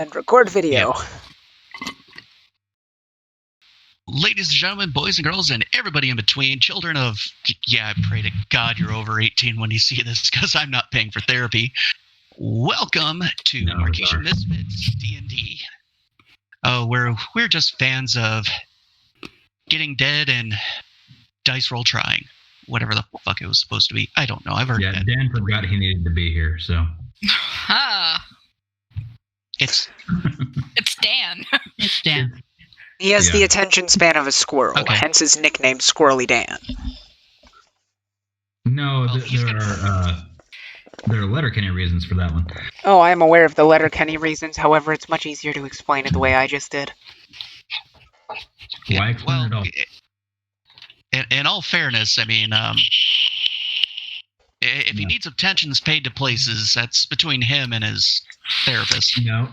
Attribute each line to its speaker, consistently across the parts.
Speaker 1: And record video.
Speaker 2: Yep. Ladies and gentlemen, boys and girls, and everybody in between, children of, I pray to God you're over 18 when you see this, because I'm not paying for therapy. Welcome to Marquesian Misfits D&D. Oh, we're just fans of getting dead and dice roll trying. Whatever the fuck it was supposed to be. I don't know. I've heard that.
Speaker 3: Dan forgot he needed to be here, so.
Speaker 2: It's
Speaker 4: Dan.
Speaker 5: It's Dan.
Speaker 1: He has the attention span of a squirrel, hence his nickname Squirrely Dan.
Speaker 3: No, there are Letterkenny reasons for that one.
Speaker 1: Oh, I am aware of the Letterkenny reasons, however, it's much easier to explain it the way I just did.
Speaker 3: Why explain it all?
Speaker 2: In all fairness, I mean, if he needs attentions paid to places, that's between him and his therapist.
Speaker 3: No.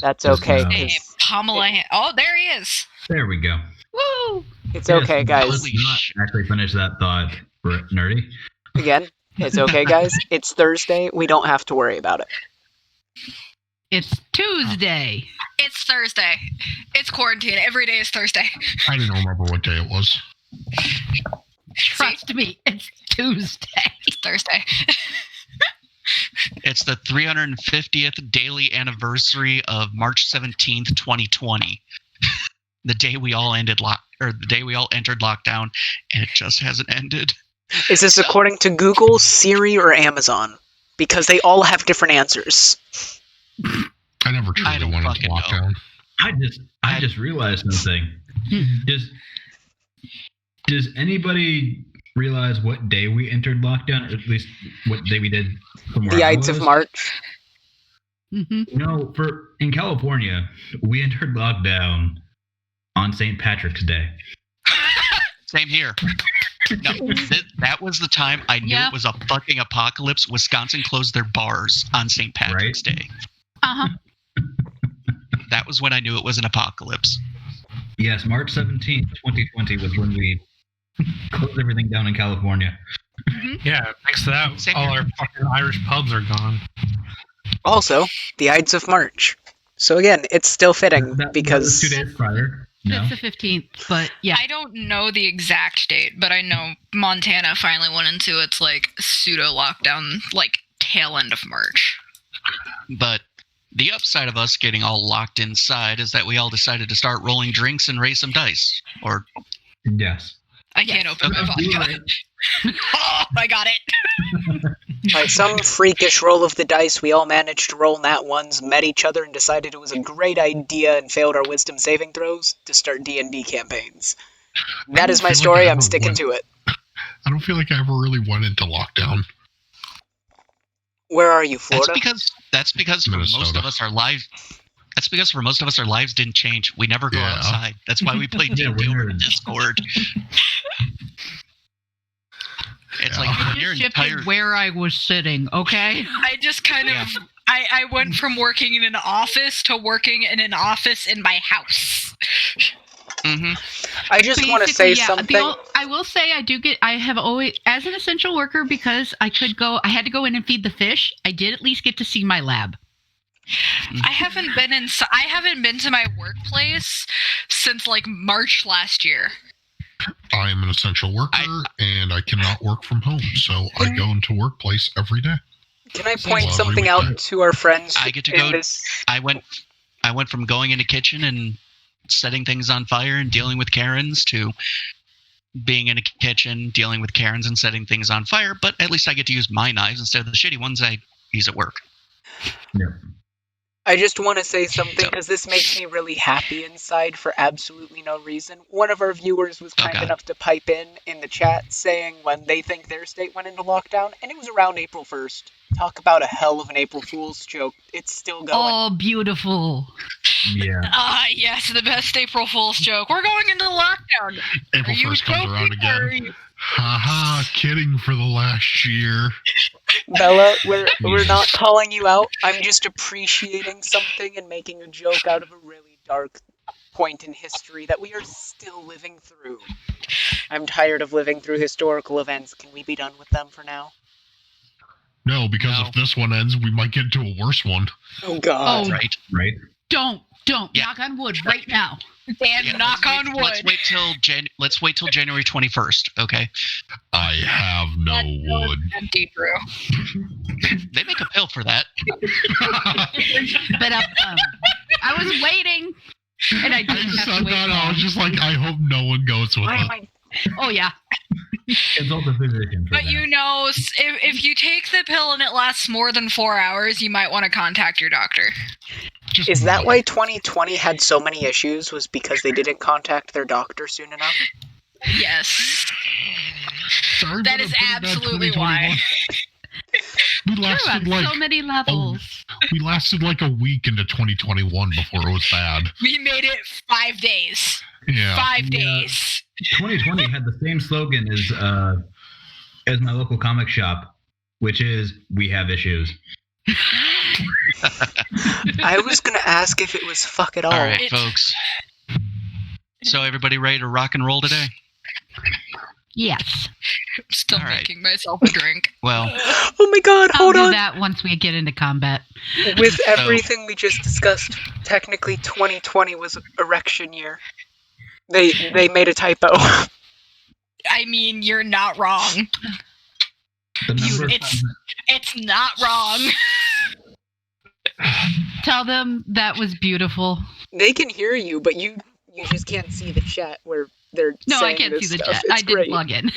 Speaker 1: That's okay.
Speaker 4: Hey, Pamela. Oh, there he is.
Speaker 3: There we go.
Speaker 4: Woo!
Speaker 1: It's okay, guys.
Speaker 3: Let's not actually finish that thought, Nerdy.
Speaker 1: Again, it's okay, guys. It's Thursday. We don't have to worry about it.
Speaker 5: It's Tuesday.
Speaker 4: It's Thursday. It's quarantine. Every day is Thursday.
Speaker 6: I didn't remember what day it was.
Speaker 5: Trust me, it's Tuesday.
Speaker 4: It's Thursday.
Speaker 2: It's the 350th daily anniversary of March 17th, 2020. The day we all entered lockdown, and it just hasn't ended.
Speaker 1: Is this according to Google, Siri, or Amazon? Because they all have different answers.
Speaker 6: I never truly went into lockdown.
Speaker 3: I just realized something. Does anybody realize what day we entered lockdown, or at least what day we did from where
Speaker 1: the
Speaker 3: I
Speaker 1: Ides
Speaker 3: was?
Speaker 1: of March.
Speaker 5: Mm-hmm.
Speaker 3: No, in California, we entered lockdown on St. Patrick's Day.
Speaker 2: Same here. No, that was the time I knew it was a fucking apocalypse. Wisconsin closed their bars on St. Patrick's Day.
Speaker 5: Uh-huh.
Speaker 2: That was when I knew it was an apocalypse.
Speaker 3: Yes, March 17th, 2020 was when we closed everything down in California.
Speaker 7: Yeah, thanks to that, all our fucking Irish pubs are gone.
Speaker 1: Also, the Ides of March. So again, it's still fitting because...
Speaker 3: 2 days prior. No.
Speaker 5: It's the 15th, but yeah.
Speaker 4: I don't know the exact date, but I know Montana finally went into its, pseudo-lockdown, tail end of March.
Speaker 2: But the upside of us getting all locked inside is that we all decided to start rolling drinks and raise some dice. Or...
Speaker 3: Yes.
Speaker 4: I can't open my vodka. Oh, I got it!
Speaker 1: By some freakish roll of the dice, we all managed to roll nat ones, met each other, and decided it was a great idea and failed our wisdom saving throws to start D&D campaigns. That is my story, I'm sticking to it.
Speaker 6: I don't feel like I ever really went into lockdown.
Speaker 1: Where are you, Florida?
Speaker 2: That's because for most of us, our lives... That's because for most of us, our lives didn't change. We never go outside. That's why we play D&D over Discord. It's like when you're
Speaker 5: shifted where I was sitting, okay?
Speaker 4: I just kind of... I went from working in an office to working in an office in my house.
Speaker 2: Mm-hmm.
Speaker 1: I just want to say something.
Speaker 5: I will say I have always, as an essential worker, because I had to go in and feed the fish, I did at least get to see my lab.
Speaker 4: I haven't been to my workplace since March last year.
Speaker 6: I am an essential worker and I cannot work from home, so I go into workplace every day.
Speaker 1: Can I point something out to our friends?
Speaker 2: I get to go. I went from going in the kitchen and setting things on fire and dealing with Karens to being in a kitchen, dealing with Karens and setting things on fire, but at least I get to use my knives instead of the shitty ones I use at work.
Speaker 3: Yeah.
Speaker 1: I just want to say something because this makes me really happy inside for absolutely no reason. One of our viewers was kind enough to pipe in the chat saying when they think their state went into lockdown, and it was around April 1st. Talk about a hell of an April Fool's joke. It's still going.
Speaker 5: Oh, beautiful.
Speaker 3: Yeah.
Speaker 4: Yes, the best April Fool's joke. We're going into lockdown.
Speaker 6: April 1st comes around again. Haha, kidding for the last year.
Speaker 1: Bella, we're not calling you out. I'm just appreciating something and making a joke out of a really dark point in history that we are still living through. I'm tired of living through historical events. Can we be done with them for now?
Speaker 6: No, because
Speaker 2: No.
Speaker 6: if this one ends, we might get into a worse one.
Speaker 1: Oh God.
Speaker 5: Oh.
Speaker 2: Right.
Speaker 3: Right?
Speaker 5: Don't.
Speaker 2: Yeah.
Speaker 5: Knock on wood right now.
Speaker 4: Dan,
Speaker 2: Yeah,
Speaker 4: knock on wood.
Speaker 2: Let's wait till January 21st. Okay.
Speaker 6: I have no wood.
Speaker 4: Empty, Drew.
Speaker 2: They make a pill for that.
Speaker 5: But I was waiting, and I didn't have to wait.
Speaker 6: I was just like, I hope no one goes with
Speaker 1: Why
Speaker 6: it.
Speaker 1: am I?
Speaker 5: Oh yeah.
Speaker 3: Consult a physician. for
Speaker 4: But
Speaker 3: that.
Speaker 4: you know, if you take the pill and it lasts more than 4 hours, you might want to contact your doctor.
Speaker 6: Just
Speaker 1: Is that
Speaker 6: one.
Speaker 1: why 2020 had so many issues? Was because they didn't contact their doctor soon enough?
Speaker 4: Yes.
Speaker 6: Sorry
Speaker 4: That
Speaker 6: about
Speaker 4: is
Speaker 6: putting that
Speaker 4: absolutely
Speaker 6: 2021.
Speaker 4: why.
Speaker 6: We
Speaker 5: True,
Speaker 6: lasted
Speaker 5: on
Speaker 6: like
Speaker 5: so many levels.
Speaker 6: we lasted like a week into 2021 before it was bad.
Speaker 4: We made it 5 days.
Speaker 6: Yeah.
Speaker 4: 5
Speaker 3: Yeah.
Speaker 4: days.
Speaker 3: 2020 had the same slogan as my local comic shop, which is "We have issues."
Speaker 1: I was gonna ask if it was fuck it all.
Speaker 2: All right,
Speaker 4: It's-
Speaker 2: folks. So everybody ready to rock and roll today?
Speaker 5: Yes.
Speaker 4: I'm still
Speaker 2: All right.
Speaker 4: making myself a drink.
Speaker 2: Well,
Speaker 1: Oh my God!
Speaker 5: I'll
Speaker 1: Hold
Speaker 5: do
Speaker 1: on.
Speaker 5: that once we get into combat.
Speaker 1: With everything we just discussed, technically 2020 was erection year. They made a typo.
Speaker 4: I mean, you're not wrong.
Speaker 3: The number of
Speaker 4: it's-
Speaker 3: times
Speaker 4: It's not wrong.
Speaker 5: Tell them that was beautiful.
Speaker 1: They can hear you, but you just can't see the chat where they're
Speaker 5: No, I
Speaker 1: saying
Speaker 5: can't
Speaker 1: this
Speaker 5: see the
Speaker 1: stuff.
Speaker 5: chat.
Speaker 1: It's
Speaker 5: I didn't
Speaker 1: great.
Speaker 5: log in.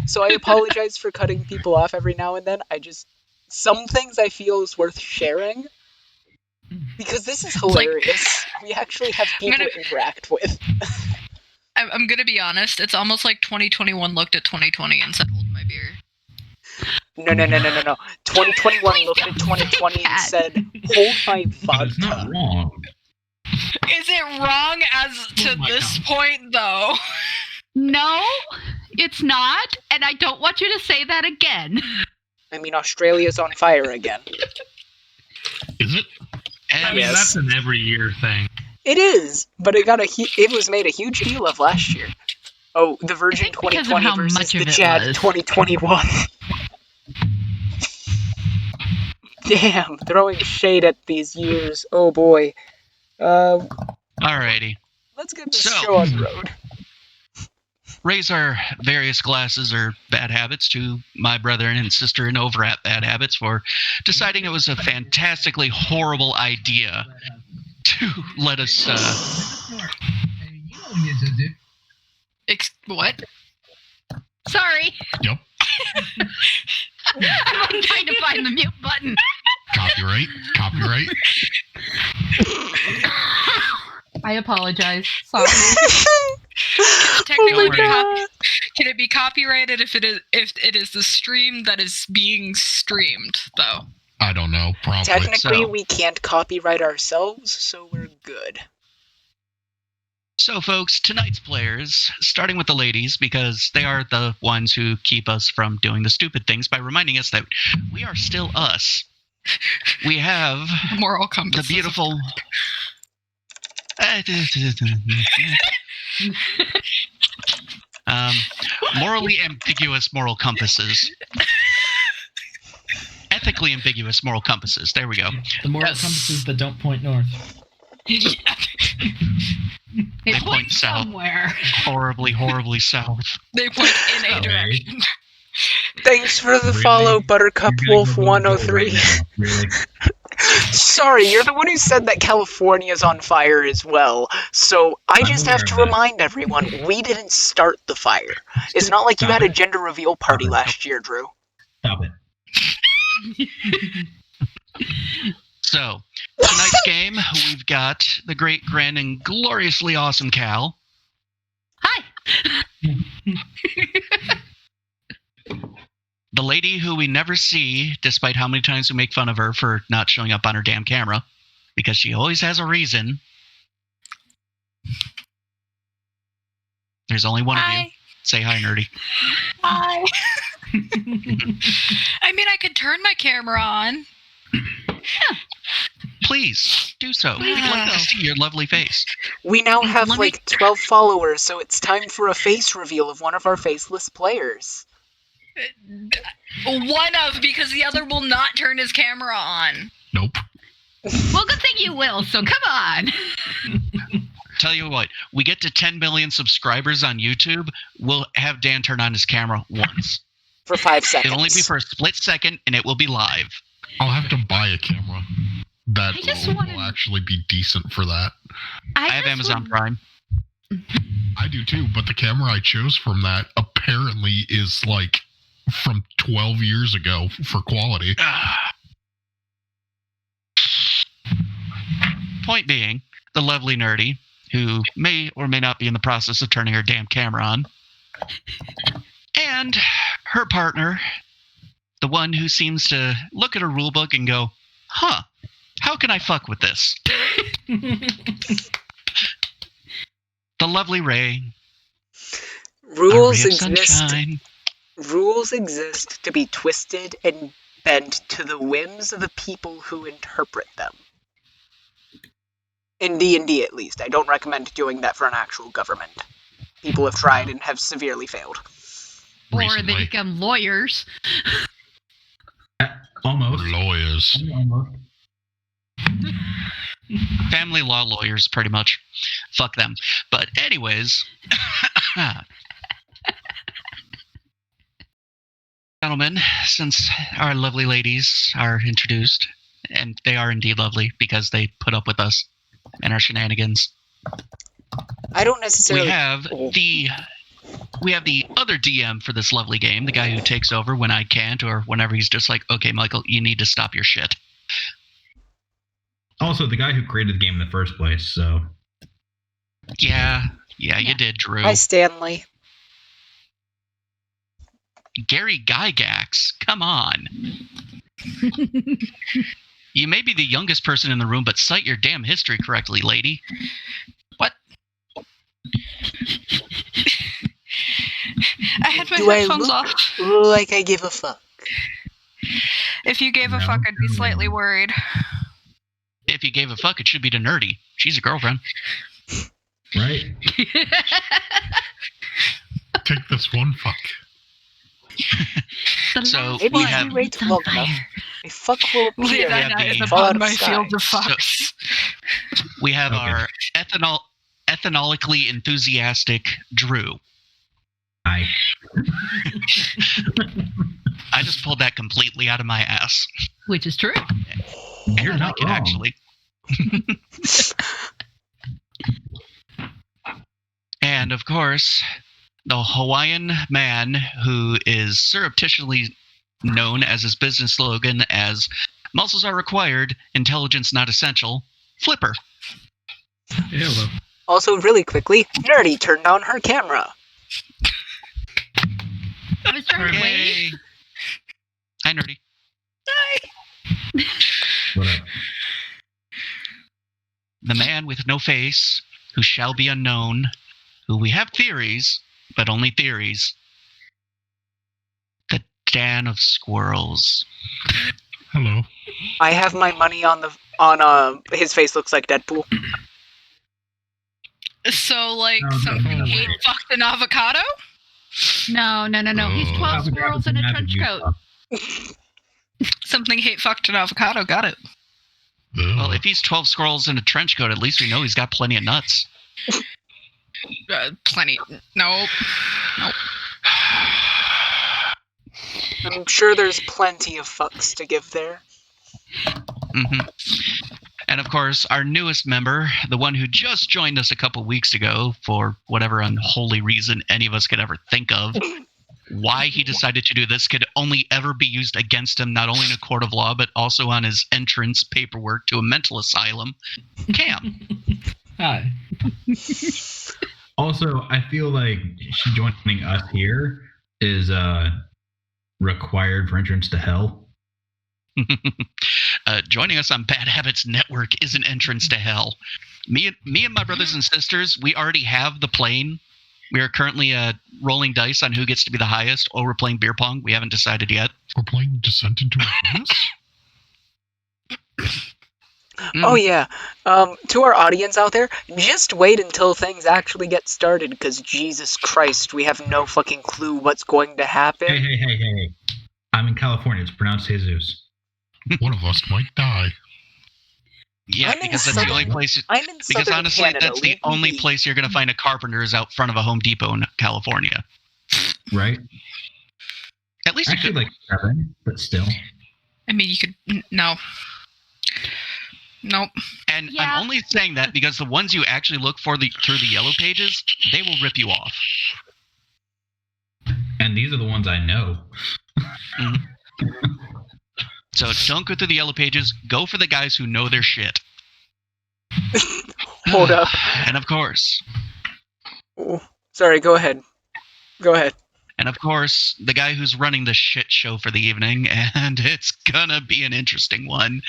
Speaker 1: So I apologize for cutting people off every now and then. Some things I feel is worth sharing because this is hilarious. We actually have people
Speaker 4: gonna-
Speaker 1: to interact with.
Speaker 4: I'm gonna be honest. It's almost like 2021 looked at 2020 and said, "Hold my beer."
Speaker 1: No. 2021 looked at 2020 and said, "Hold my
Speaker 3: but it's not
Speaker 1: vodka."
Speaker 3: wrong.
Speaker 4: Is it wrong as to
Speaker 7: my
Speaker 4: this
Speaker 7: God.
Speaker 4: point, though?
Speaker 5: No, it's not, and I don't want you to say that again.
Speaker 1: I mean, Australia's on fire again.
Speaker 6: Is it?
Speaker 7: I
Speaker 2: and
Speaker 7: mean,
Speaker 1: Yes.
Speaker 7: that's an every year thing.
Speaker 1: It is, but it was made a huge deal of last year. Oh, the Virgin
Speaker 5: think because of
Speaker 1: 2020
Speaker 5: how
Speaker 1: versus
Speaker 5: much
Speaker 1: the
Speaker 5: of it
Speaker 1: Chad
Speaker 5: was.
Speaker 1: 2021. Damn, throwing shade at these years. Oh boy.
Speaker 2: alrighty.
Speaker 1: Let's get this
Speaker 2: So-
Speaker 1: show on the road.
Speaker 2: Raise our various glasses or bad habits to my brother and sister in over at Bad Habits for deciding it was a fantastically horrible idea to let us
Speaker 4: What?
Speaker 5: Sorry.
Speaker 6: Yep.
Speaker 5: I'm trying to find the mute button.
Speaker 6: Copyright.
Speaker 5: I apologize. Sorry.
Speaker 4: Technically,
Speaker 1: Oh my God.
Speaker 4: can it be copyrighted if it is the stream that is being streamed, though?
Speaker 6: I don't know. Probably.
Speaker 1: Technically,
Speaker 2: So-
Speaker 1: we can't copyright ourselves, so we're good.
Speaker 2: So, folks, tonight's players, starting with the ladies, because they are the ones who keep us from doing the stupid things by reminding us that we are still us. We have
Speaker 4: Moral
Speaker 2: the
Speaker 4: compass.
Speaker 2: beautiful. Morally ambiguous moral compasses. Ethically ambiguous moral compasses. There we go.
Speaker 8: The moral
Speaker 4: Yes.
Speaker 8: compasses that don't point north.
Speaker 5: It
Speaker 2: They point
Speaker 5: points
Speaker 2: south.
Speaker 5: somewhere.
Speaker 2: Horribly, horribly south.
Speaker 4: They point in a
Speaker 3: Okay.
Speaker 4: direction.
Speaker 1: Thanks for the
Speaker 3: Really?
Speaker 1: follow, Buttercup
Speaker 3: You're gonna
Speaker 1: Wolf
Speaker 3: go
Speaker 1: 103.
Speaker 3: right now, really?
Speaker 1: Sorry, you're the one who said that California's on fire as well. So I
Speaker 3: I'm
Speaker 1: just
Speaker 3: aware
Speaker 1: have
Speaker 3: of
Speaker 1: to
Speaker 3: that.
Speaker 1: remind everyone, we didn't start the fire. It's not like you
Speaker 3: Stop
Speaker 1: had a
Speaker 3: it.
Speaker 1: gender reveal party
Speaker 3: Stop it.
Speaker 1: last year, Drew.
Speaker 3: Stop it.
Speaker 2: So, tonight's game, we've got the great, grand, and gloriously awesome Cal.
Speaker 5: Hi.
Speaker 2: The lady who we never see, despite how many times we make fun of her for not showing up on her damn camera, because she always has a reason. There's only one of you.
Speaker 4: Hi.
Speaker 2: Say hi, nerdy.
Speaker 4: Hi. I mean, I could turn my camera on.
Speaker 2: Please, do so.
Speaker 5: Please
Speaker 2: We'd
Speaker 5: do
Speaker 2: like to
Speaker 5: so.
Speaker 2: see your lovely face.
Speaker 1: We now have
Speaker 5: Let me-
Speaker 1: like 12 followers, so it's time for a face reveal of one of our faceless players.
Speaker 4: One of, because the other will not turn his camera on.
Speaker 6: Nope.
Speaker 5: Well, good thing you will, so come on.
Speaker 2: Tell you what, we get to 10 million subscribers on YouTube, we'll have Dan turn on his camera once.
Speaker 1: For 5 seconds.
Speaker 2: It'll only be for a split second, and it will be live.
Speaker 6: I'll have to buy a camera that
Speaker 5: I just
Speaker 6: will actually be decent for that.
Speaker 2: I have Amazon Prime.
Speaker 6: I do too, but the camera I chose from that apparently is like from 12 years ago for quality.
Speaker 2: Point being, the lovely Nerdy, who may or may not be in the process of turning her damn camera on, and her partner, the one who seems to look at a rulebook and go, huh, how can I fuck with this? The lovely Ray.
Speaker 1: Rules
Speaker 2: a ray of
Speaker 1: exist.
Speaker 2: sunshine.
Speaker 1: Rules exist to be twisted and bent to the whims of the people who interpret them. In D&D, at least. I don't recommend doing that for an actual government. People have tried and have severely failed.
Speaker 5: Or they
Speaker 6: Recently.
Speaker 5: become lawyers.
Speaker 3: Almost.
Speaker 6: Lawyers.
Speaker 3: Almost.
Speaker 2: Family law lawyers, pretty much. Fuck them. But anyways, gentlemen, since our lovely ladies are introduced, and they are indeed lovely because they put up with us and our shenanigans,
Speaker 1: I don't necessarily...
Speaker 2: we have the other DM for this lovely game, the guy who takes over when I can't, or whenever he's just like, okay, Michael, you need to stop your shit.
Speaker 3: Also, the guy who created the game in the first place, so...
Speaker 2: Yeah, you did, Drew.
Speaker 1: Hi, Stanley.
Speaker 2: Gary Gygax, come on. You may be the youngest person in the room, but cite your damn history correctly, lady.
Speaker 4: What? I had my
Speaker 1: Do I
Speaker 4: headphones
Speaker 1: look
Speaker 4: off.
Speaker 1: like I give a fuck?
Speaker 4: If you gave a
Speaker 3: No.
Speaker 4: fuck, I'd be slightly worried.
Speaker 2: If you gave a fuck, it should be to Nerdy. She's a girlfriend.
Speaker 3: Right?
Speaker 6: Take this one fuck.
Speaker 5: The
Speaker 2: So,
Speaker 5: last
Speaker 1: Maybe
Speaker 2: we
Speaker 5: one
Speaker 2: have-
Speaker 1: you wait
Speaker 5: it's on
Speaker 1: long enough.
Speaker 5: fire.
Speaker 1: A fuck will appear
Speaker 2: have the-
Speaker 1: and fall out
Speaker 4: upon
Speaker 1: of
Speaker 4: my
Speaker 1: sky.
Speaker 4: field of
Speaker 2: So-
Speaker 4: fucks.
Speaker 2: We have
Speaker 3: Okay.
Speaker 2: our ethanolically enthusiastic Drew.
Speaker 3: Hi.
Speaker 2: I just pulled that completely out of my ass.
Speaker 5: Which is true.
Speaker 3: You're
Speaker 2: I
Speaker 3: not
Speaker 2: like it,
Speaker 3: wrong.
Speaker 2: actually. And, of course, the Hawaiian man who is surreptitiously known as his business slogan as muscles are required, intelligence not essential, Flipper.
Speaker 3: Hello.
Speaker 1: Also, really quickly, Nerdy turned on her camera.
Speaker 5: I was trying to wait.
Speaker 2: Yay. Hi, Nerdy.
Speaker 3: What up?
Speaker 2: The man with no face, who shall be unknown, who we have theories, but only theories. The Dan of Squirrels.
Speaker 6: Hello.
Speaker 1: I have my money on his face looks like Deadpool.
Speaker 4: So, like,
Speaker 3: No,
Speaker 4: something
Speaker 3: no,
Speaker 4: hate
Speaker 3: wait.
Speaker 4: fucked an avocado?
Speaker 5: No. He's 12 squirrels in a trench coat.
Speaker 4: Something hate fucked an avocado. Got it.
Speaker 2: Well, if he's 12 squirrels in a trench coat, at least we know he's got plenty of nuts.
Speaker 4: Plenty. Nope.
Speaker 1: I'm sure there's plenty of fucks to give there.
Speaker 2: hmm And of course, our newest member, the one who just joined us a couple weeks ago for whatever unholy reason any of us could ever think of. Why he decided to do this could only ever be used against him, not only in a court of law, but also on his entrance paperwork to a mental asylum. Cam.
Speaker 8: Hi.
Speaker 3: Also, I feel like joining us here is required for entrance to hell.
Speaker 2: Joining us on Bad Habits Network is an entrance to hell. Me and my brothers and sisters, we already have the plane. We are currently rolling dice on who gets to be the highest, or we're playing beer pong. We haven't decided yet.
Speaker 6: We're playing Descent into Abyss?
Speaker 1: Oh yeah. To our audience out there, just wait until things actually get started, because Jesus Christ, we have no fucking clue what's going to happen.
Speaker 3: Hey. I'm in California. It's pronounced Jesus.
Speaker 6: One of us might die.
Speaker 2: Yeah, because that's the only place.
Speaker 1: I'm in
Speaker 2: Because
Speaker 1: southern
Speaker 2: honestly,
Speaker 1: Canada.
Speaker 2: that's the only place you're going to find a carpenter is out front of a Home Depot in California.
Speaker 3: Right?
Speaker 2: At least
Speaker 3: Actually, like 7, but still.
Speaker 4: I mean, you could no. Nope.
Speaker 2: And
Speaker 5: Yeah.
Speaker 2: I'm only saying that because the ones you actually look for through the yellow pages, they will rip you off.
Speaker 3: And these are the ones I know.
Speaker 2: So don't go through the yellow pages. Go for the guys who know their shit.
Speaker 1: Hold up.
Speaker 2: And of course.
Speaker 1: Ooh, sorry, go ahead. Go ahead.
Speaker 2: And of course, the guy who's running the shit show for the evening, and it's gonna be an interesting one.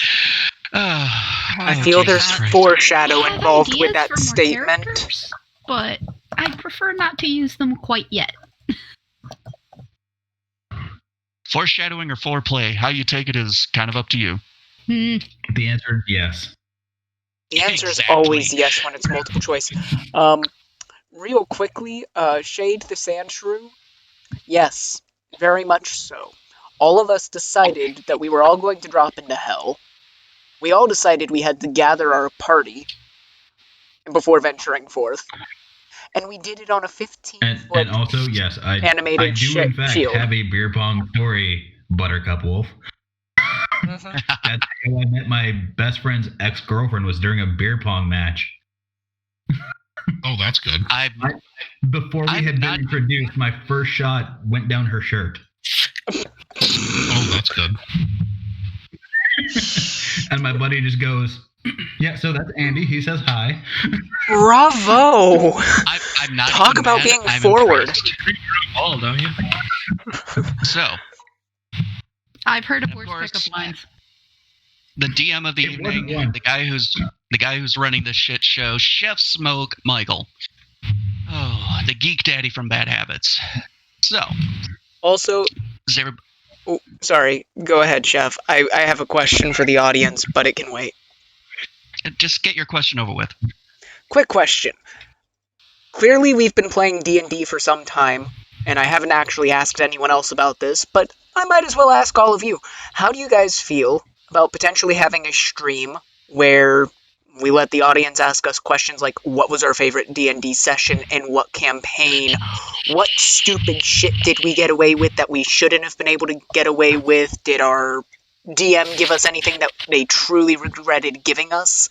Speaker 1: I feel
Speaker 2: Jesus
Speaker 1: there's
Speaker 2: Christ.
Speaker 1: foreshadow
Speaker 5: I have
Speaker 1: involved with
Speaker 5: ideas
Speaker 1: that
Speaker 5: for more
Speaker 1: statement.
Speaker 5: characters, but I prefer not to use them quite yet.
Speaker 2: Foreshadowing or foreplay, how you take it is kind of up to you.
Speaker 3: The answer is yes.
Speaker 1: The answer is
Speaker 2: Exactly.
Speaker 1: always yes when it's multiple choice. Real quickly, Shade the Sand Shrew. Yes, very much so. All of us decided that we were all going to drop into hell. We all decided we had to gather our party before venturing forth. And we did it on a 15-foot
Speaker 3: And also, yes, I
Speaker 1: animated
Speaker 3: do in fact
Speaker 1: shield.
Speaker 3: have a beer pong story, Buttercup Wolf.
Speaker 1: Mhm.
Speaker 3: That's how I met my best friend's ex-girlfriend was during a beer pong match.
Speaker 6: Oh, that's good.
Speaker 3: Before we
Speaker 2: I'm
Speaker 3: had
Speaker 2: not-
Speaker 3: been introduced, my first shot went down her shirt.
Speaker 6: Oh, that's good.
Speaker 3: And my buddy just goes, yeah, so that's Andy. He says hi.
Speaker 1: Bravo!
Speaker 2: I'm not
Speaker 1: Talk
Speaker 2: even
Speaker 1: about
Speaker 2: mad,
Speaker 1: being
Speaker 2: I'm
Speaker 1: forward.
Speaker 2: impressed.
Speaker 7: Oh, don't you?
Speaker 2: So,
Speaker 5: I've heard of
Speaker 2: Of
Speaker 5: worse
Speaker 2: course.
Speaker 5: pickup lines.
Speaker 2: the DM of the
Speaker 3: It wasn't
Speaker 2: evening,
Speaker 3: one.
Speaker 2: the guy who's running the shit show, Chef Smoke Michael. Oh, the geek daddy from Bad Habits. So,
Speaker 1: Also,
Speaker 2: is there,
Speaker 1: oh, sorry, go ahead, Chef. I have a question for the audience, but it can wait.
Speaker 2: just get your question over with.
Speaker 1: Quick question. Clearly we've been playing D&D for some time, and I haven't actually asked anyone else about this, but I might as well ask all of you. How do you guys feel about potentially having a stream where we let the audience ask us questions like, what was our favorite D&D session and what campaign? What stupid shit did we get away with that we shouldn't have been able to get away with? Did our DM give us anything that they truly regretted giving us?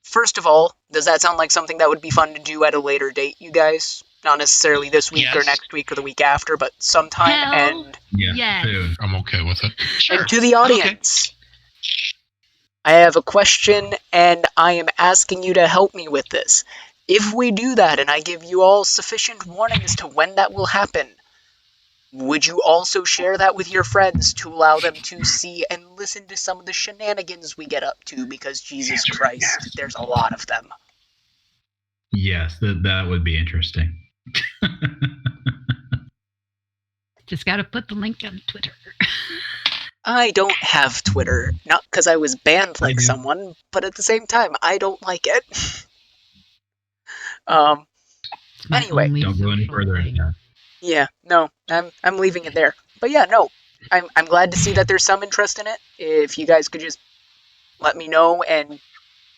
Speaker 1: First of all, does that sound like something that would be fun to do at a later date, you guys? Not necessarily this week or
Speaker 2: Yes.
Speaker 1: next week or the week after, but sometime.
Speaker 5: Hell
Speaker 1: And
Speaker 3: Yeah,
Speaker 5: Yes.
Speaker 3: soon.
Speaker 6: I'm okay with it.
Speaker 2: Sure.
Speaker 1: and to the audience, I have a question, and I am asking you to help me with this. If we do that, and I give you all sufficient warning as to when that will happen, would you also share that with your friends to allow them to see and listen to some of the shenanigans we get up to? Because Jesus Christ, there's a lot of them.
Speaker 3: Yes, that would be interesting.
Speaker 5: Just gotta put the link on Twitter.
Speaker 1: I don't have Twitter, not because I was banned
Speaker 3: I
Speaker 1: like
Speaker 3: do.
Speaker 1: someone, but at the same time, I don't like it.
Speaker 5: It's my
Speaker 1: Anyway.
Speaker 5: only
Speaker 3: Don't go any
Speaker 5: social
Speaker 3: further
Speaker 5: thing.
Speaker 3: into that.
Speaker 1: Yeah, no, I'm leaving it there. But yeah, no, I'm glad to see that there's some interest in it. If you guys could just let me know and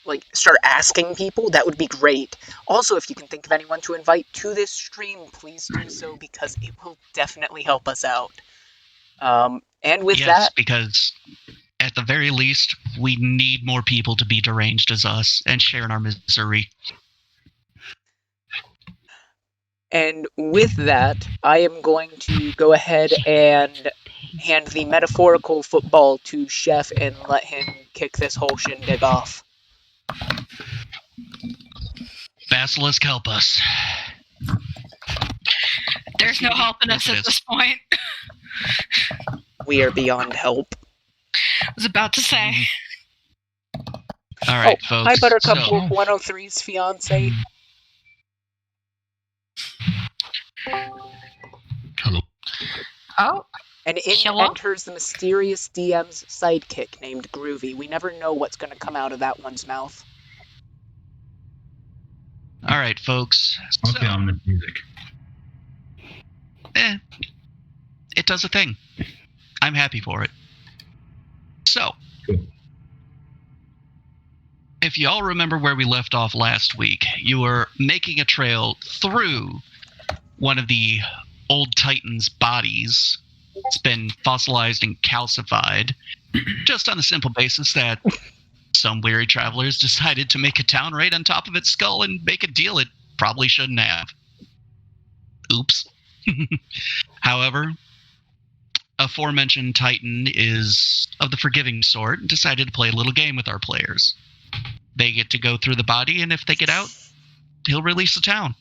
Speaker 1: like start asking people, that would be great. Also, if you can think of anyone to invite to this stream, please do so because it will definitely help us out. And with
Speaker 2: Yes,
Speaker 1: that,
Speaker 2: because at the very least, we need more people to be deranged as us and share in our misery.
Speaker 1: and with that, I am going to go ahead and hand the metaphorical football to Chef and let him kick this whole shindig off.
Speaker 2: Basilisk, help us.
Speaker 4: There's no helping us
Speaker 2: Yes, it
Speaker 4: at
Speaker 2: is.
Speaker 4: this point.
Speaker 1: We are beyond help.
Speaker 4: I was about to say.
Speaker 2: All right, folks.
Speaker 1: Hi, Buttercup
Speaker 2: so-
Speaker 1: Wolf 103's fiance.
Speaker 6: Hello.
Speaker 4: Oh,
Speaker 1: And in
Speaker 5: Show up?
Speaker 1: enters the mysterious DM's sidekick named Groovy. We never know what's going to come out of that one's mouth.
Speaker 2: All right, folks.
Speaker 3: Okay, on the music.
Speaker 2: It does a thing. I'm happy for it. So,
Speaker 3: Cool.
Speaker 2: if you all remember where we left off last week, you were making a trail through one of the old Titan's bodies. It's been fossilized and calcified, just on the simple basis that some weary travelers decided to make a town right on top of its skull and make a deal it probably shouldn't have. Oops. However, aforementioned Titan is of the forgiving sort and decided to play a little game with our players. They get to go through the body, and if they get out, he'll release the town.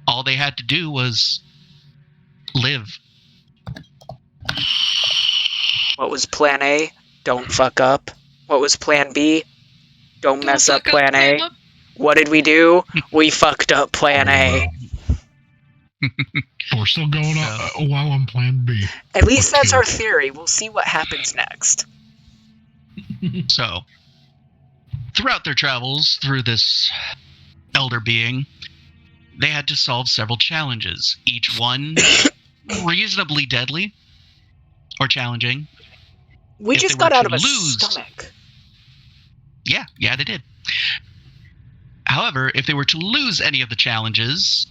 Speaker 2: All they had to do was live.
Speaker 1: What was plan A? Don't fuck up. What was plan B? Don't mess up plan A. What did we do? We fucked up plan A.
Speaker 6: We're still going well on plan B.
Speaker 1: At least that's our theory. We'll see what happens next.
Speaker 2: So, throughout their travels through this elder being, they had to solve several challenges, each one reasonably deadly or challenging.
Speaker 1: We
Speaker 2: If
Speaker 1: just
Speaker 2: they were
Speaker 1: got out
Speaker 2: to
Speaker 1: of a
Speaker 2: lose-
Speaker 1: stomach.
Speaker 2: Yeah, they did. However, if they were to lose any of the challenges,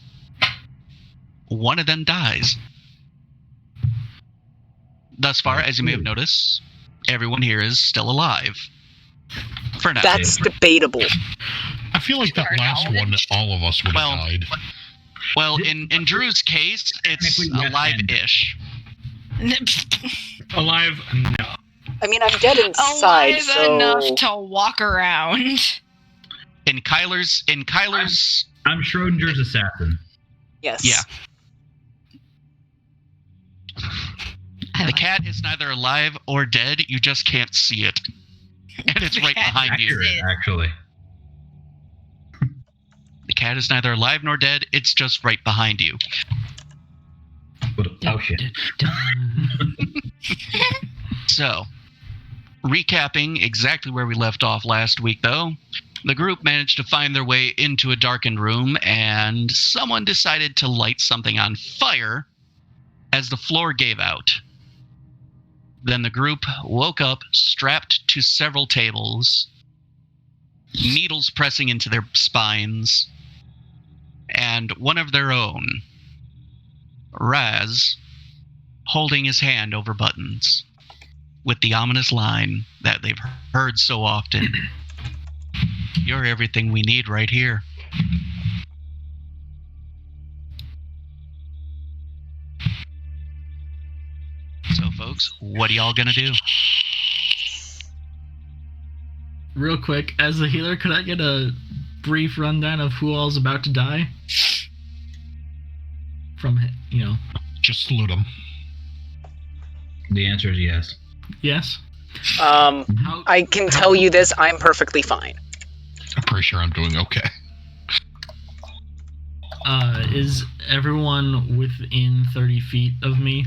Speaker 2: one of them dies. Thus far, as you may have noticed, everyone here is still alive. For now.
Speaker 1: That's debatable.
Speaker 6: I feel like that last one, all of us would have died.
Speaker 2: Well, in Drew's case, it's
Speaker 3: Technically, yes,
Speaker 2: alive-ish.
Speaker 7: Alive? No.
Speaker 1: I mean, I'm dead inside,
Speaker 4: Alive
Speaker 1: so...
Speaker 4: enough to walk around.
Speaker 2: In Kyler's,
Speaker 3: I'm Schrodinger's assassin.
Speaker 1: Yes.
Speaker 2: yeah. The cat is neither alive or dead. You just can't see it, and it's right behind you.
Speaker 3: Accurate, actually.
Speaker 2: The cat is neither alive nor dead. It's just right behind you.
Speaker 3: Oh shit.
Speaker 2: So, recapping exactly where we left off last week, though, the group managed to find their way into a darkened room, and someone decided to light something on fire as the floor gave out. Then the group woke up strapped to several tables, needles pressing into their spines, and one of their own, Raz, holding his hand over buttons, with the ominous line that they've heard so often. You're everything we need right here. So, folks, what are y'all gonna do?
Speaker 8: Real quick, as a healer, could I get a brief rundown of who all's about to die? From,
Speaker 6: Just salute him.
Speaker 3: The answer is yes.
Speaker 8: yes?
Speaker 1: How, I can tell you this, I'm perfectly fine.
Speaker 6: I'm pretty sure I'm doing okay.
Speaker 8: Is everyone within 30 feet of me?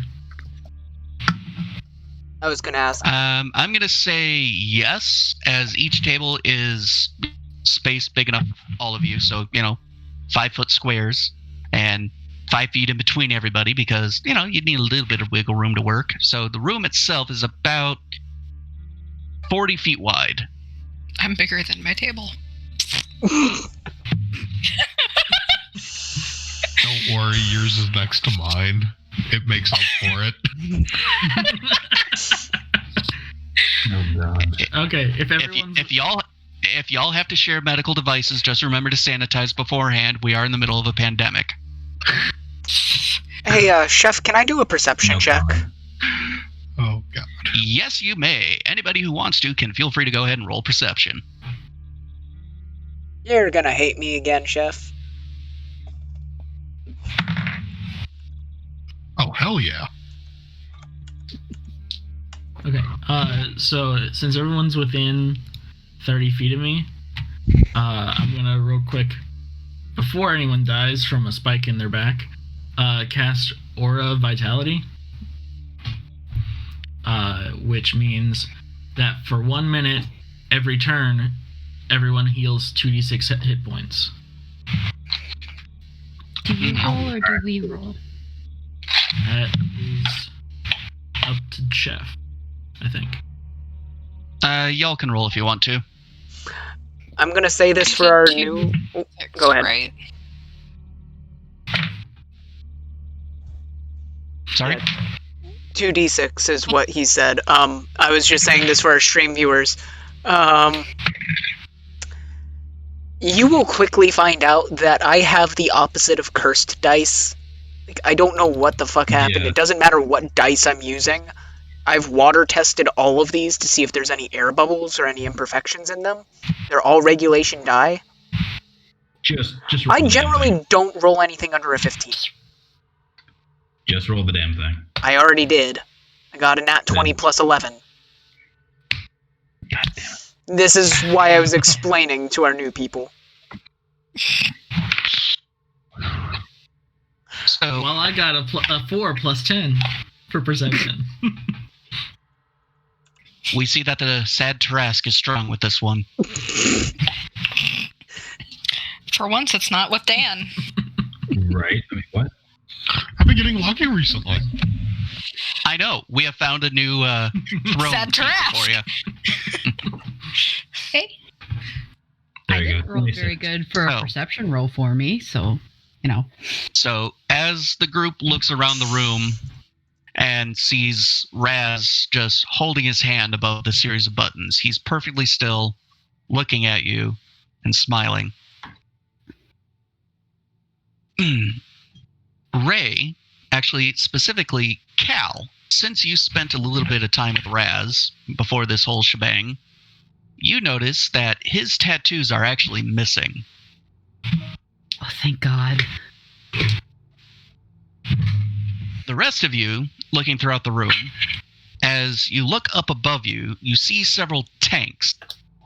Speaker 1: I was gonna ask.
Speaker 2: I'm gonna say yes, as each table is spaced big enough for all of you. So, 5 foot squares and 5 feet in between everybody because, you need a little bit of wiggle room to work. So the room itself is about 40 feet wide.
Speaker 4: I'm bigger than my table.
Speaker 6: Don't worry, yours is next to mine. It makes up for it.
Speaker 3: Oh god.
Speaker 8: Okay, if everyone's...
Speaker 2: If y'all have to share medical devices, just remember to sanitize beforehand. We are in the middle of a pandemic.
Speaker 1: Hey, Chef, can I do a perception check?
Speaker 6: Oh god.
Speaker 2: Yes, you may. Anybody who wants to can feel free to go ahead and roll perception.
Speaker 1: You're gonna hate me again, Chef.
Speaker 6: Oh hell yeah.
Speaker 8: Okay, so since everyone's within 30 feet of me, I'm gonna real quick, before anyone dies from a spike in their back, cast Aura Vitality which means that for 1 minute every turn, everyone heals 2d6 hit points.
Speaker 5: Do you roll or do we roll?
Speaker 8: That is up to Chef, I think.
Speaker 2: Y'all can roll if you want to.
Speaker 1: I'm gonna say this for our new... Oh, go ahead.
Speaker 4: Right.
Speaker 2: Sorry?
Speaker 1: 2d6 is what he said. I was just saying this for our stream viewers. You will quickly find out that I have the opposite of cursed dice. Like, I don't know what the fuck happened.
Speaker 3: Yeah.
Speaker 1: It doesn't matter what dice I'm using. I've water tested all of these to see if there's any air bubbles or any imperfections in them. They're all regulation die.
Speaker 3: Just
Speaker 1: I
Speaker 3: roll the damn
Speaker 1: generally
Speaker 3: thing.
Speaker 1: don't roll anything under a 15.
Speaker 3: Just roll the damn thing.
Speaker 1: I already did. I got a nat 20 plus 11.
Speaker 3: God damn it.
Speaker 1: This is why I was explaining to our new people.
Speaker 2: So,
Speaker 8: Well, I got a 4 plus 10 for perception.
Speaker 2: we see that the sad Tarask is strong with this one.
Speaker 4: For once, it's not with Dan.
Speaker 3: Right? I mean, what?
Speaker 6: I've been getting lucky recently.
Speaker 2: I know. We have found a new throne
Speaker 4: Sad
Speaker 2: piece
Speaker 4: Tarask.
Speaker 2: for you.
Speaker 5: Hey,
Speaker 3: There
Speaker 5: I
Speaker 3: you
Speaker 5: didn't
Speaker 3: go.
Speaker 5: roll
Speaker 3: 26.
Speaker 5: very good for a
Speaker 2: Oh.
Speaker 5: perception roll for me, so, you know.
Speaker 2: So, as the group looks around the room and sees Raz just holding his hand above the series of buttons, he's perfectly still, looking at you and smiling. Ray, actually, specifically Cal, since you spent a little bit of time with Raz before this whole shebang, you notice that his tattoos are actually missing.
Speaker 5: Oh, thank God.
Speaker 2: The rest of you, looking throughout the room, as you look up above you, you see several tanks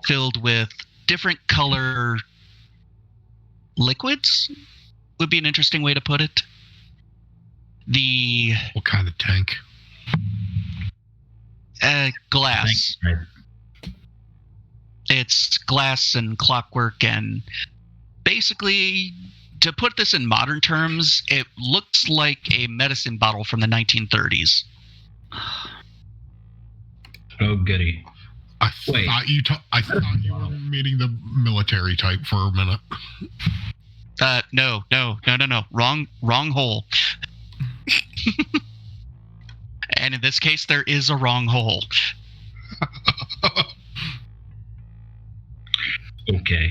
Speaker 2: filled with different color liquids, would be an interesting way to put it. The
Speaker 6: What kind of tank?
Speaker 2: glass.
Speaker 3: Right.
Speaker 2: It's glass and clockwork, and basically, to put this in modern terms, it looks like a medicine bottle from the 1930s.
Speaker 3: Oh, goody.
Speaker 6: I
Speaker 3: Wait.
Speaker 6: thought you were meeting the military type for a minute.
Speaker 2: No. Wrong hole. And in this case, there is a wrong hole.
Speaker 3: Okay.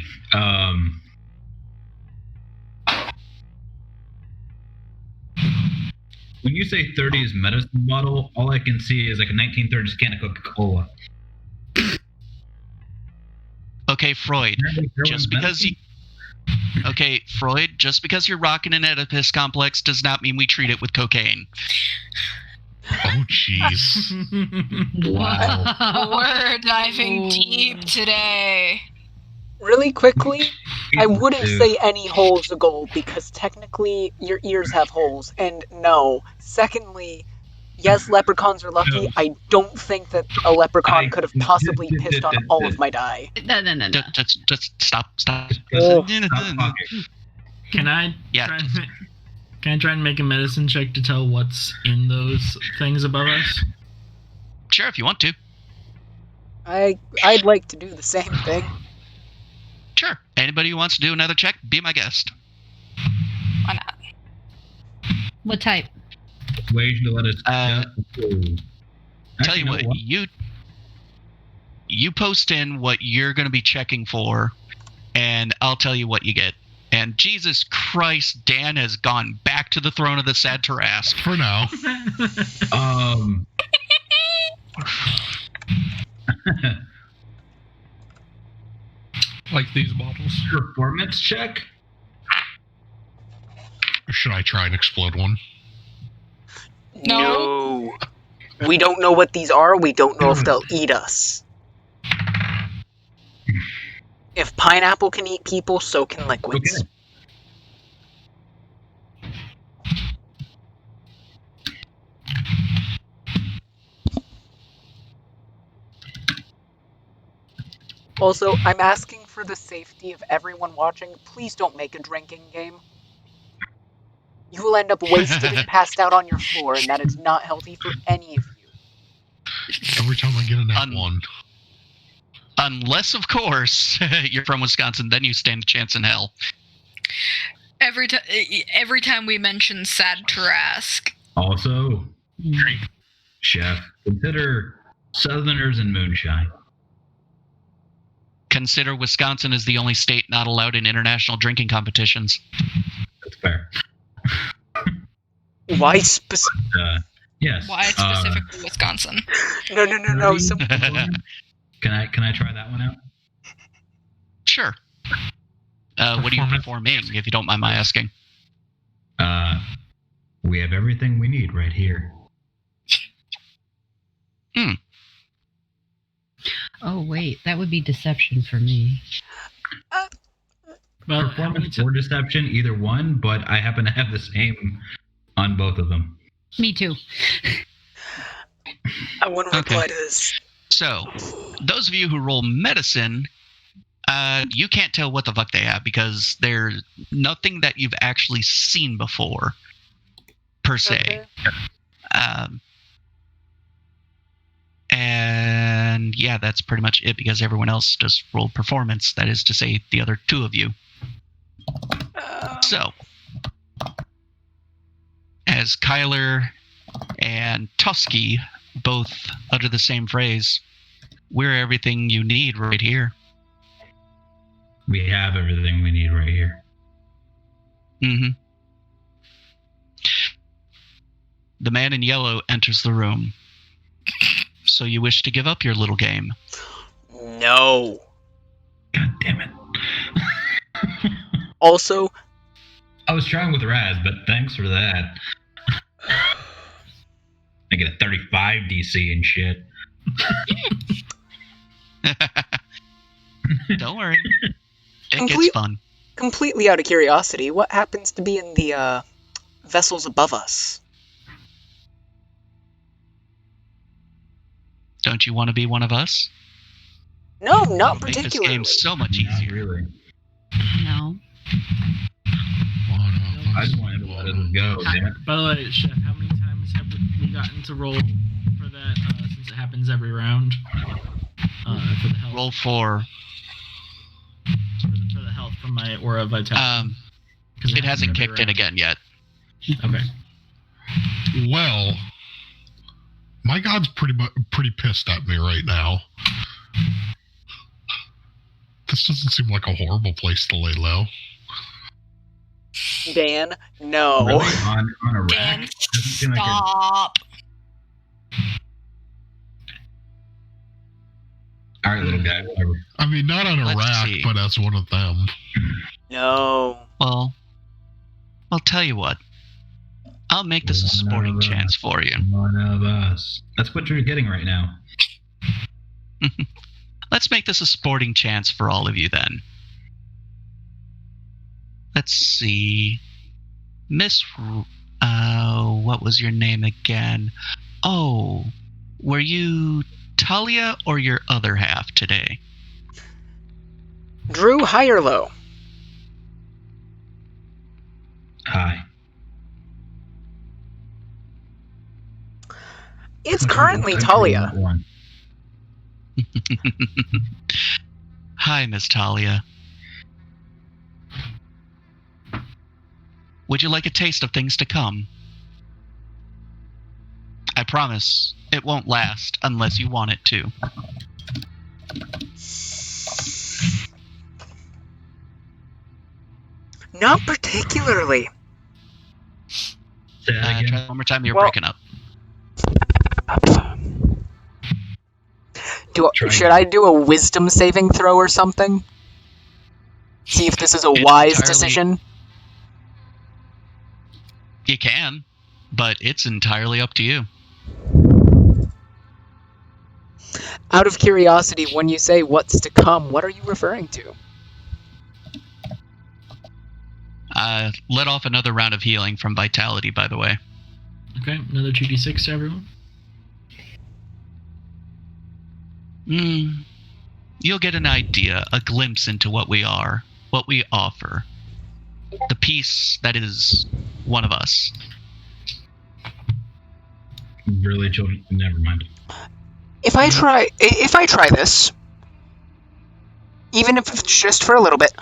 Speaker 3: When you say 30s medicine bottle, all I can see is like a 1930s can of Coca-Cola.
Speaker 2: Okay, Freud. Just because you... Okay, Freud, just because you're rocking an Oedipus complex does not mean we treat it with cocaine.
Speaker 6: Oh, jeez.
Speaker 3: Wow.
Speaker 4: We're diving deep today.
Speaker 1: Really quickly, I wouldn't
Speaker 3: Dude.
Speaker 1: say any hole's a goal because technically your ears have holes, and no. Secondly, yes, leprechauns are lucky.
Speaker 3: No.
Speaker 1: I don't think that a leprechaun
Speaker 3: I-
Speaker 1: could have possibly pissed on all of my die.
Speaker 5: No.
Speaker 2: Just stop.
Speaker 1: Oh.
Speaker 3: Stop talking.
Speaker 8: Can I
Speaker 2: Yeah.
Speaker 8: try and make a medicine check to tell what's in those things above us?
Speaker 2: Sure, if you want to.
Speaker 1: I'd like to do the same thing.
Speaker 2: Sure. Anybody who wants to do another check, be my guest.
Speaker 4: Why not?
Speaker 5: What type?
Speaker 3: Wage to let us.
Speaker 2: Tell you what, you post in what you're going to be checking for, and I'll tell you what you get. And Jesus Christ, Dan has gone back to the throne of the sad Tarask.
Speaker 6: For now.
Speaker 7: Like these bottles.
Speaker 3: Performance check?
Speaker 6: Should I try and explode one?
Speaker 1: No. We don't know what these are. We don't know if they'll eat us. If pineapple can eat people, so can liquids.
Speaker 3: Okay.
Speaker 1: Also, I'm asking for the safety of everyone watching. Please don't make a drinking game. You will end up wasted and passed out on your floor, and that is not healthy for any of you.
Speaker 6: Every time I get a nat one.
Speaker 2: Unless, of course, you're from Wisconsin, then you stand a chance in hell.
Speaker 4: Every time we mention Sad Tarask.
Speaker 3: Also, Chef, consider Southerners and moonshine.
Speaker 2: Consider Wisconsin is the only state not allowed in international drinking competitions.
Speaker 3: That's fair.
Speaker 1: Why
Speaker 3: yes.
Speaker 4: Why specifically Wisconsin?
Speaker 1: No.
Speaker 3: Can I try that one out?
Speaker 2: Sure. What are you performing, if you don't mind my asking?
Speaker 3: We have everything we need right here.
Speaker 5: Oh, wait. That would be deception for me.
Speaker 8: Well,
Speaker 3: Performance or deception, either one, but I happen to have the same on both of them.
Speaker 5: Me too.
Speaker 1: I want to reply to this.
Speaker 2: So, those of you who roll medicine, you can't tell what the fuck they have because they're nothing that you've actually seen before, per se.
Speaker 1: Okay.
Speaker 2: And yeah, that's pretty much it because everyone else just rolled performance. That is to say, the other two of you. So, as Kyler and Tusky both utter the same phrase, we're everything you need right here.
Speaker 3: We have everything we need right here.
Speaker 2: Mm-hmm. The man in yellow enters the room. So you wish to give up your little game?
Speaker 1: No.
Speaker 3: God damn it.
Speaker 1: Also,
Speaker 3: I was trying with Raz, but thanks for that. I get a 35 DC and shit.
Speaker 2: Don't worry. It gets fun.
Speaker 1: Completely out of curiosity, what happens to be in the vessels above us?
Speaker 2: Don't you want to be one of us?
Speaker 1: No, not
Speaker 2: Make this
Speaker 1: particularly.
Speaker 2: game so much easier.
Speaker 3: Not really.
Speaker 5: No.
Speaker 3: I just wanted to let it go, damn it.
Speaker 8: By the way, Chef, how many times have we gotten to roll for that since it happens every round? For the health.
Speaker 2: Roll for...
Speaker 8: For the health from my Aura of Vitality.
Speaker 2: It hasn't kicked in again yet.
Speaker 8: Okay.
Speaker 6: Well, my god's pretty pissed at me right now. This doesn't seem like a horrible place to lay low.
Speaker 1: Dan, no.
Speaker 3: Really? On a rack?
Speaker 4: Dan,
Speaker 3: Doesn't seem like
Speaker 4: stop.
Speaker 3: All right, little guy, whatever.
Speaker 6: I mean, not on a
Speaker 2: Let's
Speaker 6: rack,
Speaker 2: see.
Speaker 6: but as one of them.
Speaker 1: No.
Speaker 2: Well, I'll tell you what. I'll make this a sporting chance for you.
Speaker 3: One of us. That's what you're getting right now.
Speaker 2: Let's make this a sporting chance for all of you then. Let's see. Miss... what was your name again? Oh, were you Talia or your other half today?
Speaker 1: Drew, high or low?
Speaker 3: Hi.
Speaker 1: It's currently Talia.
Speaker 3: One.
Speaker 2: Hi, Miss Talia. Would you like a taste of things to come? I promise it won't last unless you want it to.
Speaker 1: Not particularly.
Speaker 3: Say that again.
Speaker 2: Try one more time. You're
Speaker 1: Well-
Speaker 2: breaking up.
Speaker 1: Should I do a wisdom saving throw or something? See if this is a
Speaker 2: It's
Speaker 1: wise
Speaker 2: entirely-
Speaker 1: decision?
Speaker 2: You can, but it's entirely up to you.
Speaker 1: Out of curiosity, when you say what's to come, what are you referring to?
Speaker 2: Let off another round of healing from Vitality, by the way.
Speaker 8: Okay, another 2d6 to everyone.
Speaker 2: you'll get an idea, a glimpse into what we are, what we offer. The piece that is one of us.
Speaker 3: Really, children? Never mind.
Speaker 1: If I try this, even if it's just for a little bit,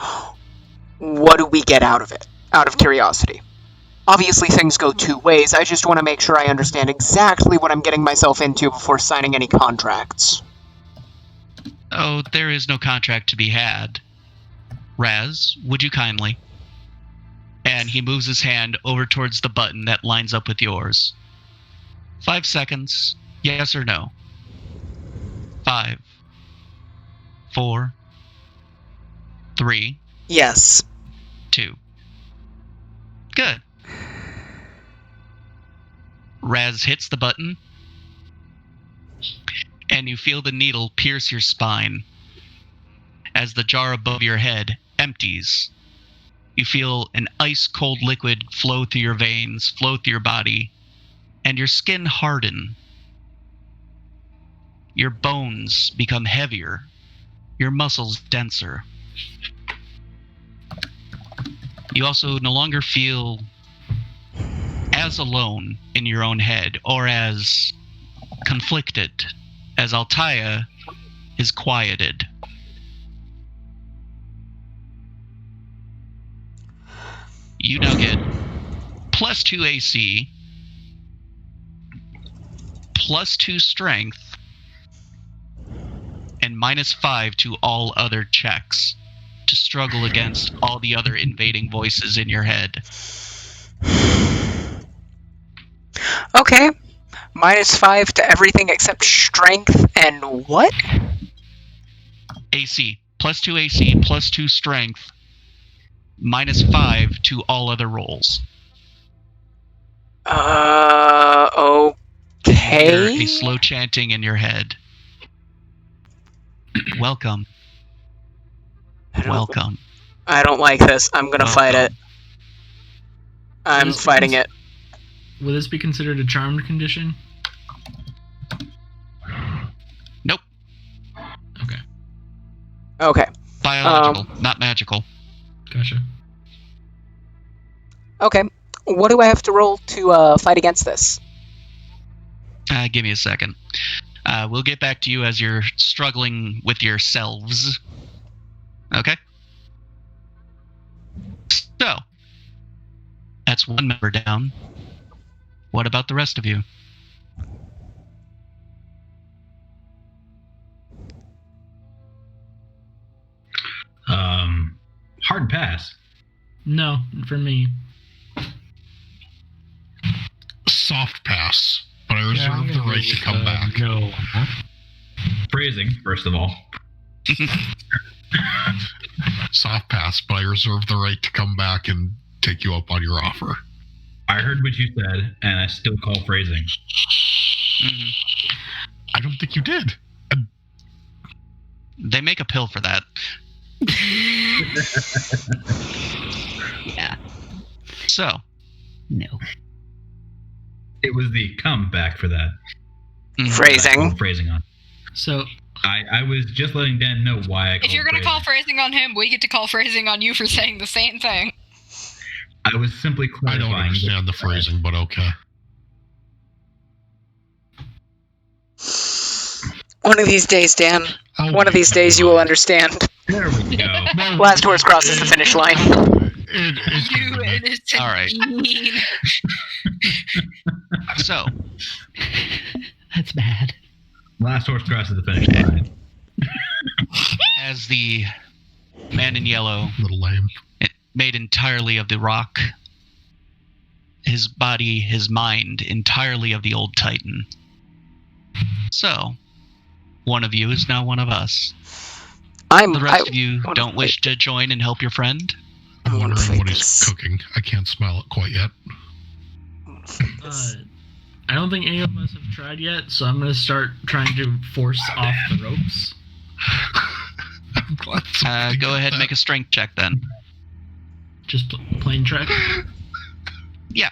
Speaker 1: what do we get out of it? Out of curiosity. Obviously, things go two ways. I just want to make sure I understand exactly what I'm getting myself into before signing any contracts.
Speaker 2: Oh, there is no contract to be had. Raz, would you kindly? And he moves his hand over towards the button that lines up with yours. 5 seconds. Yes or no? 5, 4, 3.
Speaker 1: Yes.
Speaker 2: 2. Good. Raz hits the button, and you feel the needle pierce your spine. As the jar above your head empties, you feel an ice-cold liquid flow through your veins, flow through your body, and your skin harden. Your bones become heavier, your muscles denser. You also no longer feel as alone in your own head, or as conflicted, as Altaia is quieted. You now get +2 AC, +2 strength, and -5 to all other checks to struggle against all the other invading voices in your head.
Speaker 1: Okay. -5 to everything except strength and what?
Speaker 2: AC. +2 AC, +2 strength, -5 to all other rolls.
Speaker 1: Okay.
Speaker 2: Hear a slow chanting in your head. Welcome. Welcome.
Speaker 1: I don't like this. I'm gonna fight it. I'm
Speaker 8: This
Speaker 1: fighting it.
Speaker 8: Will this be considered a charmed condition?
Speaker 2: Nope.
Speaker 8: Okay.
Speaker 1: Okay.
Speaker 2: Biological, not magical.
Speaker 8: Gotcha.
Speaker 1: Okay. What do I have to roll to fight against this?
Speaker 2: Give me a second. We'll get back to you as you're struggling with yourselves. Okay? So, that's one member down. What about the rest of you?
Speaker 3: Hard pass.
Speaker 8: No, for me.
Speaker 6: Soft pass, but I reserve the right to come back.
Speaker 7: No.
Speaker 3: Phrasing, first of all.
Speaker 6: Soft pass, but I reserve the right to come back and take you up on your offer.
Speaker 3: I heard what you said, and I still call phrasing.
Speaker 2: Mm-hmm.
Speaker 6: I don't think you did.
Speaker 2: They make a pill for that.
Speaker 5: Yeah.
Speaker 2: So,
Speaker 5: No.
Speaker 3: It was the comeback for that.
Speaker 1: Phrasing.
Speaker 3: Phrasing on.
Speaker 8: So,
Speaker 3: I was just letting Dan know why I called
Speaker 4: If you're gonna
Speaker 3: phrasing.
Speaker 4: call phrasing on him, we get to call phrasing on you for saying the same thing.
Speaker 3: I was simply
Speaker 6: I
Speaker 3: clarifying.
Speaker 6: don't understand the phrasing, but okay.
Speaker 1: One of these days, Dan. One of these days you will understand.
Speaker 3: There we go.
Speaker 1: Last horse crosses the finish line.
Speaker 4: You innocent
Speaker 2: All right.
Speaker 4: bean.
Speaker 2: So,
Speaker 5: That's bad.
Speaker 3: Last horse crosses the finish line.
Speaker 2: as the man in yellow,
Speaker 6: Little lame.
Speaker 2: made entirely of the rock, his body, his mind, entirely of the old Titan. So, one of you is now one of us. The rest of you don't wish to join and help your friend?
Speaker 6: I'm
Speaker 1: wanna
Speaker 6: wondering
Speaker 1: fight
Speaker 6: what he's
Speaker 1: this.
Speaker 6: cooking. I can't smell it quite yet.
Speaker 8: I don't think any of us have tried yet, so I'm going to start trying to force off the ropes.
Speaker 6: I'm glad somebody
Speaker 2: Go
Speaker 6: got
Speaker 2: ahead and
Speaker 6: that.
Speaker 2: make a strength check then.
Speaker 8: Just plain trek.
Speaker 2: Yeah.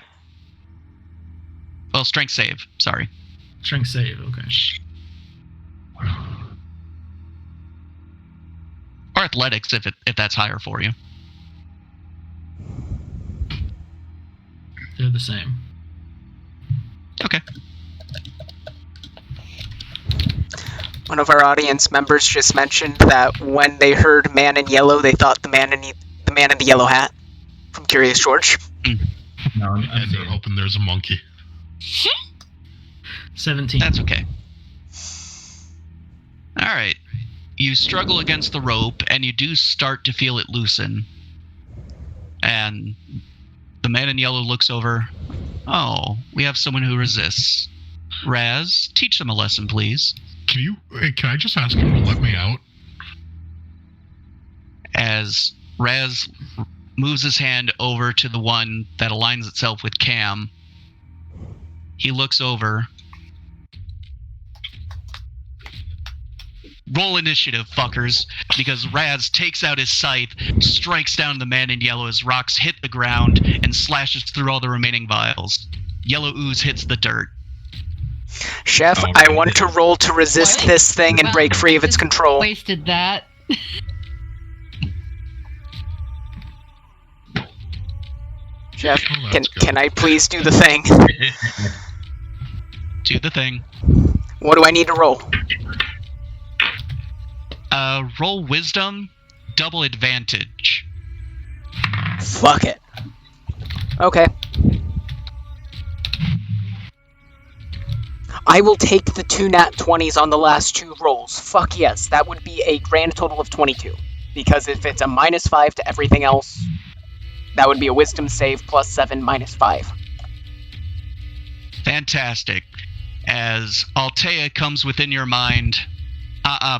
Speaker 2: Well, strength save. Sorry.
Speaker 8: Strength save, okay.
Speaker 2: athletics if that's higher for you.
Speaker 8: They're the same.
Speaker 2: Okay.
Speaker 1: One of our audience members just mentioned that when they heard "man in yellow," they thought the man in the yellow hat from Curious George.
Speaker 3: No, I'm
Speaker 6: And they're hoping there's a monkey.
Speaker 8: 17.
Speaker 2: That's okay. All right. You struggle against the rope, and you do start to feel it loosen. And the man in yellow looks over. Oh, we have someone who resists. Raz, teach them a lesson, please.
Speaker 6: Can I just ask him to let me out?
Speaker 2: As Raz moves his hand over to the one that aligns itself with Cam, he looks over. Roll initiative, fuckers, because Raz takes out his scythe, strikes down the man in yellow as rocks hit the ground, and slashes through all the remaining vials. Yellow ooze hits the dirt.
Speaker 1: Chef,
Speaker 3: Oh,
Speaker 1: I want to roll to resist
Speaker 5: What?
Speaker 1: this thing and
Speaker 5: Well,
Speaker 1: break free of its
Speaker 5: just
Speaker 1: control.
Speaker 5: Wasted that.
Speaker 1: Chef,
Speaker 6: Oh,
Speaker 1: can
Speaker 6: that's good.
Speaker 1: I please do the thing?
Speaker 2: Do the thing.
Speaker 1: What do I need to roll?
Speaker 2: Roll wisdom, double advantage.
Speaker 1: Fuck it. Okay. I will take the 2 nat 20s on the last 2 rolls. Fuck yes, that would be a grand total of 22. Because if it's a -5 to everything else, that would be a wisdom save plus 7 minus 5.
Speaker 2: Fantastic. As Altea comes within your mind,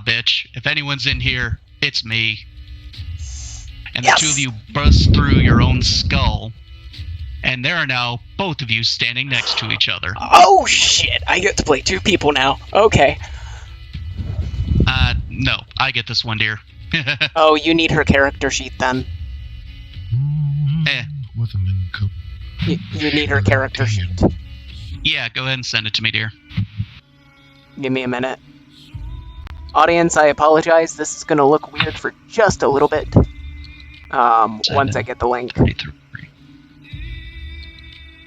Speaker 2: bitch. If anyone's in here, it's me. And the
Speaker 1: Yes.
Speaker 2: two of you bust through your own skull. And there are now both of you standing next to each other.
Speaker 1: Oh shit, I get to play 2 people now. Okay.
Speaker 2: No, I get this one, dear.
Speaker 1: Oh, you need her character sheet then.
Speaker 2: Eh.
Speaker 6: With a min cup.
Speaker 1: You need her character sheet.
Speaker 2: Yeah, go ahead and send it to me, dear.
Speaker 1: Give me a minute. Audience, I apologize. This is gonna look weird for just a little bit. Once I get the link.
Speaker 2: 33.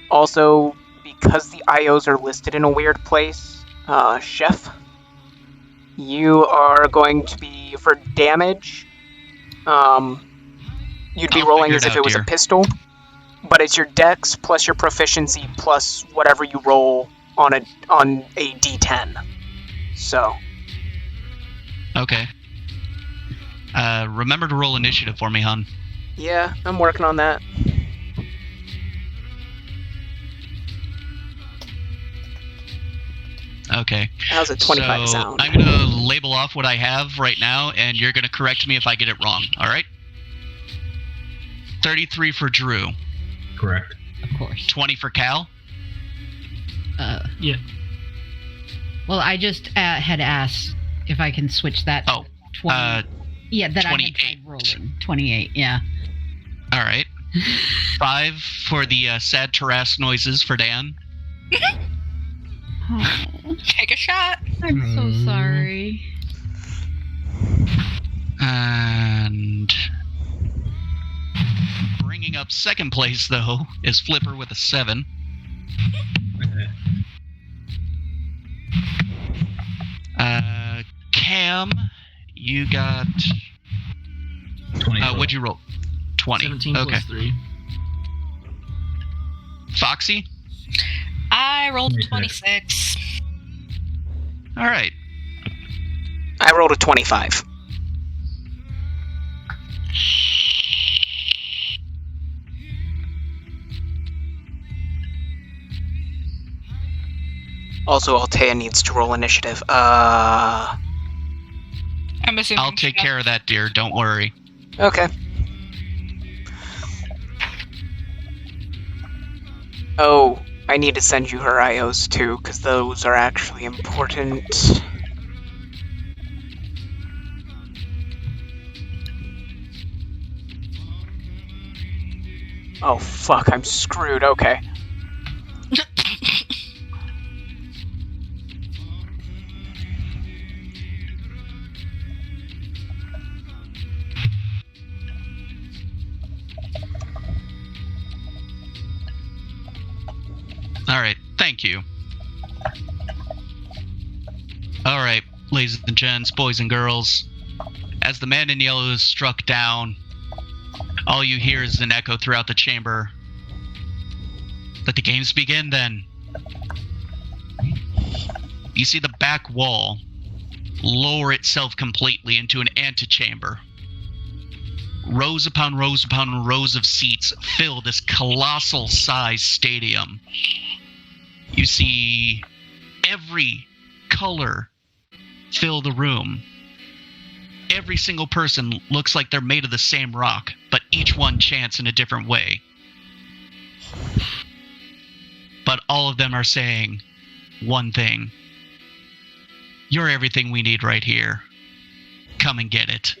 Speaker 1: Also, because the IOs are listed in a weird place, Chef, you are going to be, for damage, you'd be
Speaker 2: I'll
Speaker 1: rolling
Speaker 2: figure
Speaker 1: as
Speaker 2: it
Speaker 1: if
Speaker 2: out,
Speaker 1: it was
Speaker 2: dear.
Speaker 1: a pistol, but it's your dex plus your proficiency plus whatever you roll on a D10. So,
Speaker 2: Okay. Remember to roll initiative for me, hon.
Speaker 1: yeah, I'm working on that.
Speaker 2: Okay.
Speaker 1: How's a 25
Speaker 2: so
Speaker 1: sound?
Speaker 2: I'm going to label off what I have right now, and you're going to correct me if I get it wrong, alright? 33 for Drew.
Speaker 3: Correct.
Speaker 5: Of course.
Speaker 2: 20 for Cal.
Speaker 8: Yeah.
Speaker 5: Well, I just had asked if I can switch that.
Speaker 2: Oh,
Speaker 5: 20. Yeah, that I had
Speaker 2: 28.
Speaker 5: tried rolling. 28. Yeah.
Speaker 2: Alright. 5 for the sad terrace noises for Dan.
Speaker 5: Oh,
Speaker 4: Take a shot.
Speaker 5: I'm so sorry.
Speaker 2: And bringing up second place, though, is Flipper with a 7. Cam, you got...
Speaker 3: 20.
Speaker 2: what'd you roll? 20.
Speaker 8: 17
Speaker 2: okay.
Speaker 8: plus 3.
Speaker 2: Foxy?
Speaker 4: I rolled
Speaker 3: 26.
Speaker 4: 26.
Speaker 2: All right.
Speaker 1: I rolled a 25. Also, Altea needs to roll initiative.
Speaker 4: I'm assuming.
Speaker 2: I'll take care of that, dear. Don't worry.
Speaker 1: Okay. Oh, I need to send you her IOs too, because those are actually important. Oh fuck, I'm screwed. Okay.
Speaker 2: All right, thank you. All right, ladies and gents, boys and girls, as the man in yellow is struck down, all you hear is an echo throughout the chamber. Let the games begin, then. You see the back wall lower itself completely into an antechamber. Rows upon rows upon rows of seats fill this colossal sized stadium. You see every color fill the room. Every single person looks like they're made of the same rock, but each one chants in a different way. But all of them are saying one thing. You're everything we need right here. Come and get it.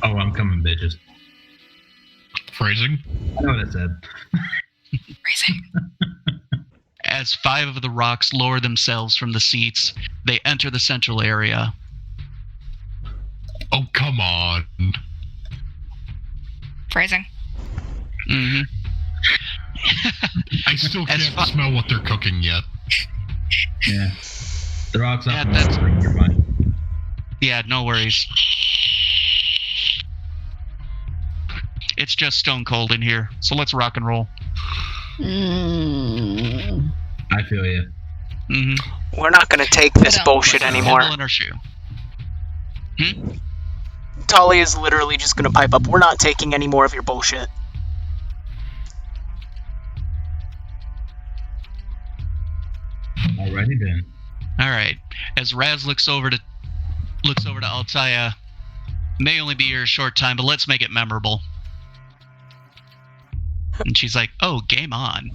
Speaker 3: Oh, I'm coming, bitches.
Speaker 6: Phrasing?
Speaker 3: I know what I said.
Speaker 4: Phrasing.
Speaker 2: As 5 of the rocks lower themselves from the seats, they enter the central area.
Speaker 6: Oh, come on.
Speaker 4: Phrasing.
Speaker 2: Mm-hmm.
Speaker 6: I still can't smell what they're cooking yet.
Speaker 3: Yeah. The rocks up.
Speaker 2: Yeah, that's-
Speaker 3: You're fine.
Speaker 2: Yeah, no worries. It's just stone cold in here, so let's rock and roll.
Speaker 3: I feel you.
Speaker 2: Mm-hmm.
Speaker 1: We're not gonna take this bullshit anymore.
Speaker 2: In our shoe.
Speaker 1: Talia is literally just gonna pipe up. We're not taking any more of your bullshit.
Speaker 3: Alrighty then.
Speaker 2: All right. As Raz looks over to Altaya, may only be here a short time, but let's make it memorable. And she's like, "Oh, game on!"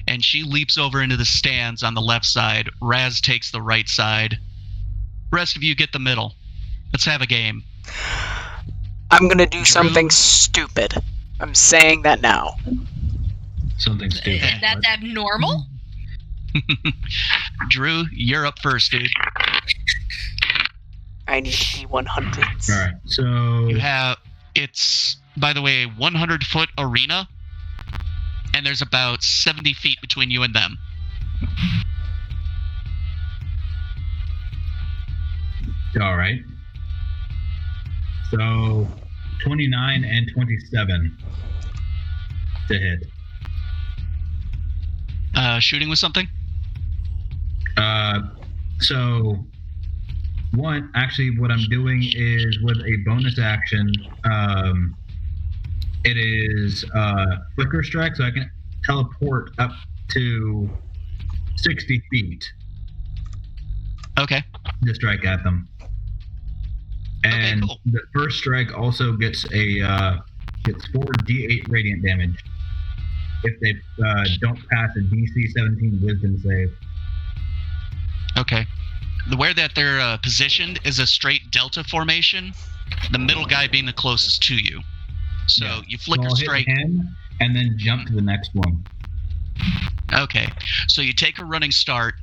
Speaker 2: And she leaps over into the stands on the left side. Raz takes the right side. Rest of you get the middle. Let's have a game.
Speaker 1: I'm gonna do something stupid. I'm saying that now.
Speaker 3: Something stupid.
Speaker 4: Is that abnormal?
Speaker 2: Drew, you're up first, dude.
Speaker 1: I need D100s.
Speaker 3: Alright, so...
Speaker 2: You have, it's, by the way, a 100-foot arena, and there's about 70 feet between you and them.
Speaker 3: Alright. So, 29 and 27 to hit.
Speaker 2: Shooting with something?
Speaker 3: So, what I'm doing is with a bonus action, it is Flicker Strike, so I can teleport up to 60 feet
Speaker 2: Okay.
Speaker 3: to strike at them. And
Speaker 2: cool.
Speaker 3: the first strike also gets gets 4d8 radiant damage if they don't pass a DC 17 Wisdom save.
Speaker 2: Okay. The where that they're positioned is a straight delta formation, the middle guy being the closest to you. So
Speaker 3: Yeah.
Speaker 2: you flicker
Speaker 3: So I'll
Speaker 2: strike.
Speaker 3: hit him and then jump to the next one.
Speaker 2: Okay. So you take a running start,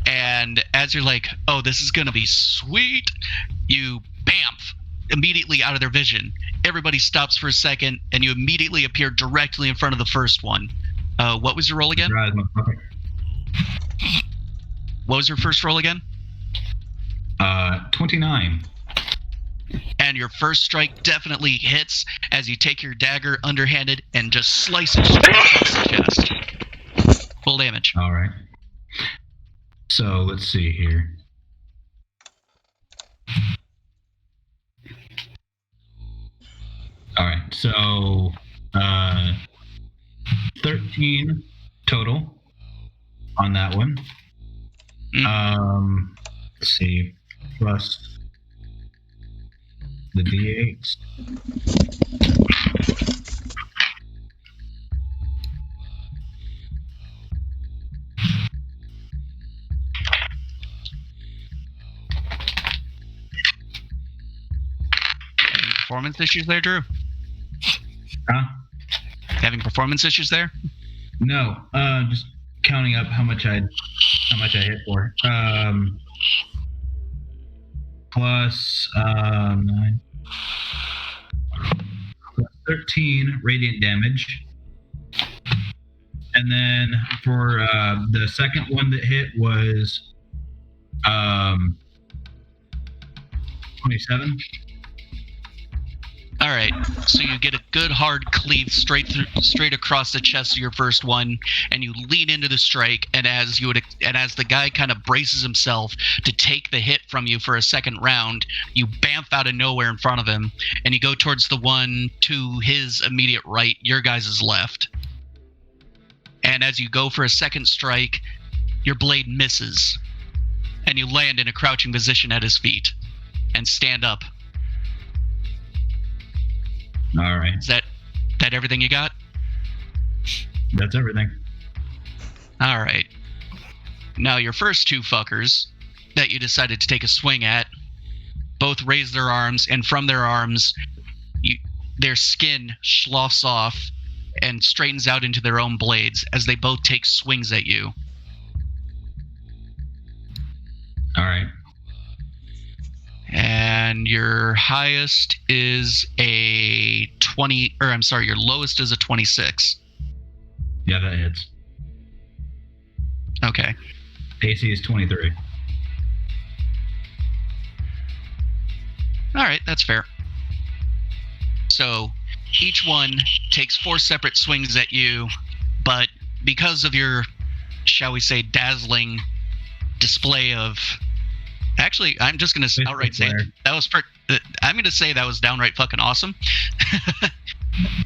Speaker 2: and as you're like, oh, this is going to be sweet, you bamf immediately out of their vision. Everybody stops for a second, and you immediately appear directly in front of the first one. What was your roll again?
Speaker 3: Surprise, motherfucker.
Speaker 2: What was your first roll again?
Speaker 3: 29.
Speaker 2: And your first strike definitely hits as you take your dagger underhanded and just slice it straight across the chest. Full damage.
Speaker 3: All right. So let's see here. All right. So 13 total on that one. Let's see. Plus the D8s.
Speaker 2: Any performance issues there, Drew?
Speaker 3: Huh?
Speaker 2: Having performance issues there?
Speaker 3: No. Just counting up how much I hit for. Plus 9. Plus 13 radiant damage. And then for the second one that hit was 27.
Speaker 2: All right, so you get a good hard cleave straight across the chest of your first one, and you lean into the strike. And as the guy kind of braces himself to take the hit from you for a second round, you bamf out of nowhere in front of him, and you go towards the one to his immediate right, your guys' left. And as you go for a second strike, your blade misses, and you land in a crouching position at his feet, and stand up.
Speaker 3: All right.
Speaker 2: Is that everything you got?
Speaker 3: That's everything.
Speaker 2: All right. Now your first two fuckers that you decided to take a swing at both raise their arms, and from their arms, their skin sloughs off and straightens out into their own blades as they both take swings at you.
Speaker 3: All right.
Speaker 2: And your highest is a 20, or I'm sorry, your lowest is a 26.
Speaker 3: Yeah, that hits.
Speaker 2: Okay.
Speaker 3: AC is 23.
Speaker 2: All right, that's fair. So each one takes 4 separate swings at you, but because of your, shall we say, dazzling display of... Actually, I'm just going to outright say that was... I'm going to say that was downright fucking awesome.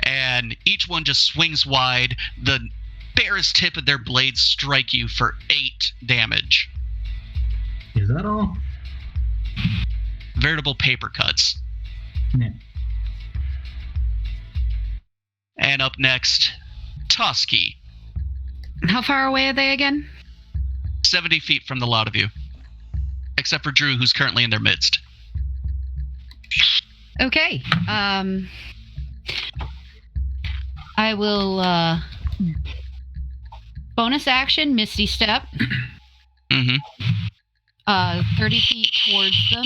Speaker 2: And each one just swings wide. The barest tip of their blades strike you for 8 damage.
Speaker 3: Is that all?
Speaker 2: Veritable paper cuts.
Speaker 3: Yeah.
Speaker 2: And up next, Toski.
Speaker 5: How far away are they again?
Speaker 2: 70 feet from the lot of you. Except for Drew, who's currently in their midst.
Speaker 5: Okay. I will bonus action, Misty Step.
Speaker 2: Mm-hmm.
Speaker 5: 30 feet towards them.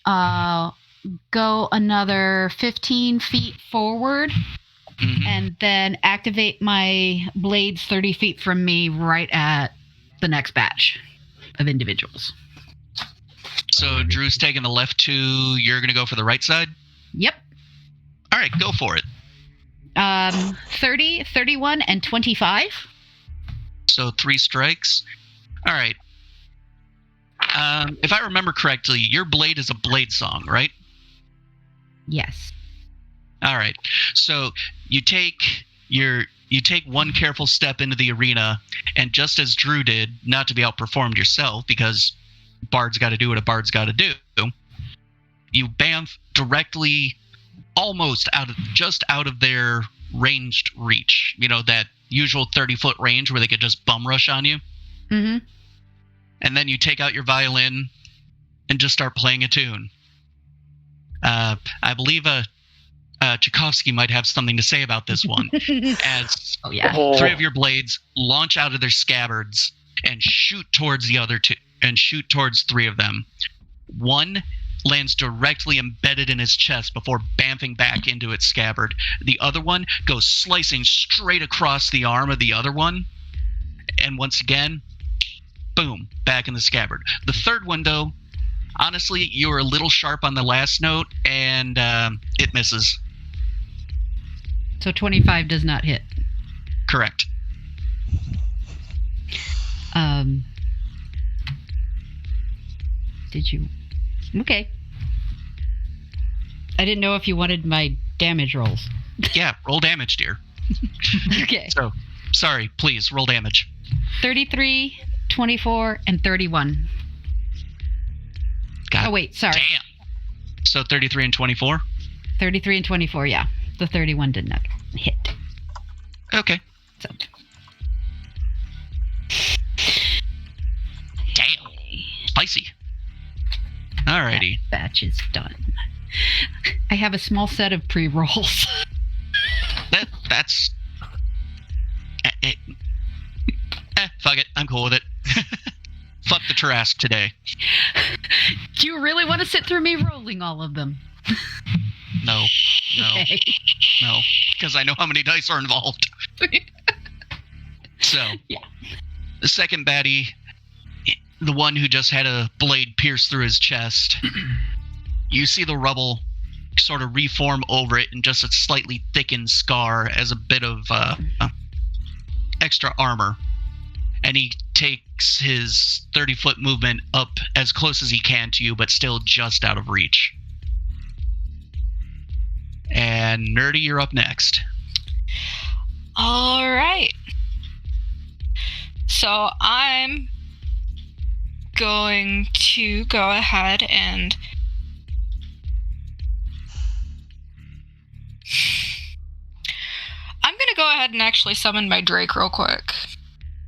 Speaker 2: Mm-hmm.
Speaker 5: Go another 15 feet forward.
Speaker 2: Mm-hmm.
Speaker 5: And then activate my blades 30 feet from me right at the next batch of individuals.
Speaker 2: So Drew's taking the left 2. You're going to go for the right side?
Speaker 5: Yep.
Speaker 2: All right, go for it.
Speaker 5: 30, 31, and 25.
Speaker 2: So 3 strikes. All right. If I remember correctly, your blade is a blade song, right?
Speaker 5: Yes.
Speaker 2: All right. So you take one careful step into the arena, and just as Drew did, not to be outperformed yourself, because bard's got to do what a bard's got to do, you bamf directly, almost out of their ranged reach. You know, that usual 30-foot range where they could just bum rush on you.
Speaker 5: Mm-hmm.
Speaker 2: And then you take out your violin and just start playing a tune. I believe Tchaikovsky might have something to say about this one, as 3 of your blades launch out of their scabbards and shoot towards the other 2, and shoot towards 3 of them. One lands directly embedded in his chest before bamfing back into its scabbard. The other one goes slicing straight across the arm of the other one, and once again, boom, back in the scabbard. The third one, though, honestly, you were a little sharp on the last note, and it misses.
Speaker 5: So 25 does not hit.
Speaker 2: Correct.
Speaker 5: Did you? Okay. I didn't know if you wanted my damage rolls.
Speaker 2: Yeah, roll damage, dear.
Speaker 5: Okay.
Speaker 2: So, sorry, please, roll damage.
Speaker 5: 33, 24, and 31.
Speaker 2: God
Speaker 5: oh, wait, sorry.
Speaker 2: Damn. So 33 and 24?
Speaker 5: 33 and 24, yeah. The 31 did not hit.
Speaker 2: Okay.
Speaker 5: So.
Speaker 2: Damn. Spicy. Alrighty.
Speaker 5: That batch is done. I have a small set of pre-rolls.
Speaker 2: That's... fuck it. I'm cool with it. Fuck the Tarrasque today.
Speaker 5: Do you really want to sit through me rolling all of them?
Speaker 2: No.
Speaker 5: Okay.
Speaker 2: No. Because I know how many dice are involved. So,
Speaker 5: Yeah.
Speaker 2: the second baddie, the one who just had a blade pierce through his chest, you see the rubble sort of reform over it in just a slightly thickened scar as a bit of extra armor. And he takes his 30-foot movement up as close as he can to you, but still just out of reach. And Nerdy, you're up next.
Speaker 4: All right. So I'm going to go ahead and actually summon my Drake real quick.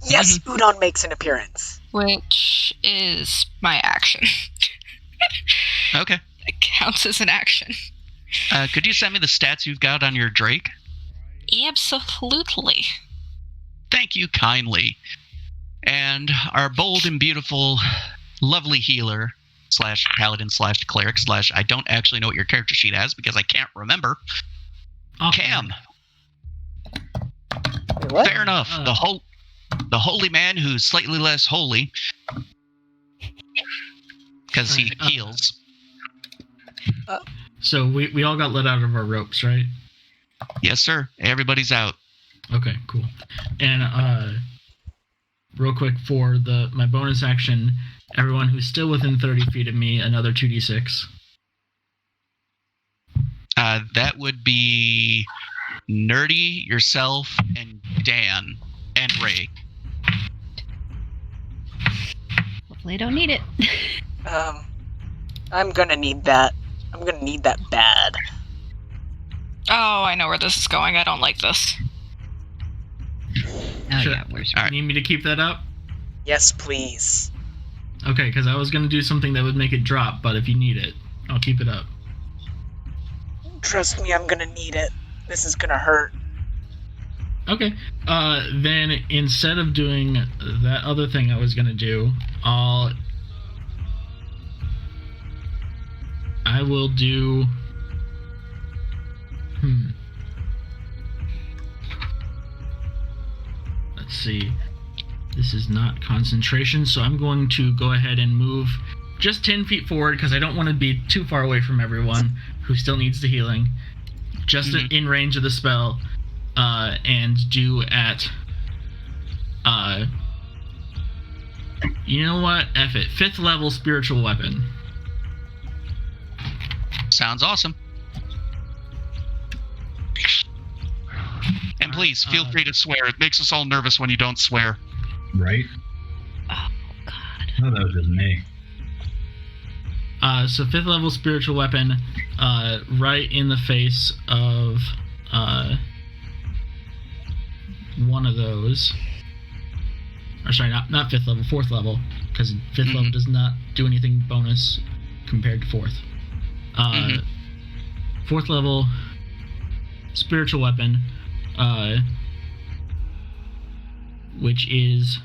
Speaker 1: Yes, Udon makes an appearance.
Speaker 4: Which is my action.
Speaker 2: Okay.
Speaker 4: It counts as an action.
Speaker 2: Could you send me the stats you've got on your Drake?
Speaker 4: Absolutely.
Speaker 2: Thank you kindly. And our bold and beautiful, lovely healer / paladin / cleric / I don't actually know what your character sheet has because I can't remember.
Speaker 8: Okay.
Speaker 2: Cam.
Speaker 1: What?
Speaker 2: Fair enough. The holy man who's slightly less holy. Because he heals.
Speaker 8: So we all got let out of our ropes, right?
Speaker 2: Yes, sir. Everybody's out.
Speaker 8: Okay, cool. And real quick for my bonus action, everyone who's still within 30 feet of me, another 2d6.
Speaker 2: That would be Nerdy, yourself, and Dan, and Ray.
Speaker 5: Hopefully I don't need it.
Speaker 1: I'm gonna need that. I'm gonna need that bad.
Speaker 4: Oh, I know where this is going. I don't like this.
Speaker 5: Oh
Speaker 8: Sure.
Speaker 5: yeah, where's
Speaker 8: You need me to keep that up?
Speaker 1: Yes, please.
Speaker 8: Okay, because I was going to do something that would make it drop, but if you need it, I'll keep it up.
Speaker 1: Trust me, I'm gonna need it. This is gonna hurt.
Speaker 8: Okay. Then instead of doing that other thing I was going to do, I will do... Let's see. This is not concentration, so I'm going to go ahead and move just 10 feet forward because I don't want to be too far away from everyone who still needs the healing. Just in range of the spell, and do at... you know what? F it. 5th level spiritual weapon.
Speaker 2: Sounds awesome. And please, feel free to swear. It makes us all nervous when you don't swear.
Speaker 3: Right?
Speaker 5: Oh god.
Speaker 3: No, that was just me.
Speaker 8: So 5th level spiritual weapon, right in the face of one of those. Or sorry, not 5th level, 4th level, because 5th level does not do anything bonus compared to 4th. 4th level spiritual weapon, which is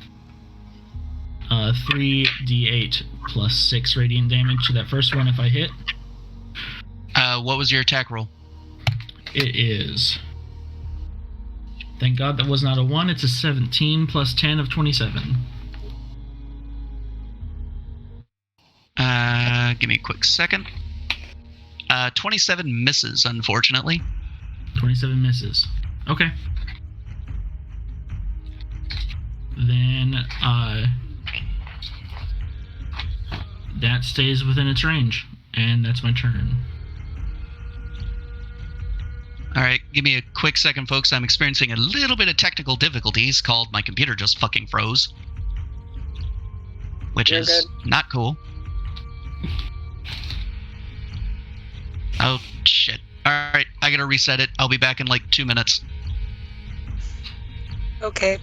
Speaker 8: 3d8 plus 6 radiant damage to that first one if I hit.
Speaker 2: What was your attack roll?
Speaker 8: It is... Thank God that was not a 1. It's a 17 plus 10 of 27.
Speaker 2: Give me a quick second. 27 misses, unfortunately.
Speaker 8: 27 misses. Okay. Then, that stays within its range, and that's my turn.
Speaker 2: Alright, give me a quick second, folks. I'm experiencing a little bit of technical difficulties called my computer just fucking froze. Which is not cool. Oh, shit. Alright, I gotta reset it. I'll be back in like 2 minutes.
Speaker 1: Okay.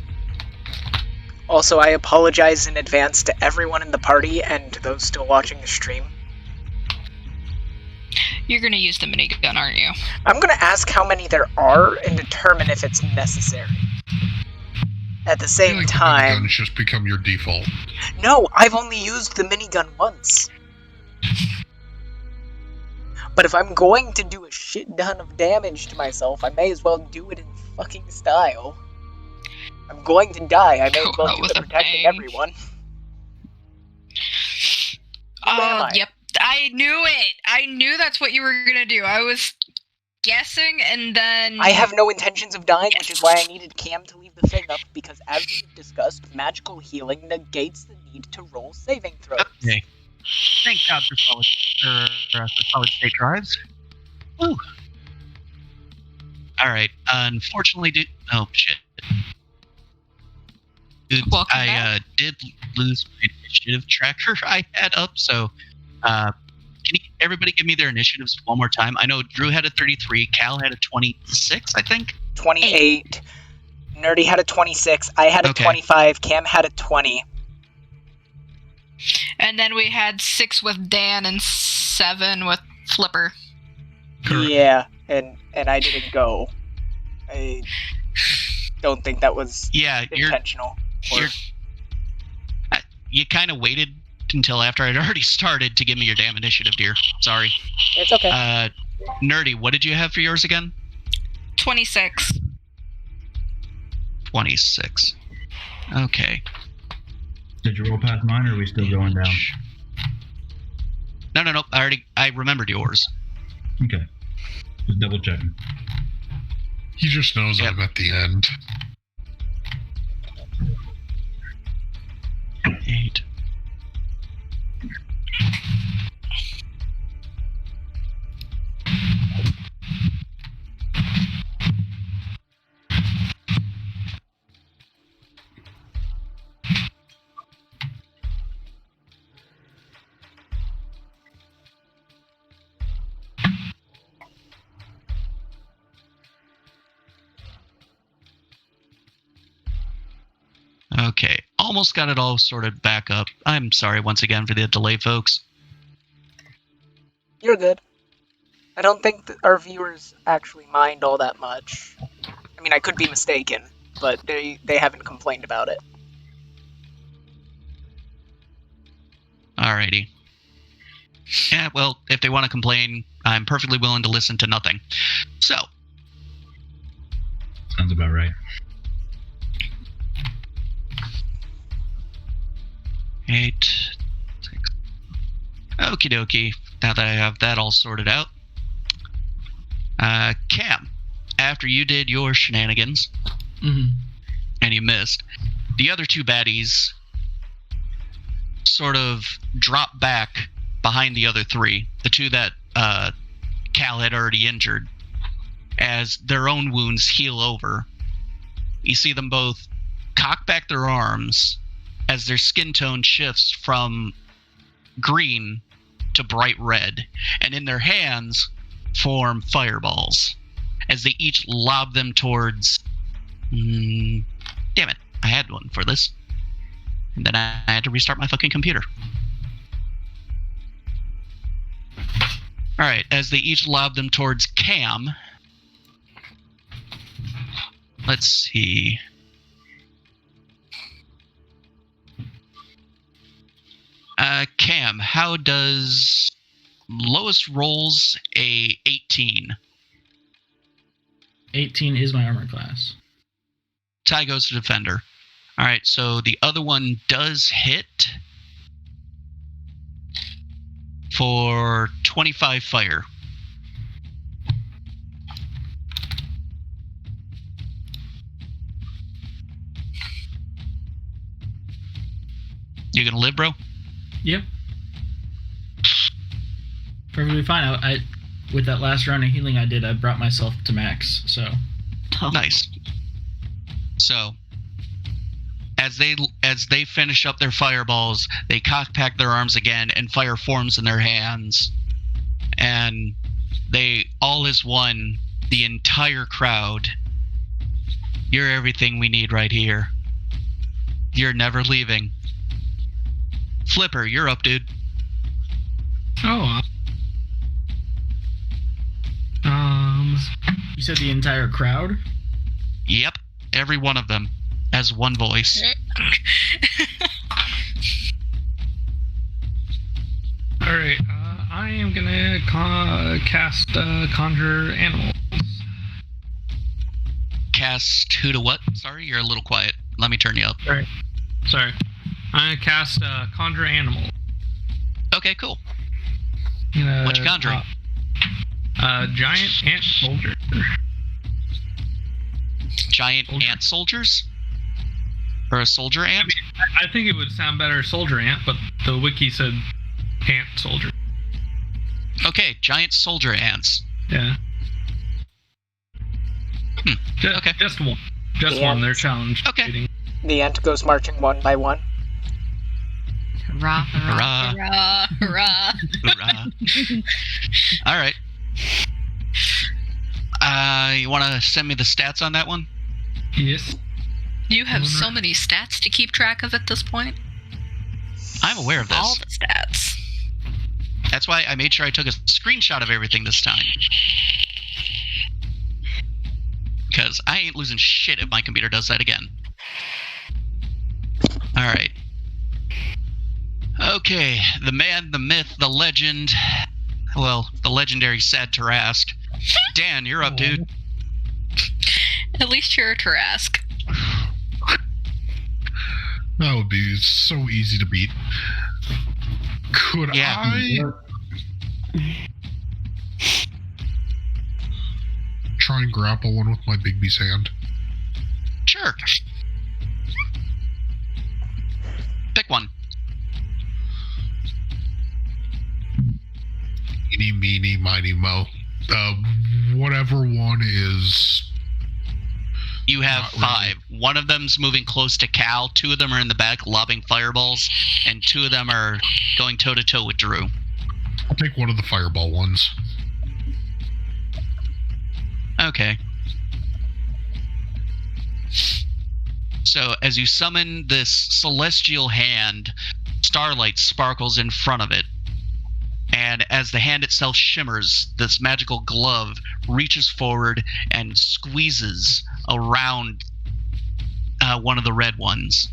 Speaker 1: Also, I apologize in advance to everyone in the party and to those still watching the stream.
Speaker 4: You're gonna use the minigun, aren't you?
Speaker 1: I'm gonna ask how many there are and determine if it's necessary. At the same
Speaker 6: The
Speaker 1: time...
Speaker 6: minigun's just become your default.
Speaker 1: No, I've only used the minigun once. But if I'm going to do a shit ton of damage to myself, I may as well do it in fucking style. I'm going to die. I may as well
Speaker 4: That
Speaker 1: do
Speaker 4: was
Speaker 1: the
Speaker 4: a
Speaker 1: protecting
Speaker 4: bang.
Speaker 1: everyone. Who am I?
Speaker 4: Yep. I knew it. I knew that's what you were gonna do. I was guessing, and then
Speaker 1: I have no intentions of dying, which is why I needed Cam to leave the thing up, because as we've discussed, magical healing negates the need to roll saving throws.
Speaker 2: Okay. Thank God for solid state drives. Woo. All right. Unfortunately, oh shit.
Speaker 4: Welcome
Speaker 2: I
Speaker 4: back.
Speaker 2: did lose my initiative tracker I had up, so can everybody give me their initiatives one more time? I know Drew had a 33, Cal had a 26, I think.
Speaker 1: 28. Nerdy had a 26. I had a 25. Cam had a 20.
Speaker 4: And then we had 6 with Dan and 7 with Flipper.
Speaker 6: Correct.
Speaker 1: Yeah, and I didn't go. I don't think that was intentional.
Speaker 2: You kind of waited until after I'd already started to give me your damn initiative, dear. Sorry.
Speaker 1: It's okay.
Speaker 2: Nerdy, what did you have for yours again?
Speaker 4: 26.
Speaker 2: 26. Okay.
Speaker 3: Did you roll past mine, or are we still going down?
Speaker 2: No. I remembered yours.
Speaker 3: Okay. Just double checking.
Speaker 6: He just knows I'm at the end.
Speaker 2: 8. Okay, almost got it all sorted back up. I'm sorry once again for the delay, folks.
Speaker 1: You're good. I don't think that our viewers actually mind all that much. I mean, I could be mistaken, but they haven't complained about it.
Speaker 2: Alrighty. Yeah, well, if they want to complain, I'm perfectly willing to listen to nothing. So.
Speaker 3: Sounds about right.
Speaker 2: 8, 6. Okie dokie. Now that I have that all sorted out. Cam, after you did your shenanigans, and you missed, the other two baddies sort of drop back behind the other three, the two that Cal had already injured, as their own wounds heal over. You see them both cock back their arms as their skin tone shifts from green to bright red, and in their hands form fireballs as they each lob them towards... damn it, I had one for this. And then I had to restart my fucking computer. Alright, as they each lob them towards Cam. Let's see. Cam, how does lowest rolls a 18?
Speaker 8: 18 is my armor class.
Speaker 2: Tie goes to defender. Alright, so the other one does hit for 25 fire. You gonna live, bro?
Speaker 8: Yep. Perfectly fine. I with that last round of healing I did, I brought myself to max, so.
Speaker 2: Nice. So, as they finish up their fireballs, they cockpack their arms again, and fire forms in their hands. And they, all as one, the entire crowd, you're everything we need right here. You're never leaving. Flipper, you're up, dude.
Speaker 7: Oh.
Speaker 8: You said the entire crowd?
Speaker 2: Yep, every one of them, as one voice.
Speaker 7: Alright, I am gonna cast Conjure Animals.
Speaker 2: Cast who to what? Sorry, you're a little quiet. Let me turn you up.
Speaker 7: Sorry. I'm gonna cast Conjure Animal.
Speaker 2: Okay, cool. What you conjuring?
Speaker 7: Giant ant soldier.
Speaker 2: Giant ant soldiers? Or a soldier ant?
Speaker 7: I think it would sound better soldier ant, but the wiki said ant soldier.
Speaker 2: Okay, giant soldier ants.
Speaker 7: Yeah.
Speaker 2: Okay.
Speaker 7: Just one. Just
Speaker 1: Yeah.
Speaker 7: one. They're challenged.
Speaker 2: Okay.
Speaker 1: The ant goes marching one by one.
Speaker 5: Hurrah, hurrah.
Speaker 2: Hurrah.
Speaker 4: Hurrah, hurrah.
Speaker 2: Hurrah. All right. You want to send me the stats on that one?
Speaker 7: Yes.
Speaker 4: You have so many stats to keep track of at this point.
Speaker 2: I'm aware of
Speaker 4: All
Speaker 2: this.
Speaker 4: the stats.
Speaker 2: That's why I made sure I took a screenshot of everything this time. Because I ain't losing shit if my computer does that again. Alright. Okay, the man, the myth, the legend. Well, the legendary Sad Tarask. Dan, you're up, dude.
Speaker 4: At least you're a Tarask.
Speaker 6: That would be so easy to beat. Could
Speaker 2: Yeah.
Speaker 6: I try and grapple one with my Bigby's hand?
Speaker 2: Sure. Pick one.
Speaker 6: Eeny, meeny, miny, mo. Whatever one is.
Speaker 2: You have
Speaker 6: Not really.
Speaker 2: 5. One of them's moving close to Cal, 2 of them are in the back lobbing fireballs, and 2 of them are going toe-to-toe with Drew.
Speaker 6: I'll take one of the fireball ones.
Speaker 2: Okay. So, as you summon this celestial hand, starlight sparkles in front of it. And as the hand itself shimmers, this magical glove reaches forward and squeezes around one of the red ones.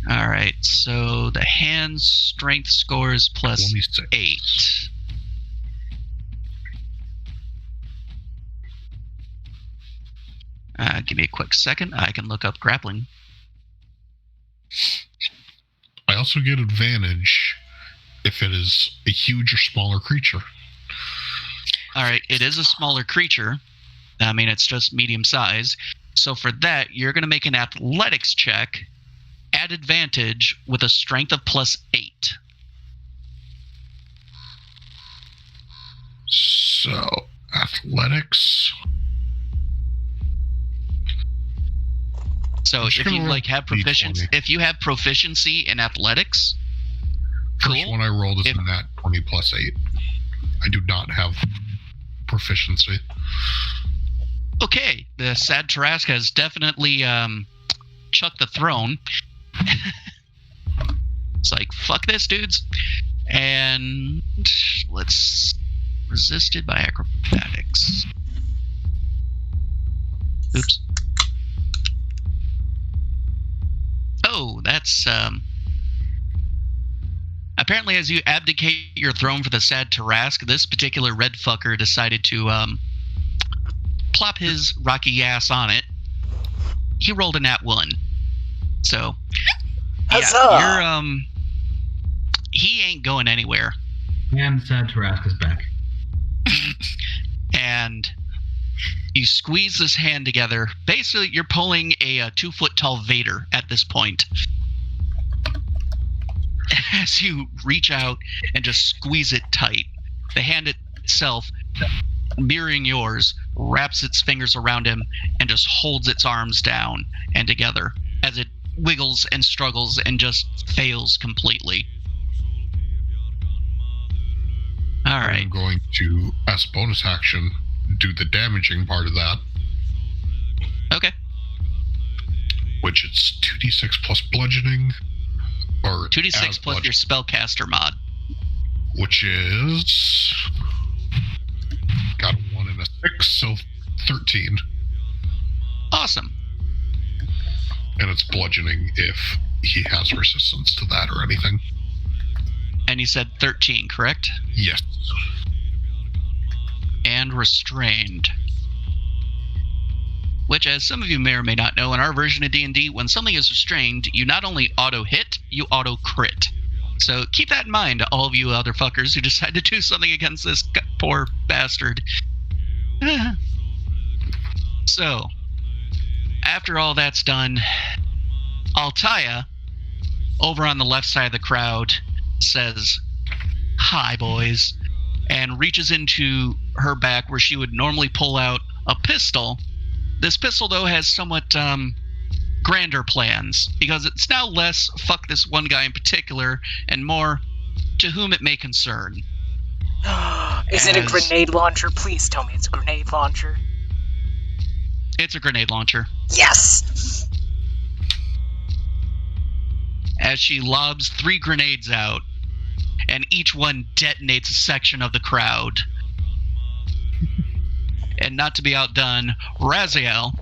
Speaker 2: All right, so the hand's strength score is plus
Speaker 6: 26.
Speaker 2: 8. Give me a quick second. I can look up grappling.
Speaker 6: I also get advantage if it is a huge or smaller creature.
Speaker 2: All right, it is a smaller creature. I mean, it's just medium size. So for that, you're going to make an athletics check at advantage with a strength of plus 8.
Speaker 6: So, athletics.
Speaker 2: So
Speaker 6: I'm just
Speaker 2: if
Speaker 6: gonna
Speaker 2: you
Speaker 6: roll
Speaker 2: have proficiency,
Speaker 6: D20.
Speaker 2: if you have proficiency in athletics,
Speaker 6: First
Speaker 2: cool.
Speaker 6: one I rolled is
Speaker 2: If-
Speaker 6: a nat 20 plus 8. I do not have proficiency.
Speaker 2: Okay, the Sad Tarask has definitely chucked the throne. It's like, fuck this, dudes. And let's resisted by acrobatics. Oops. Oh, that's apparently as you abdicate your throne for the Sad Tarask, this particular red fucker decided to plop his rocky ass on it. He rolled a nat 1. So
Speaker 1: Huzzah!
Speaker 2: you're he ain't going anywhere.
Speaker 3: And Sad Tarask is back.
Speaker 2: And you squeeze this hand together. Basically, you're pulling a 2-foot-tall Vader at this point. As you reach out and just squeeze it tight, the hand itself, mirroring yours, wraps its fingers around him and just holds its arms down and together as it wiggles and struggles and just fails completely. All right.
Speaker 6: I'm going to, as a bonus action, do the damaging part of that,
Speaker 2: Okay.
Speaker 6: which it's 2d6 plus bludgeoning, or
Speaker 2: 2d6
Speaker 6: as
Speaker 2: plus your spellcaster mod.
Speaker 6: which is got a 1 and a 6, so 13,
Speaker 2: Awesome.
Speaker 6: and it's bludgeoning if he has resistance to that or anything.
Speaker 2: And you said 13, correct?
Speaker 6: Yes.
Speaker 2: And restrained. which, as some of you may or may not know, in our version of D&D, when something is restrained, you not only auto-hit, you auto-crit. So keep that in mind, all of you other fuckers who decide to do something against this poor bastard. So, after all that's done, Altaya, over on the left side of the crowd, says, "Hi, boys," and reaches into her back where she would normally pull out a pistol. This pistol, though, has somewhat grander plans, because it's now less fuck this one guy in particular, and more to whom it may concern.
Speaker 1: Is it a grenade launcher? Please tell me it's a grenade launcher.
Speaker 2: It's a grenade launcher.
Speaker 1: Yes!
Speaker 2: As she lobs 3 grenades out, and each one detonates a section of the crowd. And not to be outdone, Raziel,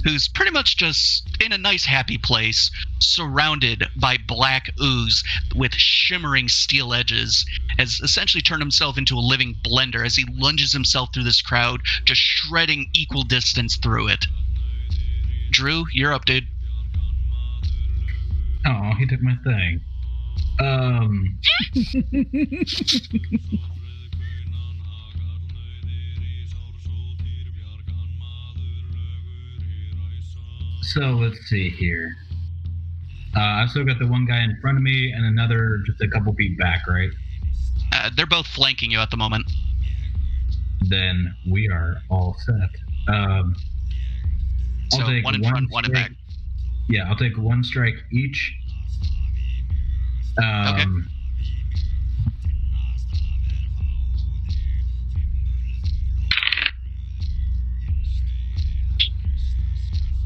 Speaker 2: who's pretty much just in a nice happy place, surrounded by black ooze with shimmering steel edges, has essentially turned himself into a living blender as he lunges himself through this crowd, just shredding equal distance through it. Drew, you're up, dude.
Speaker 3: Oh, he took my thing. So let's see here. I've still got the one guy in front of me and another just a couple feet back, right?
Speaker 2: They're both flanking you at the moment.
Speaker 3: Then we are all set.
Speaker 2: So
Speaker 3: I'll take
Speaker 2: one in front, one in back.
Speaker 3: Yeah, I'll take 1 strike each.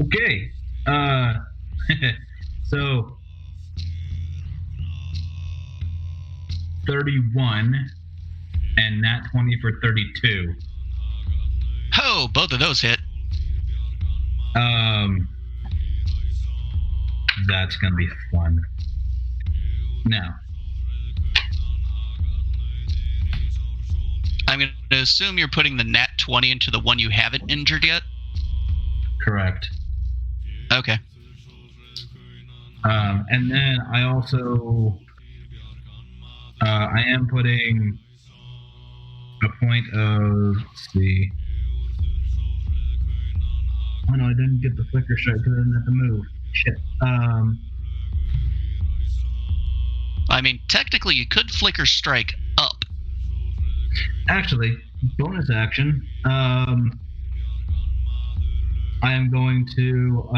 Speaker 2: Okay.
Speaker 3: Okay. So 31 and nat 20 for 32.
Speaker 2: Oh, both of those hit.
Speaker 3: That's gonna be fun. Now,
Speaker 2: I'm going to assume you're putting the nat 20 into the one you haven't injured yet?
Speaker 3: correct.
Speaker 2: Okay.
Speaker 3: And then I also I am putting a point of, let's see. Oh no, I didn't get the flicker strike because I didn't have to move. Shit.
Speaker 2: I mean, technically you could flicker strike up.
Speaker 3: Actually, bonus action. I am going to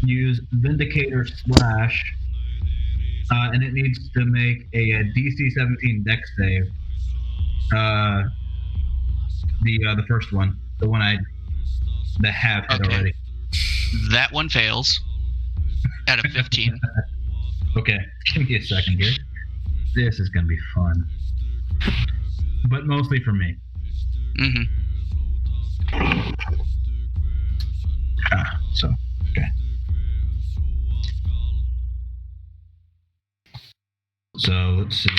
Speaker 3: use Vindicator Slash, and it needs to make a DC 17 Dex save. The first one, the one the have hit
Speaker 2: Okay.
Speaker 3: already.
Speaker 2: That one fails at a 15.
Speaker 3: Okay, give me a second here. This is gonna be fun, but mostly for me.
Speaker 2: Mm-hmm.
Speaker 3: So okay. So let's see.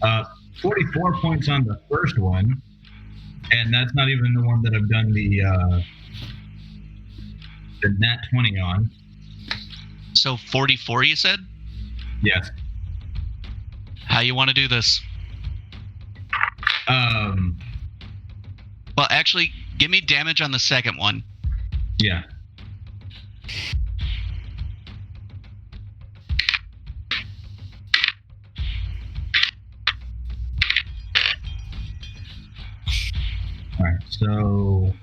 Speaker 3: Uh, 44 points on the first one, and that's not even the one that I've done the nat 20 on.
Speaker 2: So 44, you said?
Speaker 3: Yes.
Speaker 2: How you want to do this? Well, actually, give me damage on the second one.
Speaker 3: Yeah. All right, so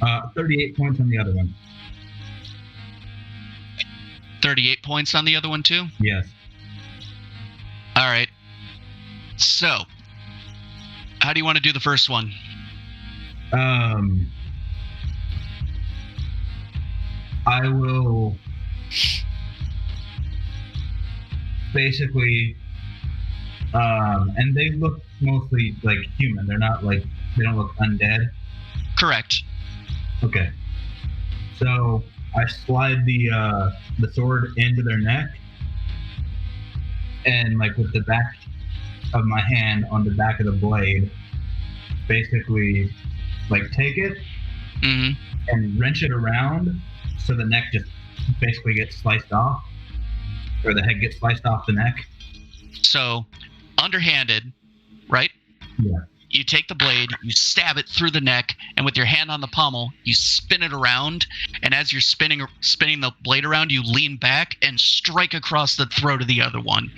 Speaker 3: 38 points on the other one.
Speaker 2: 38 points on the other one too?
Speaker 3: Yes.
Speaker 2: All right. So, how do you want to do the first one?
Speaker 3: I will basically, and they look mostly like human. They're not like, they don't look undead.
Speaker 2: Correct.
Speaker 3: Okay. So I slide the sword into their neck, and like with the back of my hand on the back of the blade, basically like take it and wrench it around so the neck just basically gets sliced off, or the head gets sliced off the neck.
Speaker 2: So, underhanded, right?
Speaker 3: Yeah.
Speaker 2: You take the blade, you stab it through the neck, and with your hand on the pommel, you spin it around. And as you're spinning the blade around, you lean back and strike across the throat of the other one,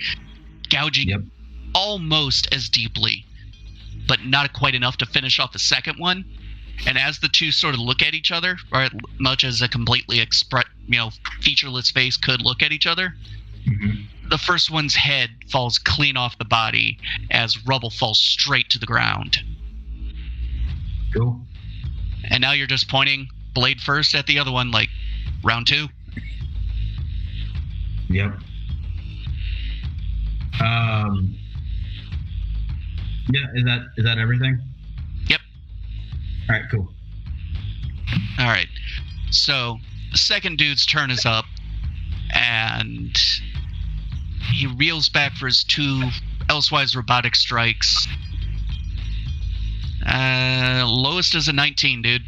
Speaker 2: gouging almost as deeply, but not quite enough to finish off the second one. And as the two sort of look at each other, right, much as a completely featureless face could look at each other, the first one's head falls clean off the body as rubble falls straight to the ground.
Speaker 3: Cool.
Speaker 2: And now you're just pointing blade first at the other one, like round two.
Speaker 3: Yep. Yeah, is that everything?
Speaker 2: Yep.
Speaker 3: All right, cool.
Speaker 2: All right. So the second dude's turn is up, and he reels back for his two elsewise robotic strikes. Lowest is a 19, dude.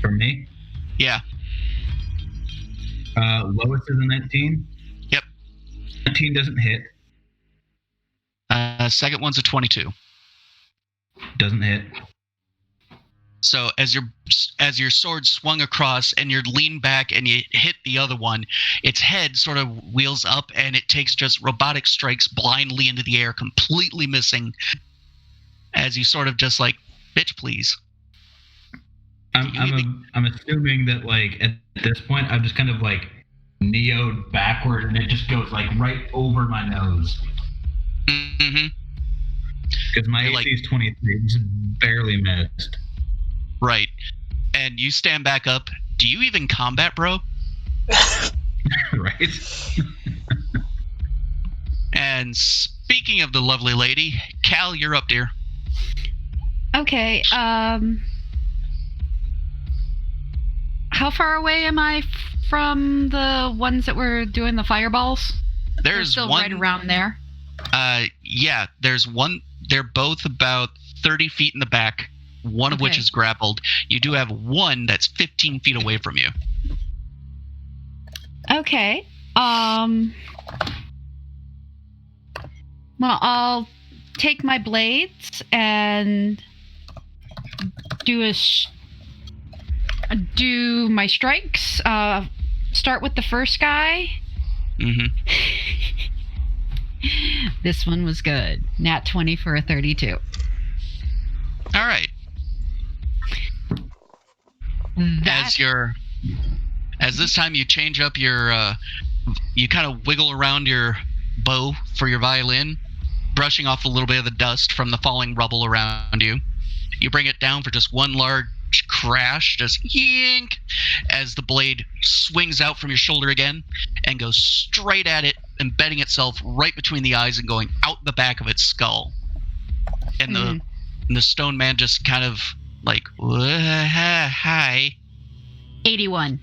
Speaker 3: For me?
Speaker 2: Yeah.
Speaker 3: Lowest is a 19?
Speaker 2: Yep.
Speaker 3: 19 doesn't hit.
Speaker 2: Second one's a 22.
Speaker 3: Doesn't hit.
Speaker 2: So as your sword swung across and you lean back and you hit the other one, its head sort of wheels up and it takes just robotic strikes blindly into the air, completely missing, as you sort of just like, bitch, please.
Speaker 3: I'm assuming that like at this point I've just kind of like neoed backward and it just goes like right over my nose.
Speaker 2: Mm-hmm.
Speaker 3: Because my AC is 23, just barely missed.
Speaker 2: Right. And you stand back up. Do you even combat, bro?
Speaker 3: Right.
Speaker 2: And speaking of the lovely lady, Cal, you're up, dear.
Speaker 5: Okay, how far away am I from the ones that were doing the fireballs? They're
Speaker 2: There's
Speaker 5: still
Speaker 2: one
Speaker 5: right around there.
Speaker 2: Yeah, there's one. They're both about 30 feet in the back, one of which is grappled. You do have one that's 15 feet away from you.
Speaker 5: Okay. Well, I'll take my blades and do my strikes. Start with the first guy.
Speaker 2: Mm-hmm.
Speaker 5: This one was good. Nat 20 for a 32.
Speaker 2: All right. As this time you change up your, you kind of wiggle around your bow for your violin, brushing off a little bit of the dust from the falling rubble around you. You bring it down for just one large crash, just yink, as the blade swings out from your shoulder again and goes straight at it, embedding itself right between the eyes and going out the back of its skull. And the stone man just kind of like, hi.
Speaker 5: 81.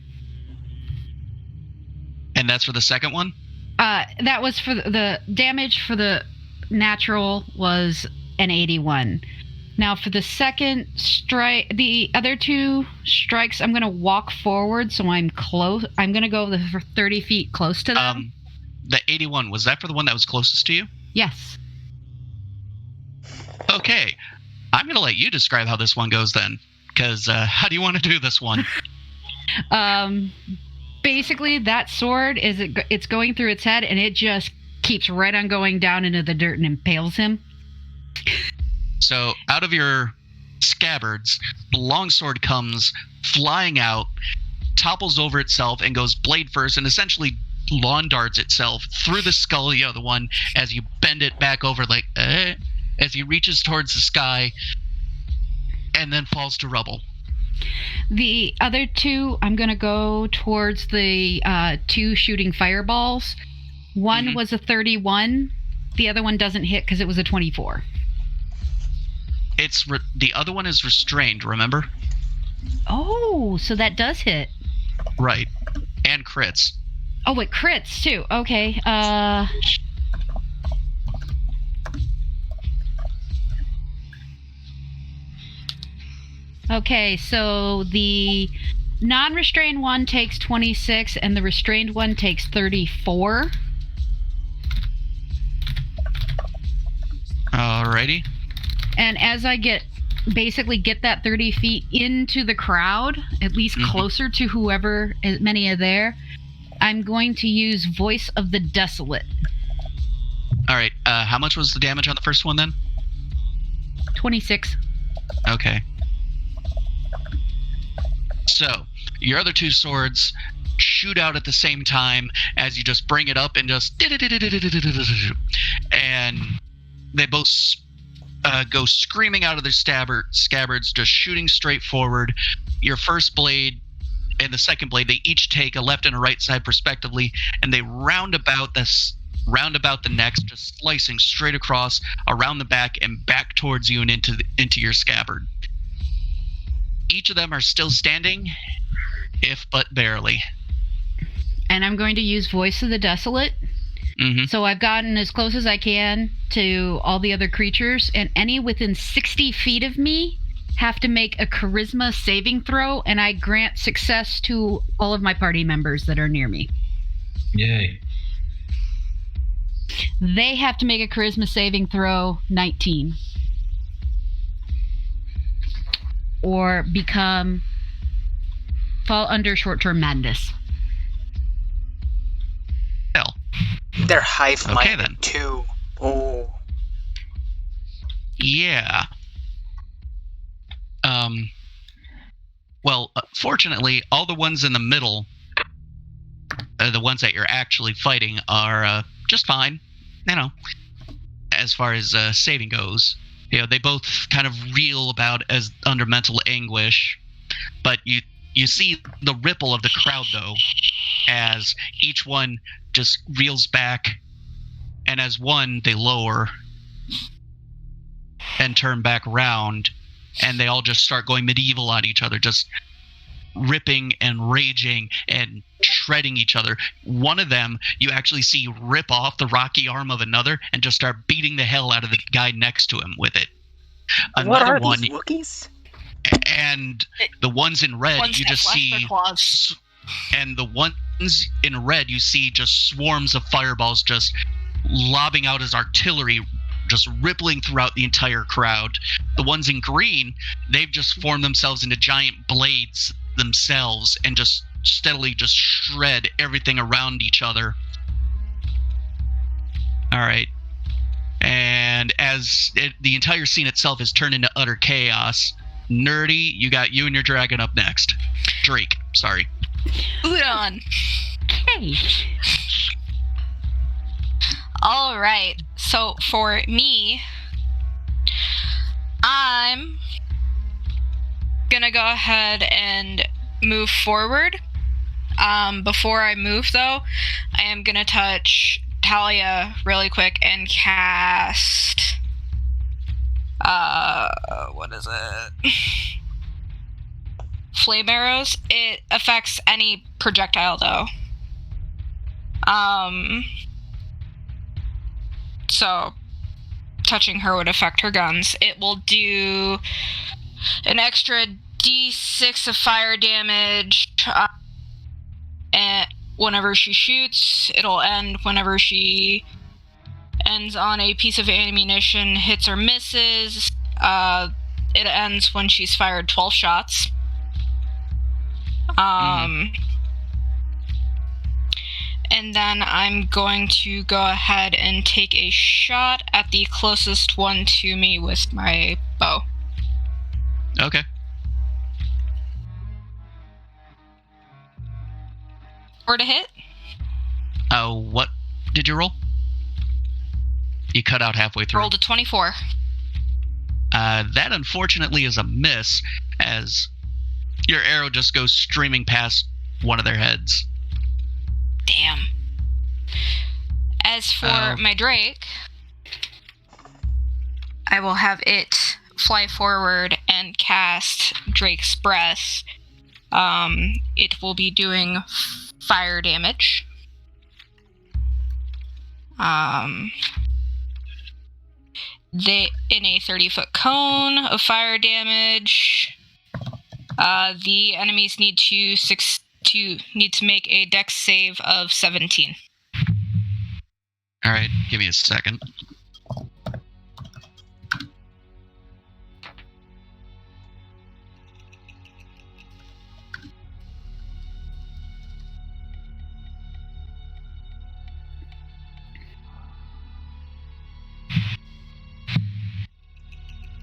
Speaker 2: And that's for the second one?
Speaker 5: That was for the damage for the natural was an 81. Now for the second strike, the other two strikes, I'm going to walk forward so I'm close. I'm going to go 30 feet close to them.
Speaker 2: The 81, was that for the one that was closest to you?
Speaker 5: Yes.
Speaker 2: Okay. I'm going to let you describe how this one goes then. Because how do you want to do this one?
Speaker 5: Basically, that sword, it's going through its head and it just keeps right on going down into the dirt and impales him.
Speaker 2: So out of your scabbards, the longsword comes flying out, topples over itself, and goes blade first, and essentially lawn darts itself through the skull of the other one as you bend it back over, like, as he reaches towards the sky, and then falls to rubble.
Speaker 5: The other two, I'm going to go towards the two shooting fireballs. One was a 31. The other one doesn't hit because it was a 24.
Speaker 2: The other one is restrained, remember?
Speaker 5: Oh, so that does hit.
Speaker 2: Right. And crits.
Speaker 5: Oh, it crits too. Okay. Okay, so the non-restrained one takes 26 and the restrained one takes 34.
Speaker 2: Alrighty.
Speaker 5: And as I get that 30 feet into the crowd, at least closer to whoever, as many are there, I'm going to use Voice of the Desolate.
Speaker 2: Alright, how much was the damage on the first one then?
Speaker 5: 26.
Speaker 2: Okay. So, your other two swords shoot out at the same time as you just bring it up and just... And they both go screaming out of their scabbards, just shooting straight forward. Your first blade and the second blade, they each take a left and a right side respectively, and they round about the next, just slicing straight across, around the back, and back towards you and into your scabbard. Each of them are still standing, if but barely.
Speaker 5: And I'm going to use Voice of the Desolate. So I've gotten as close as I can to all the other creatures, and any within 60 feet of me have to make a charisma saving throw, and I grant success to all of my party members that are near me.
Speaker 3: Yay.
Speaker 5: They have to make a charisma saving throw 19. Or fall under short-term madness.
Speaker 2: Hell.
Speaker 1: They're hive-minded
Speaker 2: then.
Speaker 1: too. Oh.
Speaker 2: Yeah. Well, fortunately, all the ones in the middle, the ones that you're actually fighting, are just fine. You know, as far as saving goes. You know, they both kind of reel about as under mental anguish, but you see the ripple of the crowd, though, as each one just reels back, and as one, they lower and turn back around, and they all just start going medieval on each other, just ripping and raging and shredding each other. One of them you actually see rip off the rocky arm of another and just start beating the hell out of the guy next to him with it.
Speaker 1: What are these Wookiees?
Speaker 2: And the ones in red you just see, and the ones in red you see just swarms of fireballs just lobbing out as artillery, just rippling throughout the entire crowd. The ones in green, they've just formed themselves into giant blades themselves and just steadily just shred everything around each other. All right. And as the entire scene itself is turned into utter chaos, Nerdy, you got you and your dragon up next. Drake, sorry.
Speaker 4: Udon.
Speaker 5: Hey.
Speaker 4: All right. So for me, I'm gonna go ahead and move forward. Before I move, though, I am gonna touch Talia really quick and cast. What is it? Flame arrows. It affects any projectile, though. So touching her would affect her guns. It will do an extra d6 of fire damage, and whenever she shoots, it'll end whenever she ends on a piece of ammunition, hits or misses. It ends when she's fired 12 shots. And then I'm going to go ahead and take a shot at the closest one to me with my bow.
Speaker 2: Okay.
Speaker 4: Or to hit?
Speaker 2: What did you roll? You cut out halfway through.
Speaker 4: Rolled a 24.
Speaker 2: That unfortunately is a miss, as your arrow just goes streaming past one of their heads.
Speaker 4: Damn. As for my Drake, I will have it fly forward and cast Drake's Breath. It will be doing fire damage. In a 30-foot cone of fire damage. The enemies need to make a dex save of 17.
Speaker 2: All right, give me a second.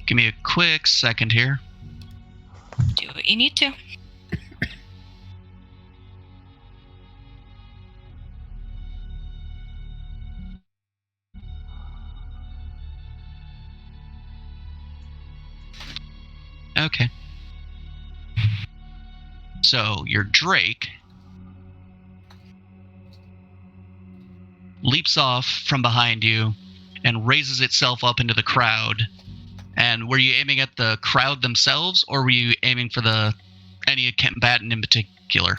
Speaker 2: Give me a quick second here.
Speaker 4: Do what you need to.
Speaker 2: Okay. So, your Drake leaps off from behind you and raises itself up into the crowd. And were you aiming at the crowd themselves, or were you aiming for any combatant in particular?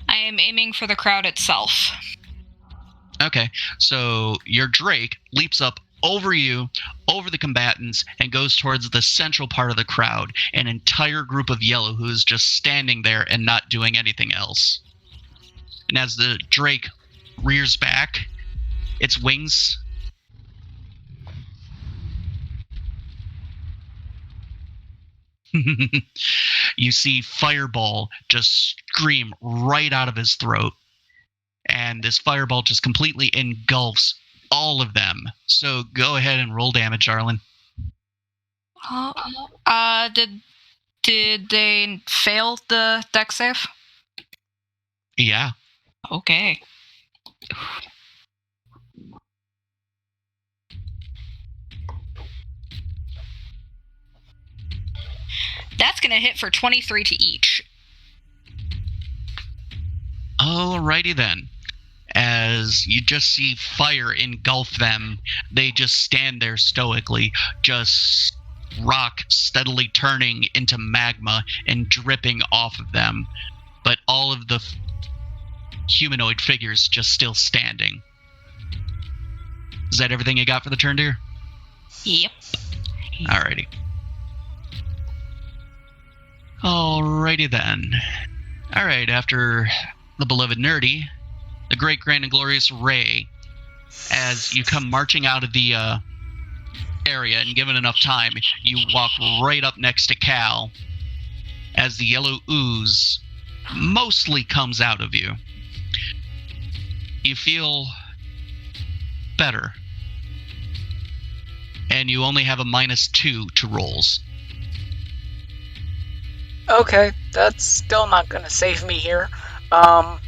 Speaker 4: I am aiming for the crowd itself.
Speaker 2: Okay, so your Drake leaps up over you, over the combatants, and goes towards the central part of the crowd, an entire group of yellow who is just standing there and not doing anything else. And as the Drake rears back, its wings you see Fireball just scream right out of his throat. And this Fireball just completely engulfs all of them. So go ahead and roll damage, Arlen.
Speaker 4: Did they fail the dex save?
Speaker 2: Yeah.
Speaker 4: Okay. That's gonna hit for 23 to each.
Speaker 2: Alrighty then. As you just see fire engulf them, they just stand there stoically, just rock steadily turning into magma and dripping off of them. But all of the humanoid figures just still standing. Is that everything you got for the turn, dear?
Speaker 4: Yep.
Speaker 2: Alrighty. Alrighty then. Alright, after the beloved Nerdy, the great, grand, and glorious Ray, as you come marching out of the area, and given enough time, you walk right up next to Cal, as the yellow ooze mostly comes out of you. You feel better. And you only have a -2 to rolls.
Speaker 1: Okay, that's still not gonna save me here. Out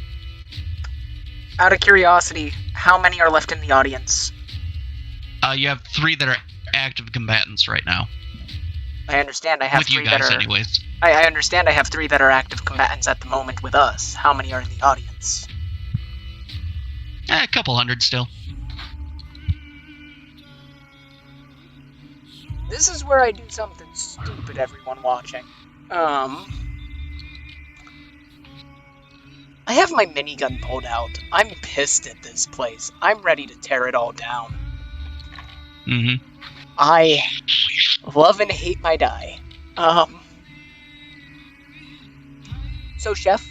Speaker 1: of curiosity, how many are left in the audience?
Speaker 2: You have 3 that are active combatants right now.
Speaker 1: I understand I have
Speaker 2: with
Speaker 1: 3
Speaker 2: you guys
Speaker 1: that are...
Speaker 2: anyways.
Speaker 1: I understand I have 3 that are active combatants at the moment with us. How many are in the audience?
Speaker 2: A couple hundred still.
Speaker 1: This is where I do something stupid, everyone watching. I have my minigun pulled out. I'm pissed at this place. I'm ready to tear it all down.
Speaker 2: Mm-hmm.
Speaker 1: I love and hate my die. So, Chef?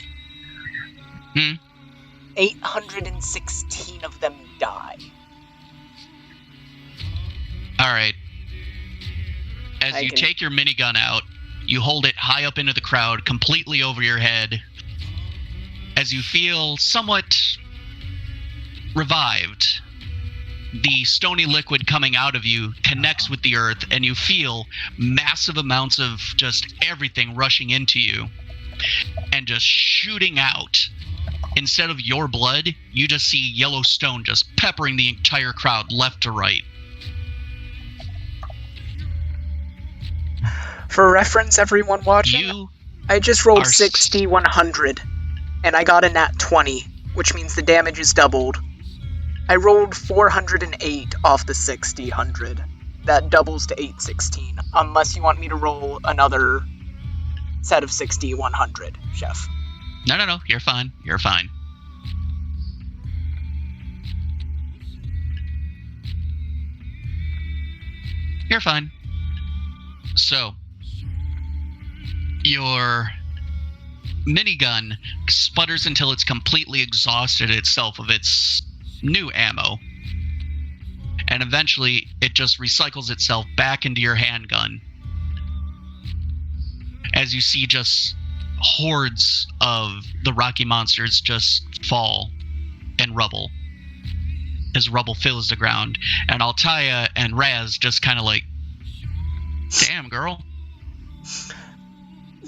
Speaker 1: 816 of them die.
Speaker 2: Alright. As you take your minigun out, you hold it high up into the crowd, completely over your head, as you feel somewhat revived. the stony liquid coming out of you connects with the earth, and you feel massive amounts of just everything rushing into you and just shooting out. Instead of your blood, you just see yellow stone just peppering the entire crowd left to right.
Speaker 1: For reference, everyone watching, I just rolled 60-100, and I got a nat 20, which means the damage is doubled. I rolled 408 off the 60-100. That doubles to 816, unless you want me to roll another set of 60-100, Chef.
Speaker 2: No, you're fine. You're fine. You're fine. So, your minigun sputters until it's completely exhausted itself of its new ammo. And eventually, it just recycles itself back into your handgun. As you see just hordes of the Rocky monsters just fall in rubble. As rubble fills the ground. And Altaya and Raz just kind of like, damn, girl.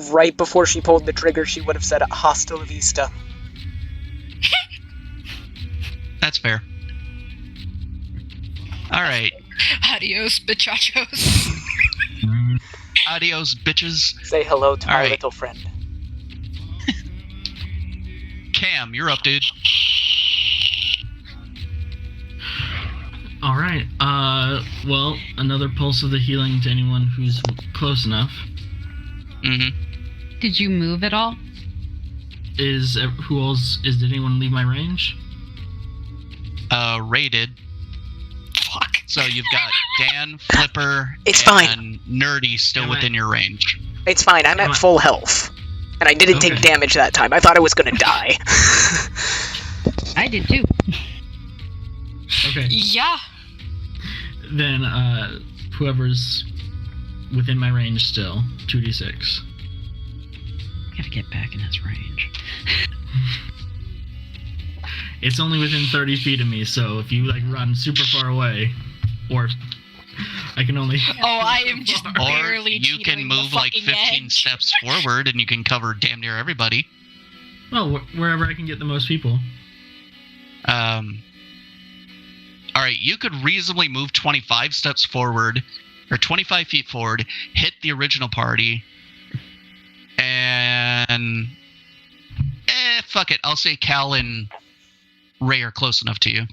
Speaker 1: Right before she pulled the trigger, she would have said hasta la vista.
Speaker 2: That's fair. Alright.
Speaker 4: Adios, bichachos.
Speaker 2: Adios, bitches.
Speaker 1: Say hello to my little friend.
Speaker 2: Cam, you're up, dude.
Speaker 8: Alright, well, another pulse of the healing to anyone who's close enough.
Speaker 2: Mm-hmm.
Speaker 5: Did you move at all?
Speaker 8: Did anyone leave my range?
Speaker 2: Ray did.
Speaker 4: Fuck.
Speaker 2: So you've got Dan, Flipper,
Speaker 1: It's
Speaker 2: and
Speaker 1: fine.
Speaker 2: Nerdy still within your range.
Speaker 1: It's fine, I'm at full health. And I didn't take damage that time. I thought I was gonna die.
Speaker 5: I did too.
Speaker 8: Okay.
Speaker 4: Yeah.
Speaker 8: Then, whoever's within my range still, 2d6.
Speaker 5: Gotta get back in his range.
Speaker 8: It's only within 30 feet of me, so if you, run super far away, or I can only...
Speaker 4: Oh, I am just barely
Speaker 2: Or you can
Speaker 4: teetering
Speaker 2: move
Speaker 4: the
Speaker 2: like
Speaker 4: fucking
Speaker 2: 15
Speaker 4: edge.
Speaker 2: steps forward and you can cover damn near everybody.
Speaker 8: Well, wherever I can get the most people.
Speaker 2: Alright, you could reasonably move 25 steps forward, or 25 feet forward, hit the original party, and... fuck it. I'll say Cal and Ray are close enough to you.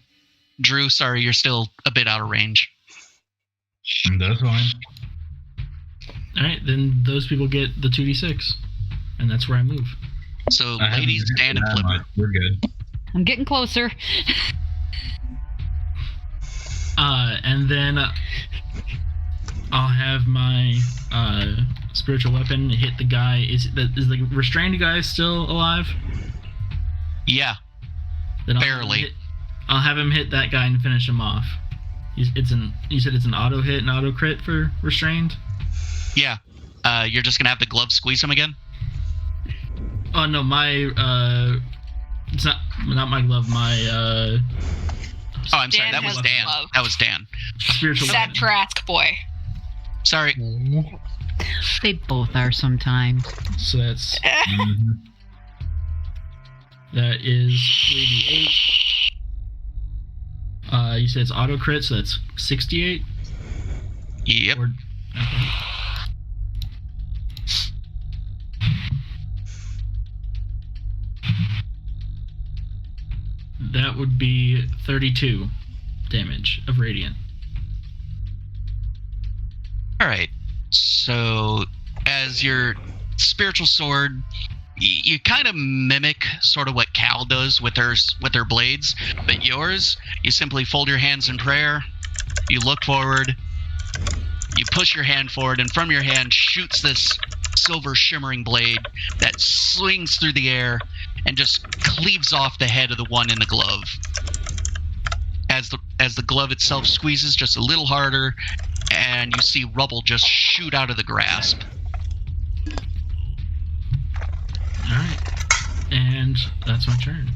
Speaker 2: Drew, sorry, you're still a bit out of range.
Speaker 3: That's fine.
Speaker 8: Alright, then those people get the 2d6. And that's where I move.
Speaker 2: So, ladies, Dan and Flipper.
Speaker 3: We're good.
Speaker 5: I'm getting closer.
Speaker 8: And then I'll have my spiritual weapon hit the guy. Is the restrained guy still alive?
Speaker 2: Yeah.
Speaker 8: Then
Speaker 2: barely.
Speaker 8: I'll have him hit that guy and finish him off. You said it's an auto hit and auto crit for restrained?
Speaker 2: Yeah. You're just gonna have the glove squeeze him again?
Speaker 8: Oh no, it's not my glove, my
Speaker 2: Oh, I'm sorry,
Speaker 4: Dan
Speaker 2: that was
Speaker 4: has
Speaker 2: Dan.
Speaker 4: glove.
Speaker 2: That was Dan.
Speaker 8: spiritual
Speaker 4: Sad
Speaker 8: weapon.
Speaker 4: Trask boy.
Speaker 2: Sorry.
Speaker 5: They both are sometimes.
Speaker 8: So that's
Speaker 3: Mm-hmm.
Speaker 8: that is 3d8. You said it's auto crit, so that's 68?
Speaker 2: Yep.
Speaker 8: Okay. That would be 32 damage of radiant.
Speaker 2: Alright. So, as your spiritual sword, you kind of mimic sort of what Cal does with her blades, but yours, you simply fold your hands in prayer, you look forward, you push your hand forward, and from your hand shoots this silver shimmering blade that swings through the air and just cleaves off the head of the one in the glove. As the glove itself squeezes just a little harder, and you see rubble just shoot out of the grasp.
Speaker 8: Alright. And that's my turn.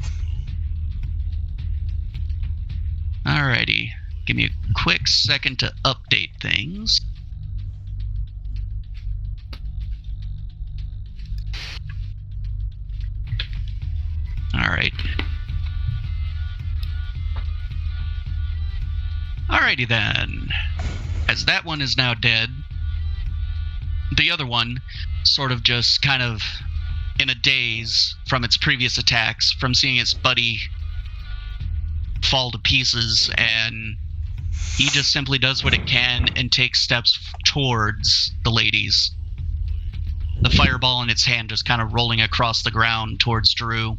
Speaker 2: Alrighty. Give me a quick second to update things. Alright. Alrighty then. As that one is now dead, the other one sort of just kind of in a daze from its previous attacks, from seeing its buddy fall to pieces, and he just simply does what it can and takes steps towards the ladies. The fireball in its hand just kind of rolling across the ground towards Drew.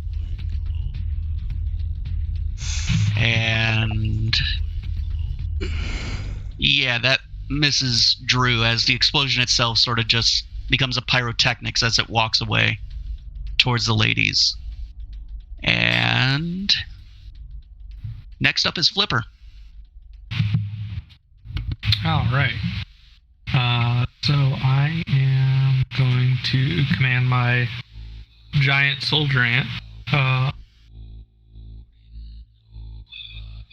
Speaker 2: And yeah, that misses Drew as the explosion itself sort of just becomes a pyrotechnics as it walks away towards the ladies. And next up is Flipper.
Speaker 7: All right. So I am going to command my giant soldier ant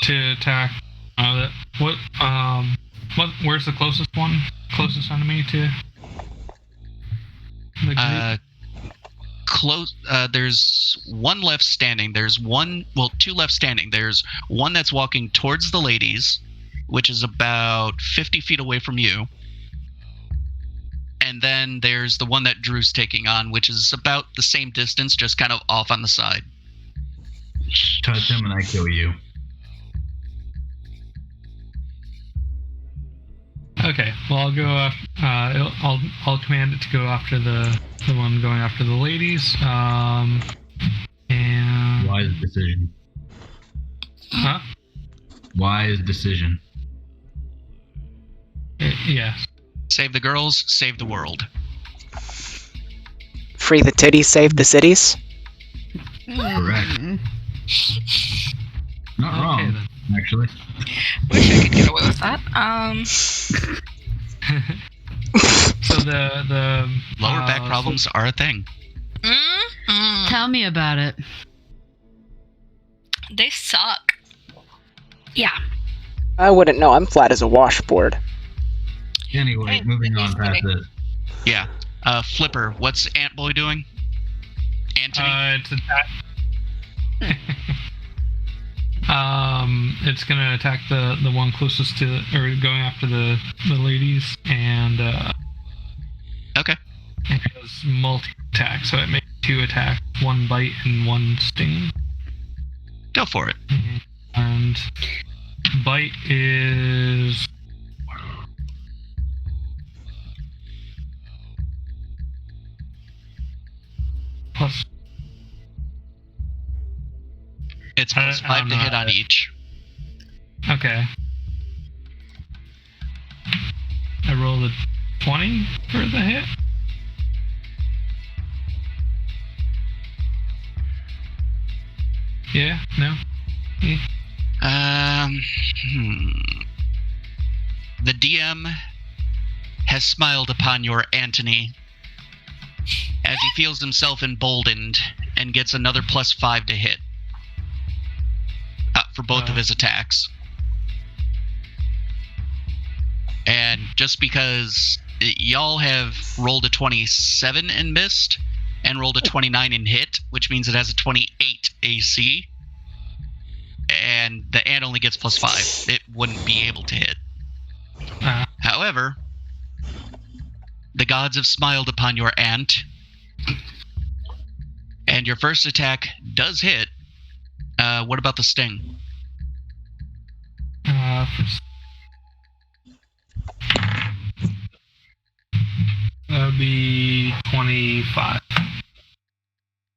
Speaker 7: to attack. Where's the closest one? Closest enemy to the group?
Speaker 2: There's one left standing. There's two left standing. There's one that's walking towards the ladies, which is about 50 feet away from you. And then there's the one that Drew's taking on, which is about the same distance, just kind of off on the side.
Speaker 3: Touch him and I kill you.
Speaker 7: Okay, well I'll go. I'll command it to go after the one going after the ladies. And
Speaker 3: wise decision.
Speaker 7: Huh?
Speaker 3: Wise decision.
Speaker 7: Yes.
Speaker 2: Save the girls, save the world.
Speaker 1: Free the titties, save the cities.
Speaker 3: Correct. Not wrong,
Speaker 7: then.
Speaker 3: actually.
Speaker 4: Wish I could get away with that.
Speaker 7: So the
Speaker 2: Lower back problems are a thing.
Speaker 5: Tell me about it.
Speaker 4: They suck.
Speaker 5: Yeah.
Speaker 1: I wouldn't know. I'm flat as a washboard.
Speaker 3: Anyway, moving on past this.
Speaker 2: Yeah. Flipper, what's Ant Boy doing? Anthony?
Speaker 7: It's attack. It's gonna attack the one closest to, or going after the ladies, and
Speaker 2: Okay.
Speaker 7: it does multi-attack, so it makes 2 attacks, 1 bite and 1 sting.
Speaker 2: Go for it.
Speaker 7: And bite is plus.
Speaker 2: It's plus
Speaker 7: I
Speaker 2: 5
Speaker 7: don't
Speaker 2: to
Speaker 7: know
Speaker 2: hit
Speaker 7: how
Speaker 2: on
Speaker 7: to-
Speaker 2: each.
Speaker 7: Okay. I rolled a 20 for the hit. Yeah, no.
Speaker 2: The DM has smiled upon your Antony as he feels himself emboldened and gets another plus 5 to hit for both of his attacks. And just because y'all have rolled a 27 and missed, and rolled a 29 and hit, which means it has a 28 AC, and the ant only gets plus 5. It wouldn't be able to hit. However, the gods have smiled upon your ant, and your first attack does hit. What about the sting?
Speaker 7: That would be 25.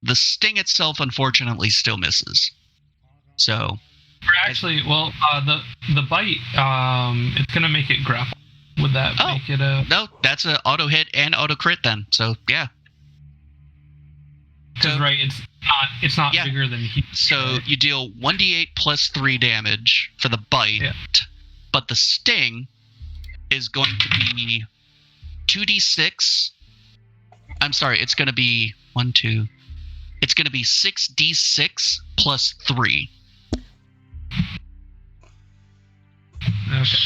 Speaker 2: The sting itself, unfortunately, still misses. So,
Speaker 7: Or actually, well, the bite, it's gonna make it grapple. Would that make it a?
Speaker 2: No, that's an auto hit and auto crit then. So yeah.
Speaker 7: Because right, it's not
Speaker 2: Yeah.
Speaker 7: bigger than he.
Speaker 2: So you deal 1d8 plus 3 damage for the bite,
Speaker 7: Yeah.
Speaker 2: but the sting is going to be 2d6. I'm sorry, it's going to be 1, 2. It's going to be 6d6 plus 3.
Speaker 7: Okay.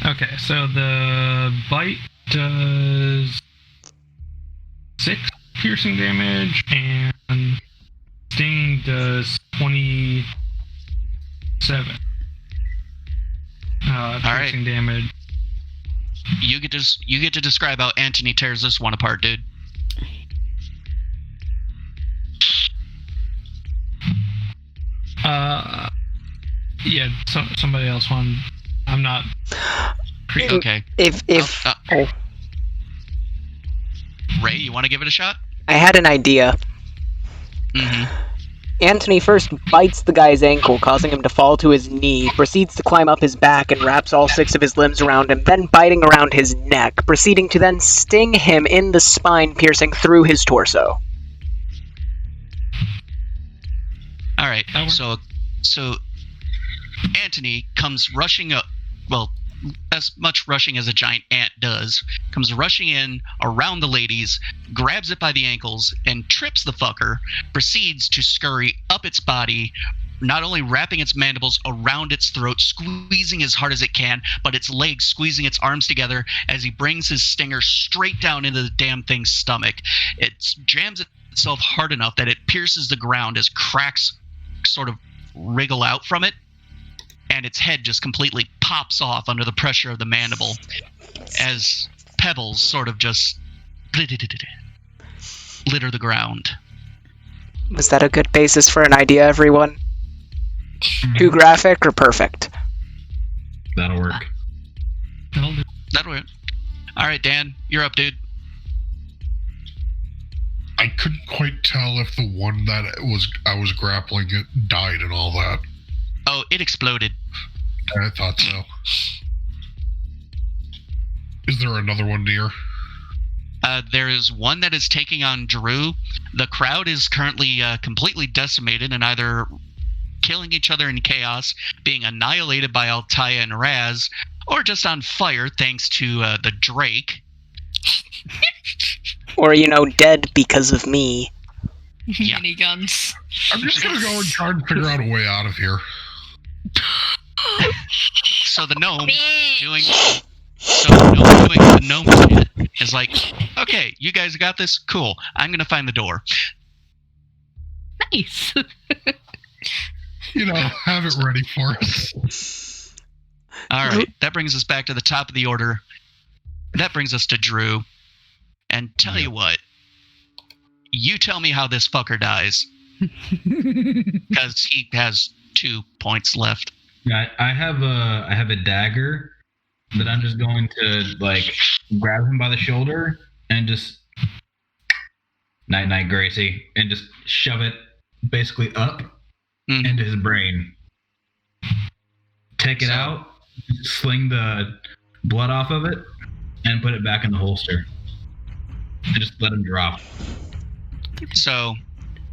Speaker 7: Okay, so the bite does 6 piercing damage, and sting does 27 piercing damage.
Speaker 2: You get to describe how Anthony tears this one apart, dude.
Speaker 7: Yeah, somebody else won. I'm not.
Speaker 2: Okay.
Speaker 1: If
Speaker 2: Ray, you want to give it a shot?
Speaker 1: I had an idea.
Speaker 2: Mm-hmm.
Speaker 1: Anthony first bites the guy's ankle, causing him to fall to his knee, proceeds to climb up his back and wraps all 6 of his limbs around him, then biting around his neck, proceeding to then sting him in the spine, piercing through his torso.
Speaker 2: All right. So Anthony comes rushing up. Well, as much rushing as a giant ant does, comes rushing in around the ladies, grabs it by the ankles, and trips the fucker, proceeds to scurry up its body, not only wrapping its mandibles around its throat, squeezing as hard as it can, but its legs squeezing its arms together as he brings his stinger straight down into the damn thing's stomach. It jams itself hard enough that it pierces the ground as cracks sort of wriggle out from it, and its head just completely pops off under the pressure of the mandible as pebbles sort of just litter the ground.
Speaker 1: Was that a good basis for an idea, everyone? Too graphic or perfect?
Speaker 3: That'll work.
Speaker 2: That'll work. All right, Dan, you're up, dude.
Speaker 6: I couldn't quite tell if the one that I was grappling it died and all that.
Speaker 2: Oh, it exploded.
Speaker 6: I thought so. Is there another one near?
Speaker 2: There is one that is taking on Drew. The crowd is currently completely decimated and either killing each other in chaos, being annihilated by Altaia and Raz, or just on fire thanks to the Drake.
Speaker 1: Or, dead because of me.
Speaker 2: Yeah.
Speaker 4: Miniguns.
Speaker 6: I'm just gonna go and try and figure out a way out of here.
Speaker 2: So the gnome doing the gnome shit is like, okay, you guys got this? Cool. I'm gonna find the door.
Speaker 5: Nice.
Speaker 6: Have it ready for us.
Speaker 2: All right, that brings us back to the top of the order. That brings us to Drew. And tell you what, you tell me how this fucker dies. Because he has 2 points left.
Speaker 3: Yeah, I have a dagger that I'm just going to grab him by the shoulder and just night Gracie, and just shove it basically up into his brain. Take it out, sling the blood off of it, and put it back in the holster. And just let him drop.
Speaker 2: So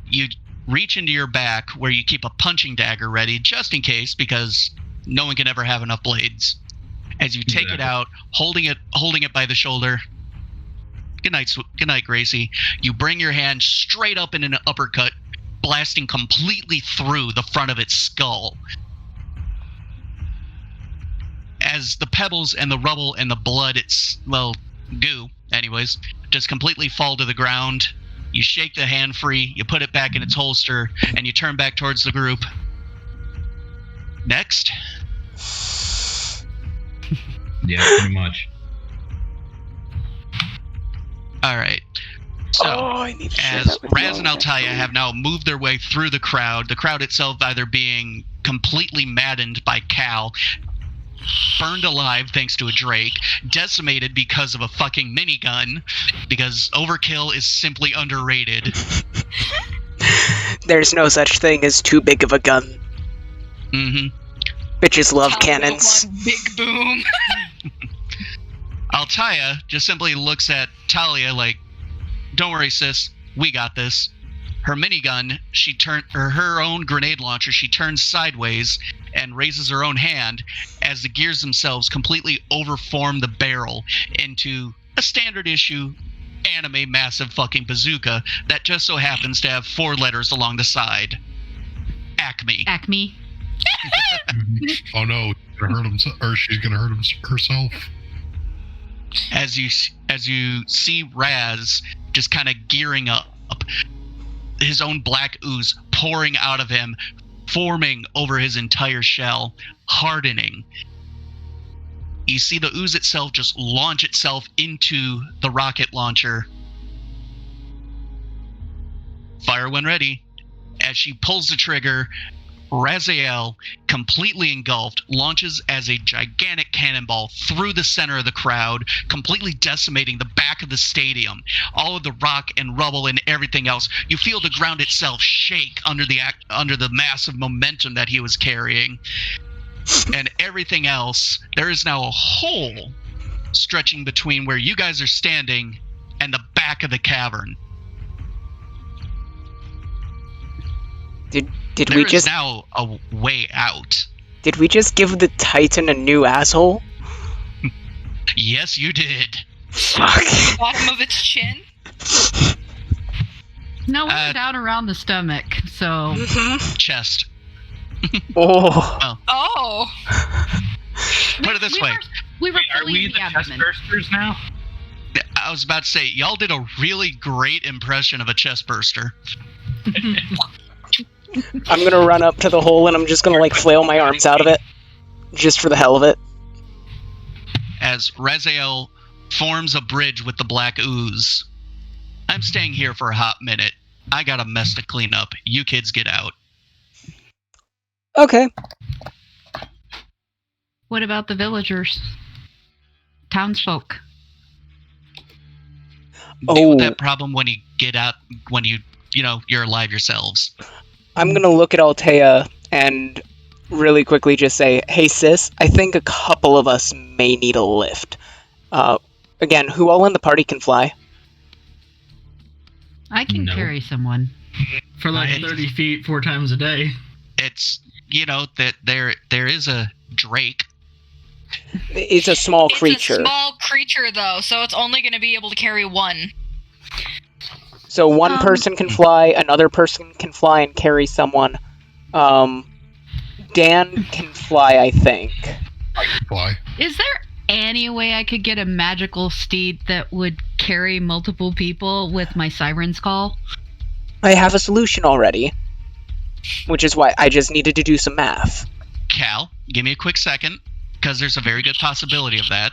Speaker 2: you reach into your back where you keep a punching dagger ready just in case, because no one can ever have enough blades. As you take it out, holding it by the shoulder. Good night, Gracie. You bring your hand straight up in an uppercut, blasting completely through the front of its skull. As the pebbles and the rubble and the blood, goo, anyways, just completely fall to the ground. You shake the hand free, you put it back in its holster, and you turn back towards the group. Next.
Speaker 3: Yeah, pretty much.
Speaker 2: Alright. So, as Raz and Altaia have now moved their way through the crowd itself either being completely maddened by Cal, burned alive thanks to a Drake, decimated because of a fucking minigun, because overkill is simply underrated.
Speaker 1: There's no such thing as too big of a gun.
Speaker 2: Mm-hmm.
Speaker 1: Bitches love cannons.
Speaker 4: Big boom.
Speaker 2: Altaia just simply looks at Talia like, "Don't worry, sis. We got this." Her minigun, her own grenade launcher, she turns sideways and raises her own hand as the gears themselves completely overform the barrel into a standard issue anime massive fucking bazooka that just so happens to have 4 letters along the side. Acme.
Speaker 5: Acme.
Speaker 6: Oh no, she's gonna hurt herself.
Speaker 2: As you see Raz just kind of gearing up, his own black ooze pouring out of him, forming over his entire shell, hardening. You see the ooze itself just launch itself into the rocket launcher. Fire when ready. As she pulls the trigger, Raziel, completely engulfed, launches as a gigantic cannonball through the center of the crowd, completely decimating the back of the stadium. All of the rock and rubble and everything else. You feel the ground itself shake under the massive momentum that he was carrying. And everything else, there is now a hole stretching between where you guys are standing and the back of the cavern.
Speaker 1: Did
Speaker 2: There
Speaker 1: we
Speaker 2: is
Speaker 1: just
Speaker 2: now a way out.
Speaker 1: Did we just give the Titan a new asshole?
Speaker 2: Yes, you did.
Speaker 1: Fuck.
Speaker 4: Bottom of its chin.
Speaker 5: No, we're down around the stomach, so.
Speaker 2: Chest.
Speaker 1: Oh.
Speaker 4: Oh.
Speaker 2: Put it this way.
Speaker 5: We were
Speaker 8: Are
Speaker 5: fully
Speaker 8: we
Speaker 5: in
Speaker 8: the
Speaker 5: the
Speaker 8: chest
Speaker 5: abdomen.
Speaker 8: bursters now?
Speaker 2: I was about to say, y'all did a really great impression of a chest burster.
Speaker 1: I'm gonna run up to the hole and I'm just gonna flail my arms out of it. Just for the hell of it.
Speaker 2: As Raziel forms a bridge with the black ooze. I'm staying here for a hot minute. I got a mess to clean up. You kids get out.
Speaker 1: Okay.
Speaker 5: What about the villagers? Townsfolk.
Speaker 2: Deal with
Speaker 1: Oh.
Speaker 2: that problem when you get out, when you're alive yourselves.
Speaker 1: I'm gonna look at Altea and really quickly just say, "Hey sis, I think a couple of us may need a lift." Again, who all in the party can fly?
Speaker 5: I can
Speaker 3: No.
Speaker 5: carry someone.
Speaker 8: For like
Speaker 2: Right.
Speaker 8: 30 feet, 4 times a day.
Speaker 2: It's, that there is a Drake.
Speaker 1: It's a small creature.
Speaker 4: It's a small creature, though, so it's only going to be able to carry one.
Speaker 1: So one person can fly, another person can fly and carry someone. Dan can fly, I think.
Speaker 6: Fly.
Speaker 5: Is there any way I could get a magical steed that would carry multiple people with my siren's call?
Speaker 1: I have a solution already. Which is why I just needed to do some math.
Speaker 2: Cal, give me a quick second, because there's a very good possibility of that.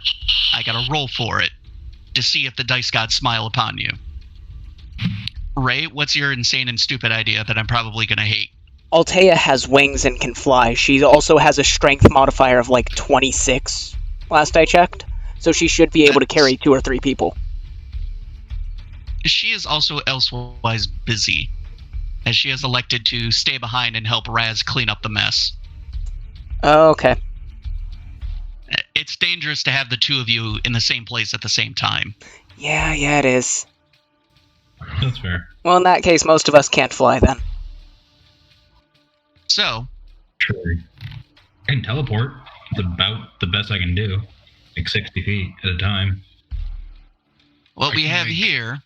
Speaker 2: I gotta roll for it to see if the dice gods smile upon you. Ray, what's your insane and stupid idea that I'm probably gonna hate?
Speaker 1: Altea has wings and can fly. She also has a strength modifier of 26, last I checked. So she should be able to carry 2 or 3 people.
Speaker 2: She is also elsewise busy, as she has elected to stay behind and help Raz clean up the mess.
Speaker 1: Okay.
Speaker 2: It's dangerous to have the two of you in the same place at the same time.
Speaker 1: Yeah, it is.
Speaker 3: That's fair.
Speaker 1: Well, in that case, most of us can't fly then.
Speaker 2: So,
Speaker 3: Sure. I can teleport. It's about the best I can do. 60 feet at a time.
Speaker 2: what
Speaker 6: I
Speaker 2: we
Speaker 6: can
Speaker 2: have
Speaker 6: make
Speaker 2: here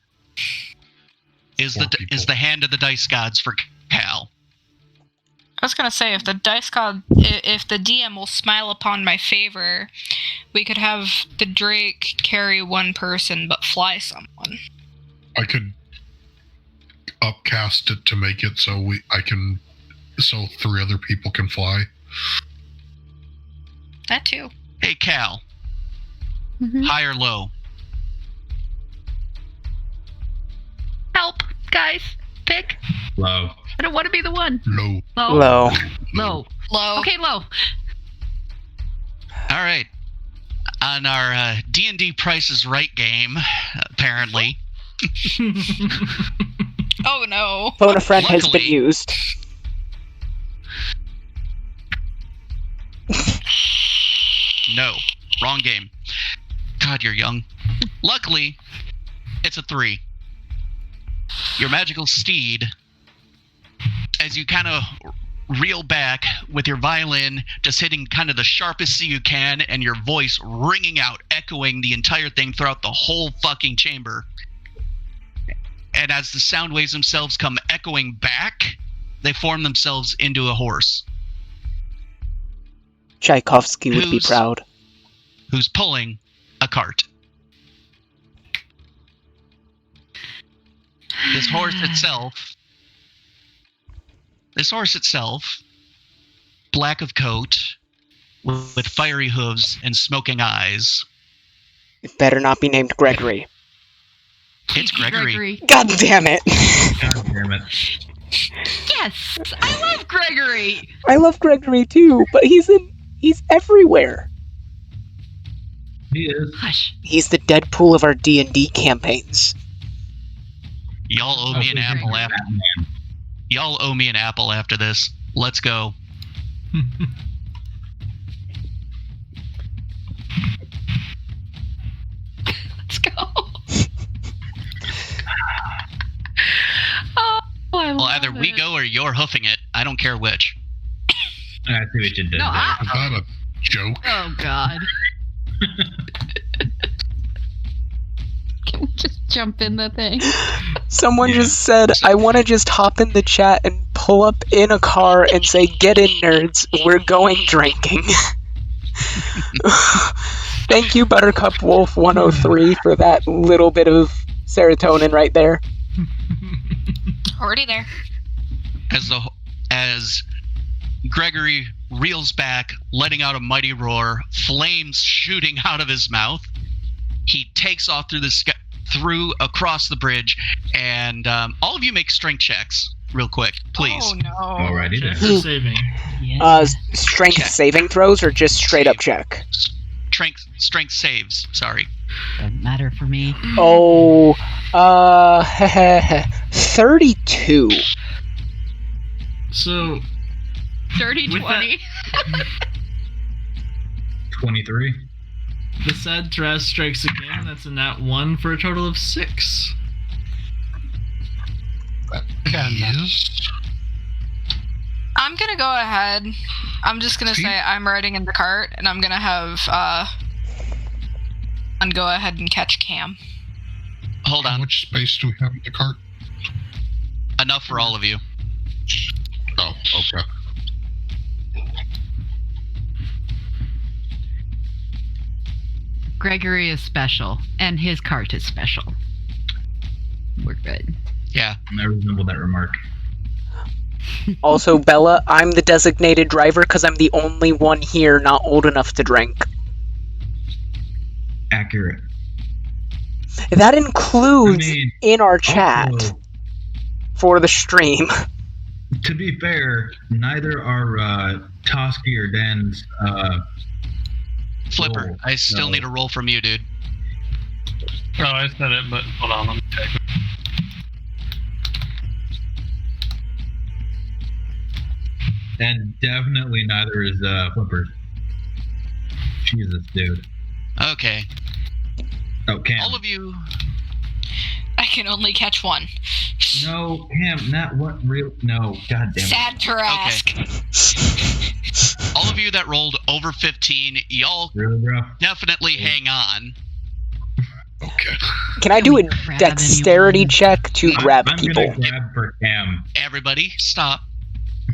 Speaker 2: is
Speaker 6: 4 people.
Speaker 2: the hand of the dice gods for Cal.
Speaker 4: I was going to say, if the DM will smile upon my favor, we could have the Drake carry one person but fly someone.
Speaker 6: I could upcast it to make it so 3 other people can fly.
Speaker 4: That too.
Speaker 2: Hey, Cal,
Speaker 5: Mhm.
Speaker 2: high or low?
Speaker 5: Help, guys. Pick.
Speaker 3: Low.
Speaker 5: I don't want to be the one.
Speaker 6: Low.
Speaker 5: Low.
Speaker 1: Low.
Speaker 5: Low.
Speaker 4: Low.
Speaker 5: Okay, low.
Speaker 2: All right. On our D&D Price is Right game, apparently,
Speaker 4: Oh no.
Speaker 1: Phone a friend has been
Speaker 2: Luckily-
Speaker 1: used.
Speaker 2: no, wrong game. God, you're young. Luckily, it's a 3. Your magical steed, as you kind of reel back with your violin just hitting kind of the sharpest C you can, and your voice ringing out, echoing the entire thing throughout the whole fucking chamber. And as the sound waves themselves come echoing back, they form themselves into a horse.
Speaker 1: Tchaikovsky would be proud.
Speaker 2: Who's pulling a cart. This horse itself, black of coat, with fiery hooves and smoking eyes.
Speaker 1: It better not be named Gregory.
Speaker 2: It's Gregory.
Speaker 1: God damn it.
Speaker 3: God damn it.
Speaker 5: Yes, I love Gregory.
Speaker 1: I love Gregory too, but he's everywhere.
Speaker 3: He is.
Speaker 5: Hush.
Speaker 1: He's the Deadpool of our D&D campaigns.
Speaker 2: Y'all owe me an apple after. Y'all owe me an apple after this. Let's go.
Speaker 5: Let's go. Oh, I
Speaker 2: Well,
Speaker 5: love
Speaker 2: either we
Speaker 5: it.
Speaker 2: go or you're hoofing it. I don't care which.
Speaker 3: I see what you did
Speaker 5: No,
Speaker 3: there.
Speaker 6: Is that a joke?
Speaker 5: Oh God. Can we just jump in the thing?
Speaker 1: Someone just said, I want to just hop in the chat and pull up in a car and say, get in, nerds, we're going drinking. Thank you, Buttercup Wolf 103, for that little bit of serotonin right there.
Speaker 4: Already there.
Speaker 2: As Gregory reels back, letting out a mighty roar, flames shooting out of his mouth, he takes off through the sky, across the bridge, and all of you make strength checks real quick, please.
Speaker 4: Oh no.
Speaker 3: Alrighty
Speaker 8: Check
Speaker 3: then.
Speaker 8: for saving.
Speaker 1: Strength
Speaker 2: Check.
Speaker 1: saving throws or just straight up check?
Speaker 2: Strength saves, sorry.
Speaker 5: Doesn't matter for me.
Speaker 1: Oh, 32.
Speaker 8: So,
Speaker 5: 30-20.
Speaker 3: 23.
Speaker 8: the sad Taras strikes again. That's a nat 1 for a total of 6.
Speaker 6: Yes.
Speaker 4: I'm gonna go ahead. I'm just gonna say I'm riding in the cart, and I'm gonna have and go ahead and catch Cam.
Speaker 2: Hold
Speaker 6: How
Speaker 2: on.
Speaker 6: much space do we have in the cart?
Speaker 2: Enough for all of you.
Speaker 6: Oh, okay.
Speaker 5: Gregory is special, and his cart is special. We're good.
Speaker 2: Yeah.
Speaker 3: I resemble that remark.
Speaker 1: Also, Bella, I'm the designated driver because I'm the only one here not old enough to drink.
Speaker 3: Accurate.
Speaker 1: That includes
Speaker 3: I mean,
Speaker 1: in our chat
Speaker 3: also,
Speaker 1: for the stream.
Speaker 3: to be fair, neither are Toski or Dan's.
Speaker 2: Flipper,
Speaker 3: roll.
Speaker 2: I still
Speaker 3: No.
Speaker 2: need a roll from you, dude.
Speaker 7: Oh, I said it, but hold on, let me check.
Speaker 3: And definitely neither is Flipper. Jesus, dude.
Speaker 2: Okay.
Speaker 3: Oh, Cam.
Speaker 2: All of you.
Speaker 4: I can only catch one.
Speaker 3: No, Cam, not what real. No, god damn it.
Speaker 4: Sad Tarask.
Speaker 2: All of you that rolled over 15, y'all
Speaker 3: Really, bro?
Speaker 2: definitely hang on.
Speaker 6: Okay.
Speaker 1: Can I do a
Speaker 5: Can we grab
Speaker 1: dexterity
Speaker 5: anyone?
Speaker 1: check to grab
Speaker 3: I'm
Speaker 1: people?
Speaker 3: gonna grab for Cam.
Speaker 2: Everybody, stop.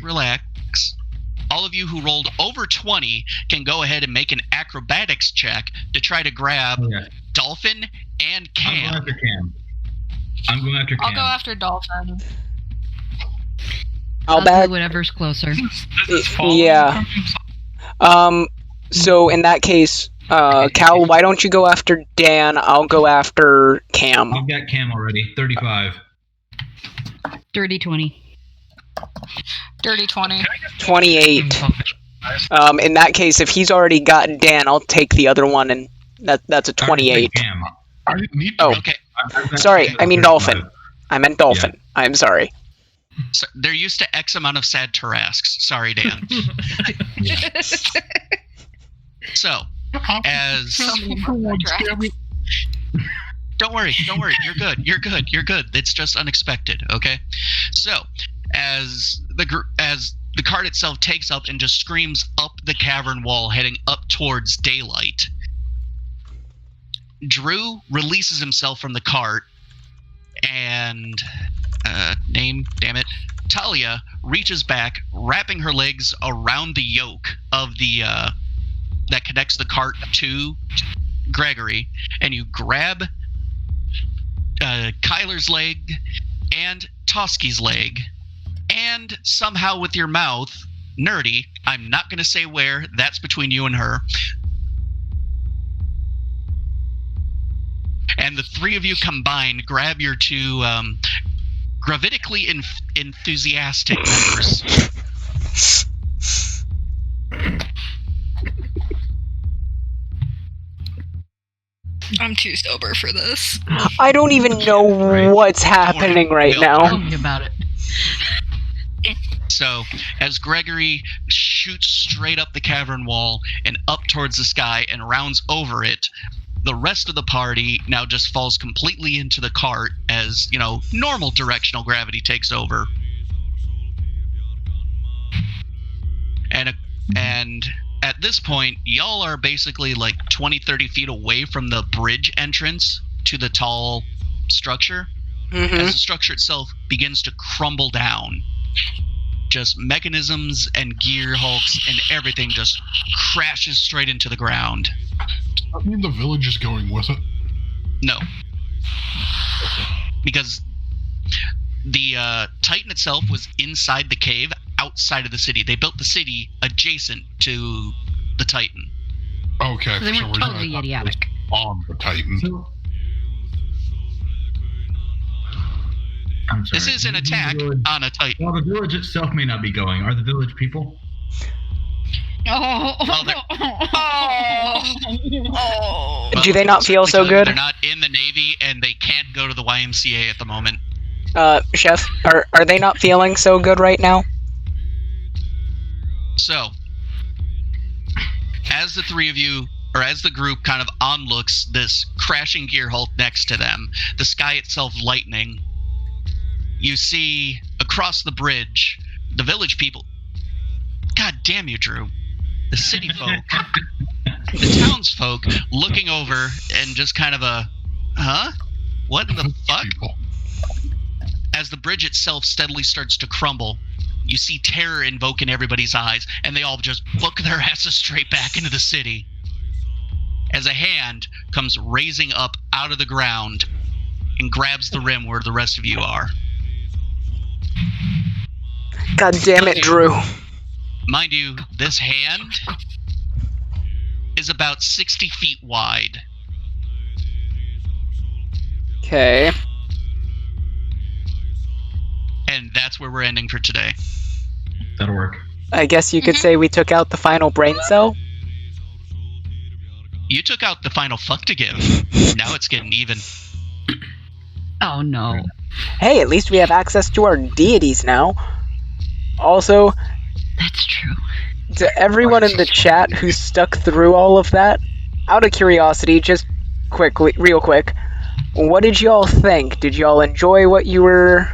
Speaker 2: Relax. All of you who rolled over 20 can go ahead and make an acrobatics check to try to grab
Speaker 3: Oh, yeah.
Speaker 2: Dolphin and
Speaker 3: I'm going
Speaker 2: Cam.
Speaker 3: after Cam. I'm going after Cam.
Speaker 4: I'll go after Dolphin.
Speaker 1: I'll
Speaker 5: do
Speaker 1: back.
Speaker 5: whatever's closer.
Speaker 7: This is following
Speaker 1: Yeah.
Speaker 7: from-
Speaker 1: So in that case, Cal, why don't you go after Dan? I'll go after Cam.
Speaker 3: I've got Cam already. 35.
Speaker 5: Dirty 20.
Speaker 4: Dirty 20.
Speaker 1: 28. In that case, if he's already got Dan, I'll take the other one, and that's a 28.
Speaker 3: Cam.
Speaker 6: I didn't need to.
Speaker 1: Oh.
Speaker 2: Okay,
Speaker 3: I've got
Speaker 1: Sorry,
Speaker 3: Cam
Speaker 1: I mean
Speaker 3: 35.
Speaker 1: Dolphin. I meant Dolphin. I'm sorry.
Speaker 2: so they're used to X amount of sad Tarasks. Sorry, Dan.
Speaker 3: Yeah.
Speaker 2: So, as
Speaker 6: Damn it.
Speaker 2: Don't worry. You're good. It's just unexpected, okay? So, as the cart itself takes up and just screams up the cavern wall, heading up towards daylight, Drew releases himself from the cart, and Talia reaches back, wrapping her legs around the yoke of the that connects the cart to Gregory, and you grab Kyler's leg and Toski's leg, and somehow with your mouth, Nerdy, I'm not going to say where, that's between you and her, and the three of you combined grab your two gravitically enthusiastic members.
Speaker 4: I'm too sober for this.
Speaker 1: I don't even know what's happening right now.
Speaker 5: Tell me about it.
Speaker 2: So, as Gregory shoots straight up the cavern wall and up towards the sky and rounds over it, the rest of the party now just falls completely into the cart as, normal directional gravity takes over. And at this point, y'all are basically like 20, 30 feet away from the bridge entrance to the tall structure.
Speaker 1: Mm-hmm.
Speaker 2: As the structure itself begins to crumble down. Just mechanisms and gear hulks and everything just crashes straight into the ground.
Speaker 6: I mean, the village is going with it.
Speaker 2: No. Because the Titan itself was inside the cave, outside of the city. They built the city adjacent to the Titan.
Speaker 6: Okay,
Speaker 5: So they weren't totally idiotic.
Speaker 6: On the Titan.
Speaker 3: I'm sorry.
Speaker 2: This is an attack on a Titan.
Speaker 3: Well, the village itself may not be going. Are the village people?
Speaker 1: Do they not feel so good?
Speaker 2: They're not in the Navy, and they can't go to the YMCA at the moment.
Speaker 1: Chef, are they not feeling so good right now?
Speaker 2: So, as the three of you, or as the group kind of onlooks this crashing gear hulk next to them, the sky itself lightening, you see across the bridge, the village people. God damn you, Drew. The city folk, the townsfolk looking over and just kind of what in the fuck?
Speaker 6: People.
Speaker 2: As the bridge itself steadily starts to crumble, you see terror invoke in everybody's eyes, and they all just book their asses straight back into the city. As a hand comes raising up out of the ground and grabs the rim where the rest of you are.
Speaker 1: God damn it, Drew.
Speaker 2: Mind you, this hand is about 60 feet wide.
Speaker 1: Okay.
Speaker 2: And that's where we're ending for today.
Speaker 3: That'll work.
Speaker 1: I guess you could say we took out the final brain cell.
Speaker 2: You took out the final fuck to give. Now it's getting even.
Speaker 5: Oh no.
Speaker 1: Hey, at least we have access to our deities now. Also,
Speaker 5: That's true.
Speaker 1: to everyone in the chat who stuck through all of that, out of curiosity, just real quick, what did y'all think? Did y'all enjoy what you were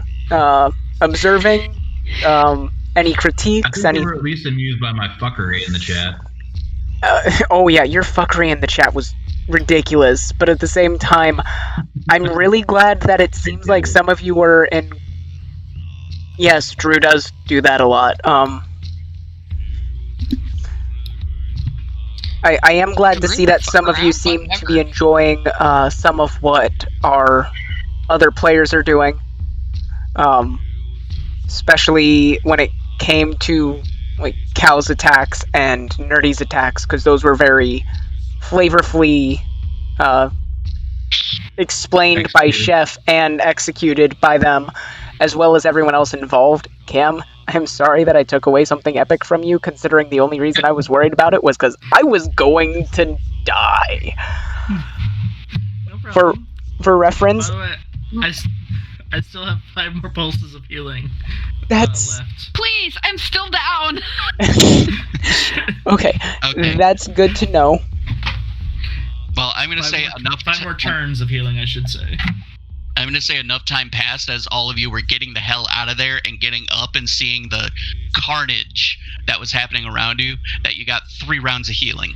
Speaker 1: observing? Any
Speaker 3: I
Speaker 1: critiques?
Speaker 3: think they were at least amused by my fuckery in the chat.
Speaker 1: Oh yeah, your fuckery in the chat was ridiculous, but at the same time, I'm really glad that it seems like some of you were in... Yes, Drew does do that a lot. I am glad to see that some of you seem to be enjoying some of what our other players are doing. Especially when it came to like Cal's attacks and Nerdy's attacks, because those were very flavorfully explained by Chef and executed by them, as well as everyone else involved. Cam, I'm sorry that I took away something epic from you, considering the only reason I was worried about it was because I was going to die.
Speaker 8: No problem.
Speaker 1: For reference,
Speaker 8: By the way, I still have 5 more pulses of healing
Speaker 1: that's...
Speaker 8: left.
Speaker 5: Please, I'm still down.
Speaker 1: Okay,
Speaker 2: Okay.
Speaker 1: that's good to know.
Speaker 2: Well, I'm going to say enough.
Speaker 8: 5 more turns of healing, I should say.
Speaker 2: I'm going to say enough time passed as all of you were getting the hell out of there and getting up and seeing the carnage that was happening around you that you got 3 rounds of healing.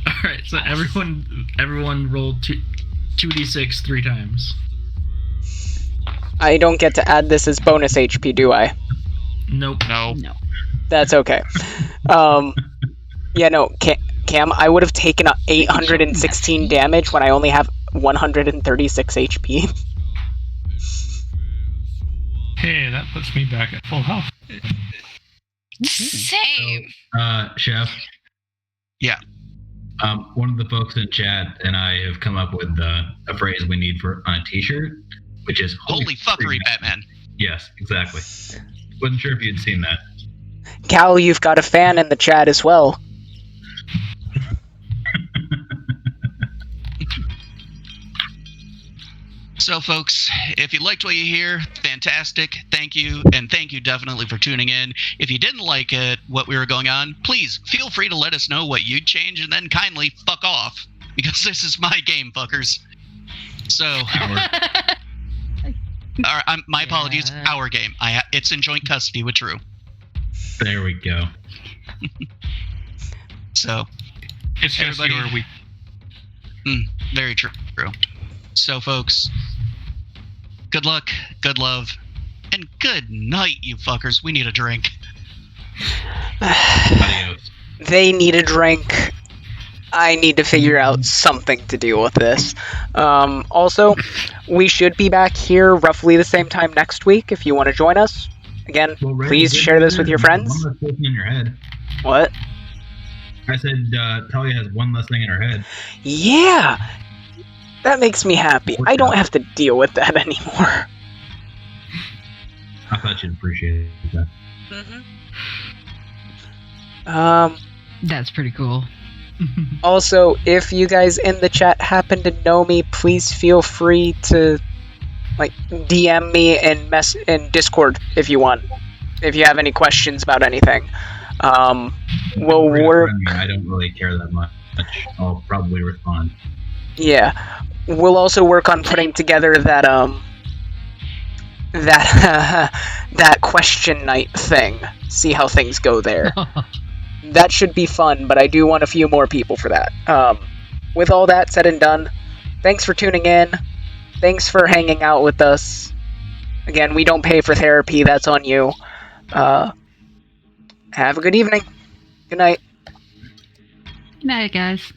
Speaker 8: All right, so everyone rolled 2d6 3 times.
Speaker 1: I don't get to add this as bonus HP, do I?
Speaker 8: Nope.
Speaker 2: No.
Speaker 1: That's okay. Yeah, no, Cam, I would have taken 816 damage when I only have 136 HP.
Speaker 7: Hey, that puts me back at full health.
Speaker 4: Same.
Speaker 3: Chef?
Speaker 2: Yeah.
Speaker 3: One of the folks in chat and I have come up with a phrase we need on a t-shirt, which is
Speaker 2: Holy fuckery, Batman.
Speaker 3: Yes, exactly. Wasn't sure if you'd seen that.
Speaker 1: Cal, you've got a fan in the chat as well.
Speaker 2: So, folks, if you liked what you hear, fantastic. Thank you, and thank you definitely for tuning in. If you didn't like it, what we were going on, please feel free to let us know what you'd change, and then kindly fuck off, because this is my game, fuckers. So, my apologies, our game. It's in joint custody with Drew.
Speaker 3: There we go.
Speaker 2: So,
Speaker 7: It's just your week.
Speaker 2: very true. So, folks, good luck, good love, and good night, you fuckers. We need a drink.
Speaker 3: Adios.
Speaker 1: They need a drink. I need to figure out something to deal with this. Also, we should be back here roughly the same time next week if you want to join us. Again,
Speaker 3: Well, Ray,
Speaker 1: please
Speaker 3: you
Speaker 1: share
Speaker 3: did
Speaker 1: this with your friends.
Speaker 3: One less thing in your head.
Speaker 1: What?
Speaker 3: I said Talia has one less thing in her head.
Speaker 1: Yeah! That makes me happy. I don't have to deal with that anymore.
Speaker 3: I thought you'd appreciate that.
Speaker 5: That's pretty coll.
Speaker 1: Also, if you guys in the chat happen to know me, please feel free to DM me in Discord if you want. If you have any questions about anything. We'll work.
Speaker 3: I don't really care that much. I'll probably respond.
Speaker 1: Yeah. We'll also work on putting together that that question night thing. See how things go there. That should be fun, but I do want a few more people for that. With all that said and done, thanks for tuning in. Thanks for hanging out with us. Again, we don't pay for therapy. That's on you. Have a good evening. Good night.
Speaker 5: Good night, guys.